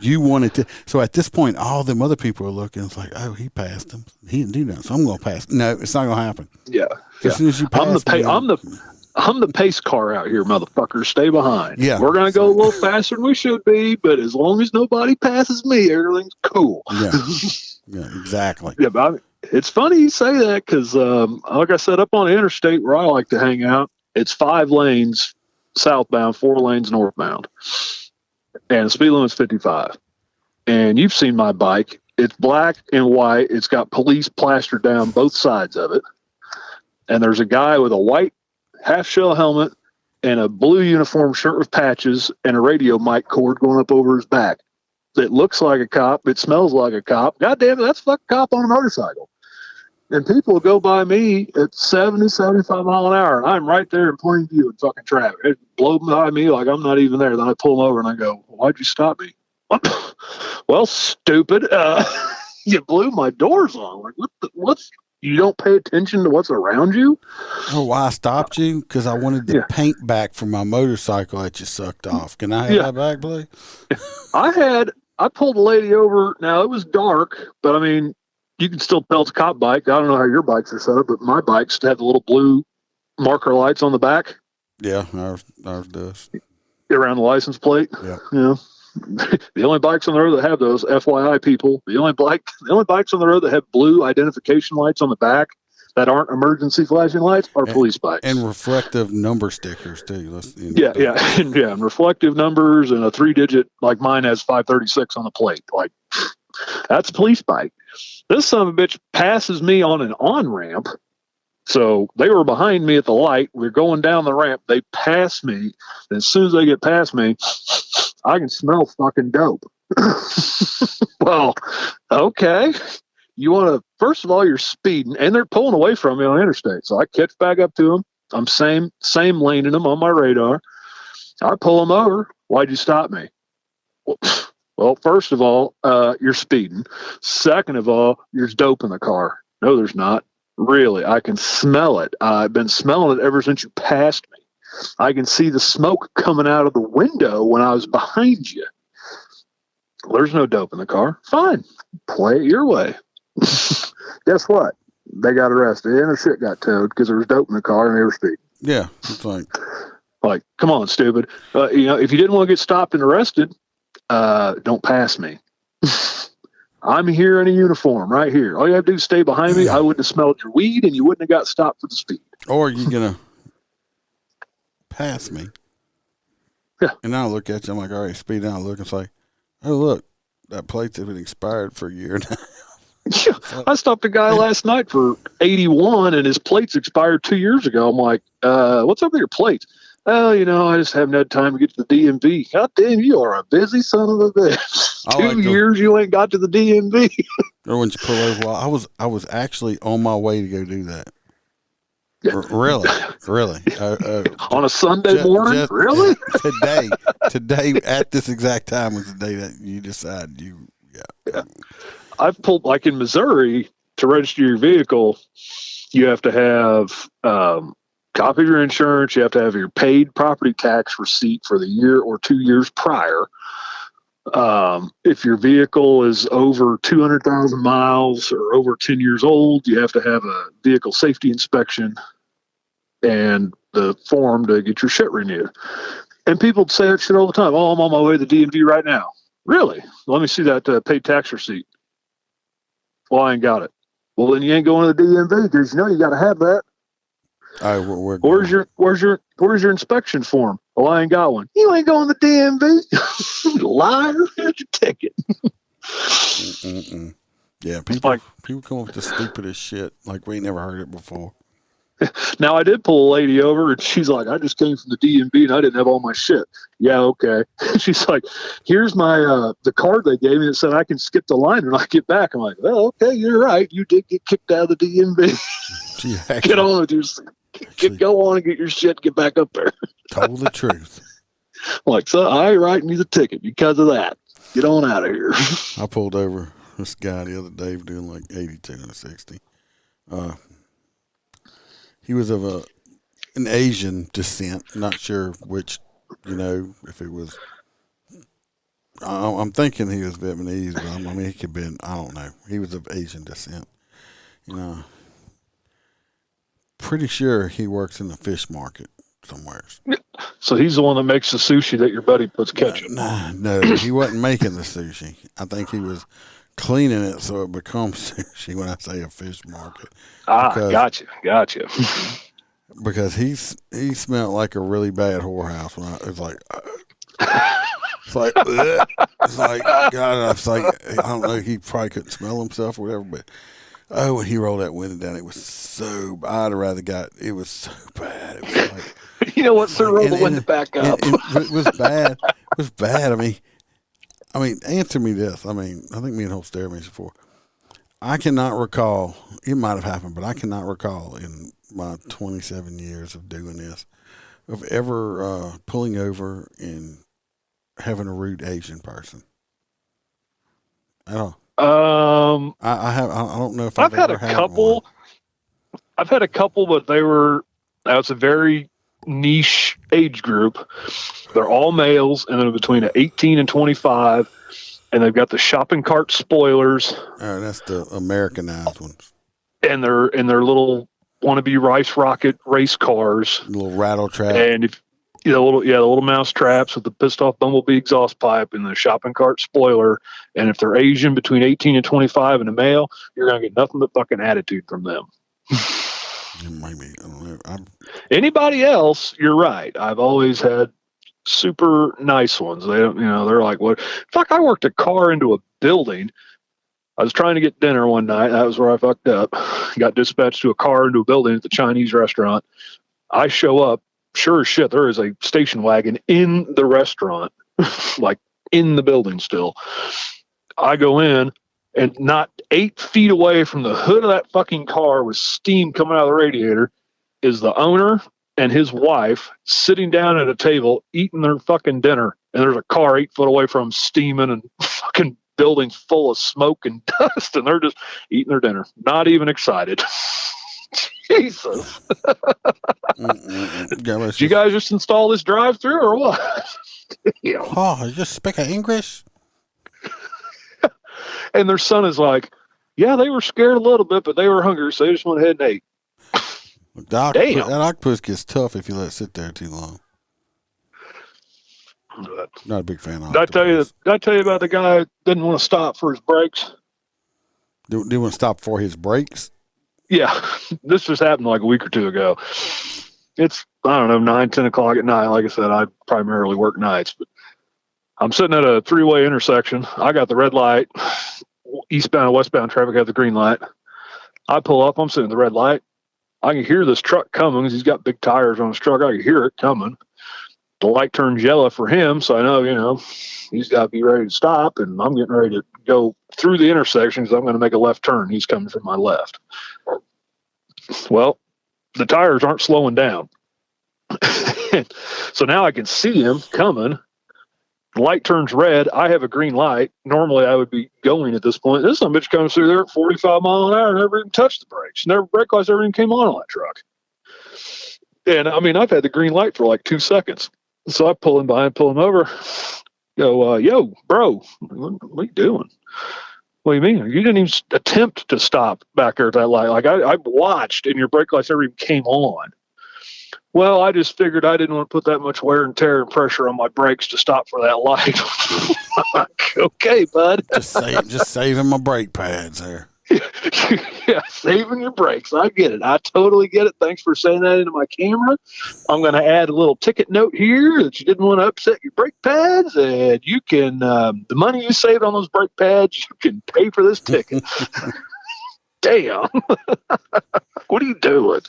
Speaker 4: you wanted to. So at this point, all them other people are looking. It's like, oh, he passed him. He didn't do nothing, so I'm gonna pass. No, it's not gonna happen.
Speaker 5: Yeah.
Speaker 4: As soon as you pass
Speaker 5: I'm the pace car out here, motherfucker. Stay behind.
Speaker 4: Yeah.
Speaker 5: We're going to go a little faster than we should be, but as long as nobody passes me, everything's cool.
Speaker 4: Yeah. Yeah, exactly.
Speaker 5: Yeah, but it's funny you say that because, like I said, up on the interstate where I like to hang out, it's 5 lanes southbound, 4 lanes northbound. And the speed limit's 55. And you've seen my bike. It's black and white. It's got police plastered down both sides of it. And there's a guy with a white half-shell helmet and a blue uniform shirt with patches and a radio mic cord going up over his back. It looks like a cop. It smells like a cop. God damn it, that's a fucking cop on a motorcycle. And people will go by me at 70, 75 mile an hour, and I'm right there in plain view in fucking traffic. It blows by me like I'm not even there. Then I pull them over and I go, why'd you stop me? Well, stupid. You blew my doors on. Like, what's you don't pay attention to what's around you?
Speaker 4: Oh, why I stopped you? Because I wanted the paint back from my motorcycle that you sucked off. Can I have that back, please?
Speaker 5: I pulled a lady over. Now, it was dark, but I mean, you can still tell it's a cop bike. I don't know how your bikes are set up, but my bikes have the little blue marker lights on the back.
Speaker 4: Yeah, ours does.
Speaker 5: Around the license plate.
Speaker 4: Yeah.
Speaker 5: Yeah. The only bikes on the road that have those, FYI people, the only bikes on the road that have blue identification lights on the back that aren't emergency flashing lights are police bikes.
Speaker 4: And reflective number stickers too.
Speaker 5: And reflective numbers and a 3-digit, like mine has 536 on the plate. Like, that's a police bike. This son of a bitch passes me on an on-ramp. So they were behind me at the light. We're going down the ramp. They pass me. And as soon as they get past me, I can smell fucking dope. Well, okay. You want to, first of all, you're speeding, and they're pulling away from me on the interstate. So I catch back up to them. I'm same lane in them on my radar. I pull them over. Why'd you stop me? Well, first of all, you're speeding. Second of all, there's dope in the car. No, there's not. Really, I can smell it. I've been smelling it ever since you passed me. I can see the smoke coming out of the window when I was behind you. There's no dope in the car. Fine. Play it your way. Guess what? They got arrested and their shit got towed because there was dope in the car and they were speeding.
Speaker 4: Yeah. It's
Speaker 5: like, come on, stupid. If you didn't want to get stopped and arrested, don't pass me. I'm here in a uniform right here. All you have to do is stay behind me. I wouldn't have smelled your weed and you wouldn't have got stopped for the speed.
Speaker 4: Or you're going to pass me.
Speaker 5: Yeah.
Speaker 4: And I look at you. I'm like, all right, speed down. I look and say, oh, look, that plate's been expired for a year now.
Speaker 5: I stopped a guy last night for 81 and his plates expired 2 years ago. I'm like, what's up with your plates? Oh, I just haven't had time to get to the DMV. God damn, you are a busy son of a bitch. 2 years you ain't got to the DMV.
Speaker 4: Or when you pull over, I was actually on my way to go do that.
Speaker 5: Yeah.
Speaker 4: Really?
Speaker 5: On a Sunday morning? Really?
Speaker 4: Today, at this exact time was the day that you decided yeah.
Speaker 5: I've pulled, like in Missouri, to register your vehicle, you have to have copy of your insurance. You have to have your paid property tax receipt for the year or 2 years prior. If your vehicle is over 200,000 miles or over 10 years old, you have to have a vehicle safety inspection and the form to get your shit renewed. And people say that shit all the time. Oh, I'm on my way to the DMV right now. Really? Let me see that paid tax receipt. Well, I ain't got it. Well, then you ain't going to the DMV because you got to have that.
Speaker 4: All right, we're
Speaker 5: Where's your inspection form? Well, I ain't got one. You ain't going to the DMV. Liar. Here's your ticket.
Speaker 4: Yeah, people come up with the stupidest shit like we ain't never heard it before.
Speaker 5: Now, I did pull a lady over, and she's like, I just came from the DMV, and I didn't have all my shit. Yeah, okay. She's like, here's my the card they gave me that said I can skip the line when I get back. I'm like, oh, okay, you're right. You did get kicked out of the DMV. Get on with your go on and get your shit, get back up there.
Speaker 4: Told the truth.
Speaker 5: I'm like, so I ain't writing you the ticket because of that. Get on out of here.
Speaker 4: I pulled over this guy the other day doing like 82 and a 60. He was of an Asian descent. Not sure which, if it was. I'm thinking he was Vietnamese, but I mean, he could have been. I don't know. He was of Asian descent. Pretty sure he works in the fish market somewhere.
Speaker 5: So he's the one that makes the sushi that your buddy puts ketchup on.
Speaker 4: No, he wasn't making the sushi. I think he was cleaning it so it becomes sushi when I say a fish market.
Speaker 5: Gotcha.
Speaker 4: Because he smelled like a really bad whorehouse when it's like God, I don't know, he probably couldn't smell himself or whatever, but when he rolled that window down, it was so bad. I'd rather it was so bad. It was like,
Speaker 5: you know what, sir, roll the window back up.
Speaker 4: It was bad. It was bad. I mean, answer me this. I think me and Holt stared at me before. I cannot recall, it might have happened, but I cannot recall in my 27 years of doing this, of ever pulling over and having a rude Asian person. At all. I don't know if I've
Speaker 5: had
Speaker 4: ever
Speaker 5: a couple.
Speaker 4: One.
Speaker 5: I've had a couple, but that's a very niche age group. They're all males, and they're between 18 and 25, and they've got the shopping cart spoilers.
Speaker 4: Oh, that's the Americanized ones.
Speaker 5: And they're little wannabe rice rocket race cars,
Speaker 4: little rattle trap,
Speaker 5: and the little mouse traps with the pissed off bumblebee exhaust pipe and the shopping cart spoiler. And if they're Asian between 18 and 25 and a male, you're gonna get nothing but fucking attitude from them.
Speaker 4: Maybe I don't know.
Speaker 5: Anybody else, you're right. I've always had super nice ones. They don't, they're like, what? Fuck, I worked a car into a building. I was trying to get dinner one night. That was where I fucked up. Got dispatched to a car into a building at the Chinese restaurant. I show up. Sure as shit, there is a station wagon in the restaurant, like in the building still. I go in, and not 8 feet away from the hood of that fucking car with steam coming out of the radiator is the owner and his wife sitting down at a table eating their fucking dinner. And there's a car 8 foot away from them steaming, and fucking buildings full of smoke and dust, and they're just eating their dinner. Not even excited. Jesus. Did you guys just install this drive-through or what?
Speaker 4: Oh, just speak English?
Speaker 5: And their son is like, yeah, they were scared a little bit, but they were hungry, so they just went ahead and ate.
Speaker 4: Damn. That octopus gets tough if you let it sit there too long. Not a big fan of octopus.
Speaker 5: Did I tell you about the guy who didn't want to stop for his brakes?
Speaker 4: Didn't want to stop for his brakes?
Speaker 5: Yeah, this just happened like a week or two ago. It's, 9, 10 o'clock at night. Like I said, I primarily work nights, but I'm sitting at a 3-way intersection. I got the red light. Eastbound and westbound traffic have the green light. I pull up. I'm sitting at the red light. I can hear this truck coming because he's got big tires on his truck. I can hear it coming. The light turns yellow for him, so I know, he's got to be ready to stop, and I'm getting ready to go through the intersection because I'm going to make a left turn. He's coming from my left. Well, the tires aren't slowing down. So now I can see him coming. The light turns red. I have a green light. Normally I would be going at this point. This son of a bitch comes through there at 45 miles an hour and never even touched the brakes. Never brake lights ever even came on that truck. And I've had the green light for like 2 seconds. So I pull him behind, pull him over. Go, yo, bro, what are you doing? What do you mean? You didn't even attempt to stop back there at that light. Like I watched, and your brake lights never even came on. Well, I just figured I didn't want to put that much wear and tear and pressure on my brakes to stop for that light. Okay, bud.
Speaker 4: Just saving my brake pads there.
Speaker 5: Yeah, saving your brakes. I get it. I totally get it. Thanks for saying that into my camera. I'm going to add a little ticket note here that you didn't want to upset your brake pads, and you can the money you saved on those brake pads, you can pay for this ticket. Damn. What are you doing?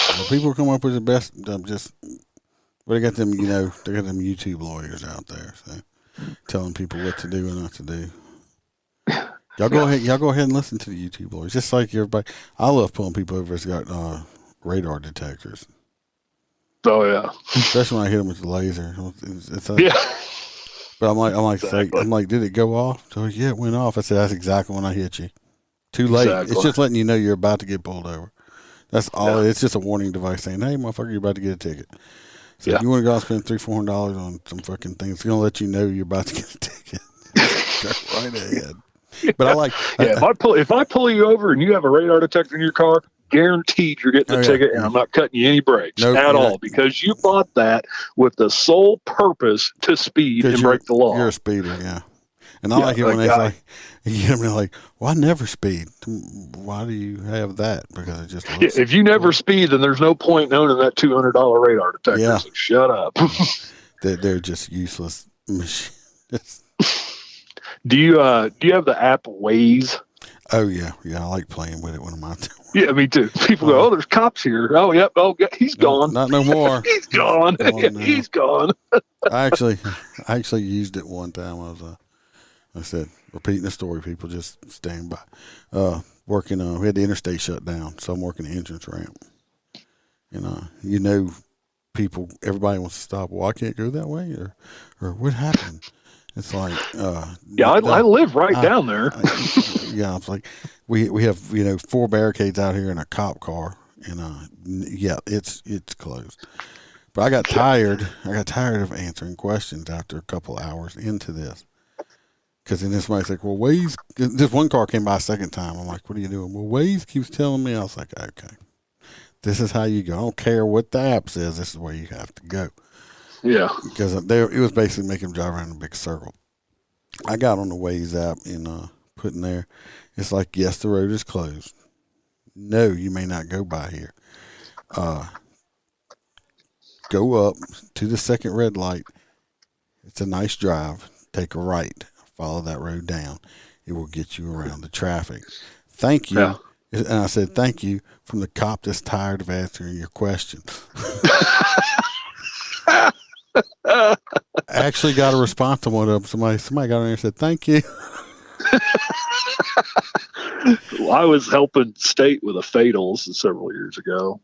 Speaker 4: Well, people come up with the best. They got them, they got them YouTube lawyers out there, so telling people what to do and not to do. Y'all go ahead and listen to the YouTube lawyers. Just like everybody, I love pulling people over that's got radar detectors.
Speaker 5: Oh yeah,
Speaker 4: especially when I hit them with the laser.
Speaker 5: Yeah.
Speaker 4: But I'm like,
Speaker 5: Exactly.
Speaker 4: did it go off? So yeah, it went off. I said, that's exactly when I hit you. Too late.
Speaker 5: Exactly.
Speaker 4: It's just letting you know you're about to get pulled over. That's all.
Speaker 5: Yeah.
Speaker 4: It's just a warning device saying, hey, motherfucker, you're about to get a ticket. So
Speaker 5: Yeah.
Speaker 4: if you want to go out and spend $300-$400 on some fucking thing, it's going to let you know you're about to get a ticket. Go right ahead. But I like.
Speaker 5: Yeah, if I pull you over and you have a radar detector in your car, guaranteed you're getting a ticket, and I'm not cutting you any brakes at all, because you bought that with the sole purpose to speed and break the law.
Speaker 4: You're a speeder, yeah. And I like it when they say, well, I never speed. Why do you have that? Because it just looks
Speaker 5: if you never speed, then there's no point in owning that $200 radar detector.
Speaker 4: Yeah.
Speaker 5: So shut up.
Speaker 4: They're just useless machines.
Speaker 5: Do you have the app Waze?
Speaker 4: Oh yeah, I like playing with it when I'm out there.
Speaker 5: Yeah, me too. People go, there's cops here. Oh, yep. Oh, he's gone.
Speaker 4: Not no more.
Speaker 5: He's gone. He's gone.
Speaker 4: I actually used it one time. I said, repeating the story. People just stand by. Working. We had the interstate shut down, so I'm working the entrance ramp. And people. Everybody wants to stop. Well, I can't go that way, or what happened? It's like,
Speaker 5: I live right down there.
Speaker 4: It's like we have 4 barricades out here in a cop car, and it's closed. But I got tired. Of answering questions after a couple hours into this, because then this somebody's like, well, Waze. This one car came by a second time. I'm like, what are you doing? Well, Waze keeps telling me. I was like, okay, this is how you go. I don't care what the app says. This is where you have to go.
Speaker 5: Yeah,
Speaker 4: because it was basically making them drive around in a big circle. I got on the Waze app and put in there. It's like, yes, the road is closed. No, you may not go by here. Go up to the second red light. It's a nice drive. Take a right. Follow that road down. It will get you around the traffic. Thank you.
Speaker 5: Yeah.
Speaker 4: And I said, thank you from the cop that's tired of answering your questions. I actually got a response to one of them. Somebody got on there and said, thank you.
Speaker 5: Well, I was helping state with a fatals several years ago.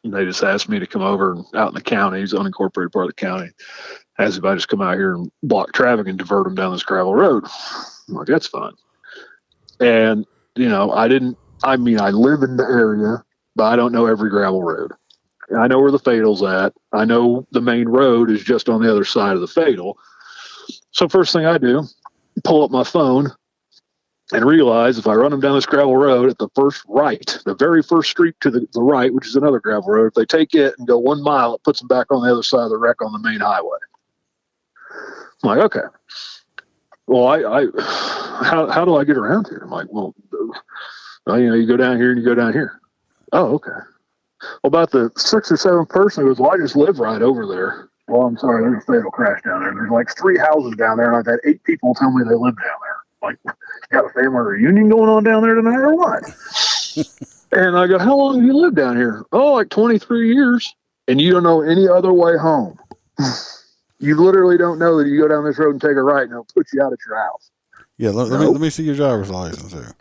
Speaker 5: And they just asked me to come over and out in the county. It's an unincorporated part of the county. Asked if I just come out here and block traffic and divert them down this gravel road. I'm like, that's fine. And, I live in the area, but I don't know every gravel road. I know where the fatal's at. I know the main road is just on the other side of the fatal. So first thing I do, pull up my phone and realize if I run them down this gravel road at the first right, the very first street to the right, which is another gravel road, if they take it and go 1 mile, it puts them back on the other side of the wreck on the main highway. I'm like, okay. Well, how do I get around here? I'm like, well, you go down here and you go down here. Oh, okay. Well, about the 6th or 7th person who goes, well, I just live right over there. Well, I'm sorry, there's a fatal crash down there. There's like 3 houses down there, and I've had 8 people tell me they live down there. Like, you got a family reunion going on down there tonight or what? And I go, how long have you lived down here? Oh, like 23 years. And you don't know any other way home. You literally don't know that you go down this road and take a right and it'll put you out at your house.
Speaker 4: Yeah, let me see your driver's license here.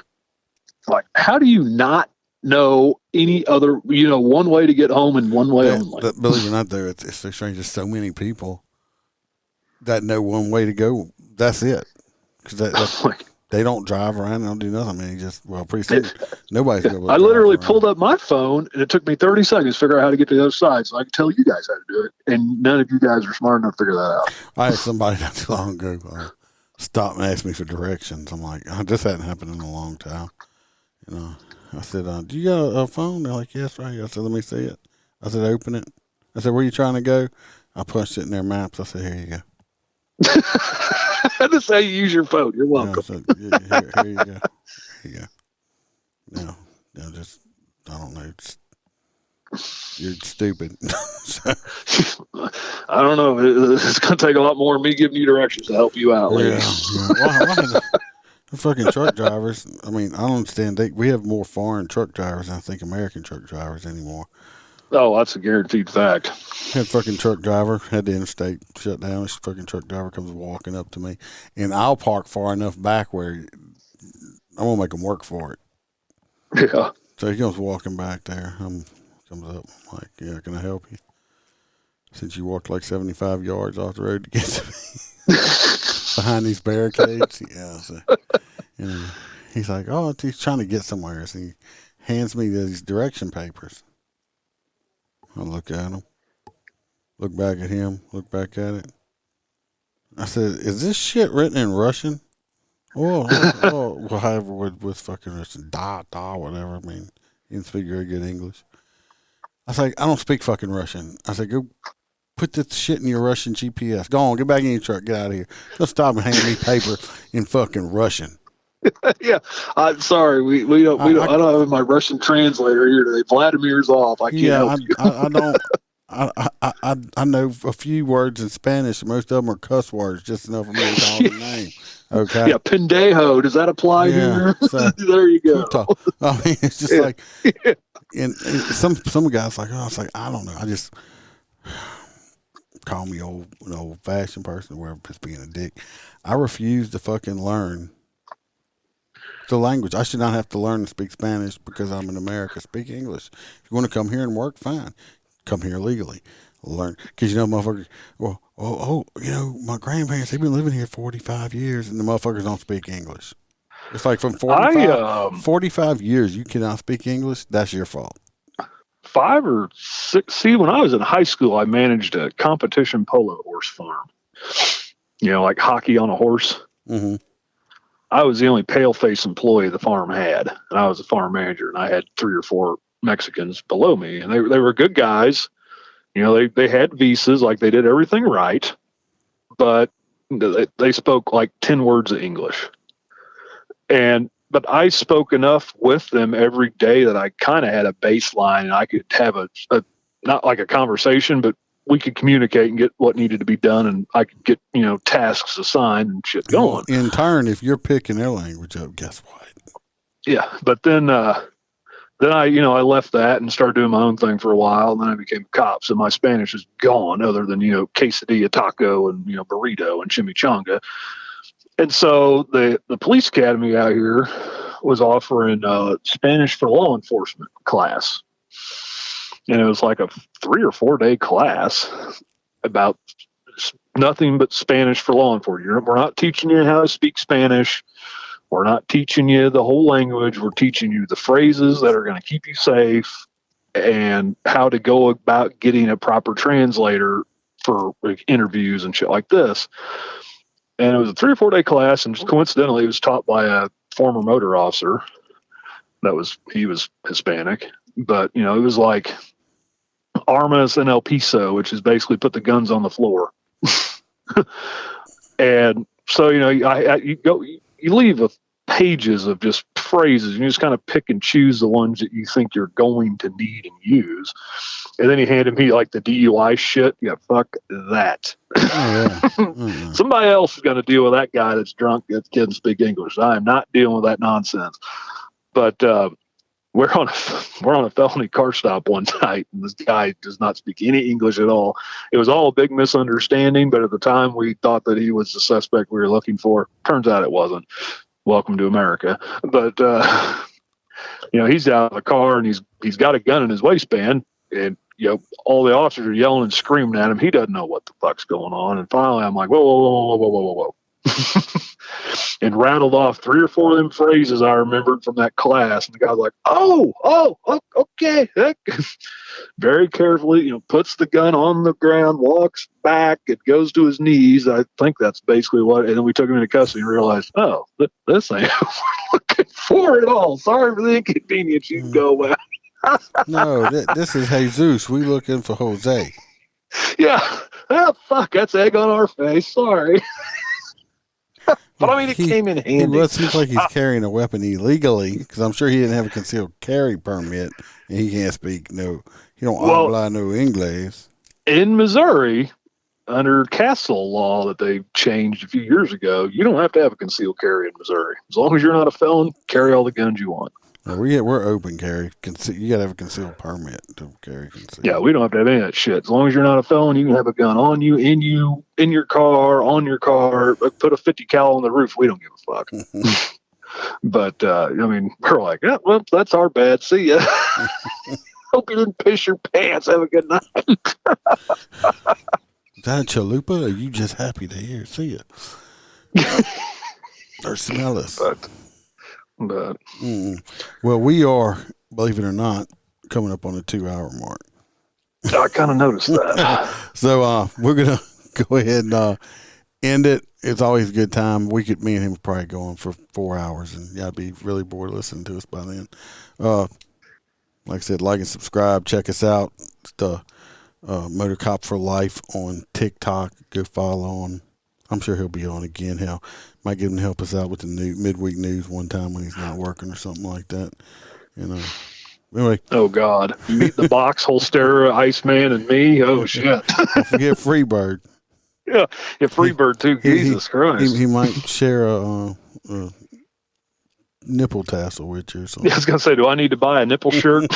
Speaker 5: Like, how do you not know any other, one way to get home and one way only?
Speaker 4: Believe it or not, though, it's so strange. There's so many people that know one way to go. That's it. Because they don't drive around. They don't do nothing. I mean, pretty soon, nobody's going to.
Speaker 5: I literally pulled up my phone, and it took me 30 seconds to figure out how to get to the other side, so I could tell you guys how to do it. And none of you guys are smart enough to figure that out.
Speaker 4: I had somebody not too long ago stop and ask me for directions. I'm like, this hadn't happened in a long time. I said, do you got a phone? They're like, yes, right here. I said, let me see it. I said, open it. I said, where are you trying to go? I punched it in their maps. I said, here you go.
Speaker 5: That's how you use your phone. You're welcome.
Speaker 4: I said, here you go. Here you go. just I don't know. You're stupid.
Speaker 5: I don't know. It's going to take a lot more of me giving you directions to help you out, lady.
Speaker 4: Yeah. Why the fucking truck drivers? I mean, I don't understand. We have more foreign truck drivers than I think American truck drivers anymore.
Speaker 5: Oh, that's a guaranteed fact.
Speaker 4: Had fucking truck driver, had the interstate shut down. This fucking truck driver comes walking up to me, and I'll park far enough back where I'm going to make him work for it.
Speaker 5: Yeah.
Speaker 4: So he comes walking back there. Comes up. I'm like, yeah, can I help you? Since you walked like 75 yards off the road to get to me behind these barricades. Yeah. So, he's like, oh, he's trying to get somewhere. So he hands me these direction papers. I look at him, look back at him, look back at it. I said, is this shit written in Russian? Well, however, with fucking Russian, whatever. I mean, he didn't speak very good English. I was like, I don't speak fucking Russian. I said, go put this shit in your Russian GPS. Go on, get back in your truck, get out of here. Don't stop and hand me paper in fucking Russian.
Speaker 5: Yeah, I'm sorry. We don't. I don't have my Russian translator here today. Vladimir's off. I can't help you.
Speaker 4: I don't. I know a few words in Spanish. Most of them are cuss words, just enough for me to call the name. Okay.
Speaker 5: Yeah, pendejo. Does that apply here?
Speaker 4: So,
Speaker 5: there you go.
Speaker 4: I mean, it's just like, and some guys like, I was like, I don't know. I just call me an old fashioned person, where I'm just being a dick. I refuse to fucking learn the language. I should not have to learn to speak Spanish because I'm in America. Speak English. If you want to come here and work, fine. Come here legally. Learn. Because, motherfuckers, my grandparents, they've been living here 45 years and the motherfuckers don't speak English. It's like from 45 years, you cannot speak English. That's your fault.
Speaker 5: 5 or 6. See, when I was in high school, I managed a competition polo horse farm. Like hockey on a horse.
Speaker 4: Mm-hmm.
Speaker 5: I was the only pale-face employee the farm had, and I was the farm manager, and I had 3 or 4 Mexicans below me, and they were good guys. They had visas, like they did everything right, but they spoke like 10 words of English. But I spoke enough with them every day that I kind of had a baseline, and I could have a not like a conversation, but we could communicate and get what needed to be done, and I could get, tasks assigned and shit going.
Speaker 4: In turn, if you're picking their language up, guess what? Yeah.
Speaker 5: But then I left that and started doing my own thing for a while, and then I became a cop. So my Spanish is gone, other than, quesadilla, taco, and, burrito and chimichanga. And so the police academy out here was offering a Spanish for law enforcement class. And it was like a 3 or 4 day class about nothing but Spanish for law enforcement. We're not teaching you how to speak Spanish. We're not teaching you the whole language. We're teaching you the phrases that are going to keep you safe and how to go about getting a proper translator for interviews and shit like this. And it was a 3 or 4 day class, and just coincidentally, it was taught by a former motor officer. He was Hispanic, but it was like armas and el piso, which is basically put the guns on the floor. And so, you leave pages of just phrases, and you just kind of pick and choose the ones that you think you're going to need and use. And then he handed me like the DUI shit. Yeah, fuck that.
Speaker 4: Oh, yeah. Mm-hmm.
Speaker 5: Somebody else is going to deal with that guy that's drunk that can't speak English. I am not dealing with that nonsense. But we're on a felony car stop one night, and this guy does not speak any English at all. It was all a big misunderstanding, but at the time we thought that he was the suspect we were looking for. Turns out it wasn't. Welcome to America. But he's out of the car, and he's got a gun in his waistband, and all the officers are yelling and screaming at him. He doesn't know what the fuck's going on. And finally, I'm like, whoa. And rattled off 3 or 4 of them phrases I remembered from that class. And the guy's like, oh, okay. Very carefully, puts the gun on the ground, walks back, it goes to his knees. I think that's basically what, and then we took him into custody and realized, this ain't what we're looking for at all. Sorry for the inconvenience. You can go away.
Speaker 4: No, this is Jesus. We looking for Jose.
Speaker 5: Yeah. Oh, fuck, that's egg on our face. Sorry. But I mean, it came in handy.
Speaker 4: It seems like he's carrying a weapon illegally because I'm sure he didn't have a concealed carry permit and he can't speak he don't habla no English.
Speaker 5: In Missouri, under Castle law that they changed a few years ago, you don't have to have a concealed carry in Missouri. As long as you're not a felon, carry all the guns you want.
Speaker 4: Well, we're open carry. You got to have a concealed permit to carry concealed.
Speaker 5: Yeah, we don't have to have any of that shit. As long as you're not a felon, you can have a gun on you, in your car, on your car. Put a 50 cal on the roof. We don't give a fuck. But I mean, we're like, yeah, well, that's our bad. See ya. Hope you didn't piss your pants. Have a good night.
Speaker 4: Is that a chalupa? Or are you just happy to hear? See ya. Or smell us.
Speaker 5: But
Speaker 4: well, we are, believe it or not, coming up on the 2-hour mark.
Speaker 5: I kind of noticed that.
Speaker 4: So we're gonna go ahead and end it. It's always a good time. Me and him would probably go on for 4 hours, and y'all be really bored listening to us by then. Like I said, like and subscribe. Check us out. It's the Motorcop4Life on TikTok. Go follow him. I'm sure he'll be on again. Hell, might get him to help us out with the midweek news one time when he's not working or something like that. Anyway.
Speaker 5: Oh God, meet the box holster, Iceman, and me. Oh shit!
Speaker 4: Don't forget Freebird.
Speaker 5: Yeah, Freebird too. Jesus Christ.
Speaker 4: He might share a nipple tassel with you or something.
Speaker 5: Yeah, I was gonna say, do I need to buy a nipple shirt?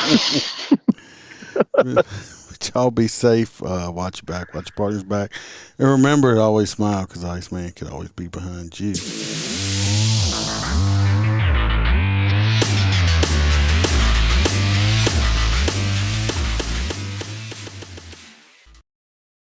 Speaker 4: Y'all be safe. Watch your back. Watch your partner's back. And remember to always smile because Iceman can always be behind you.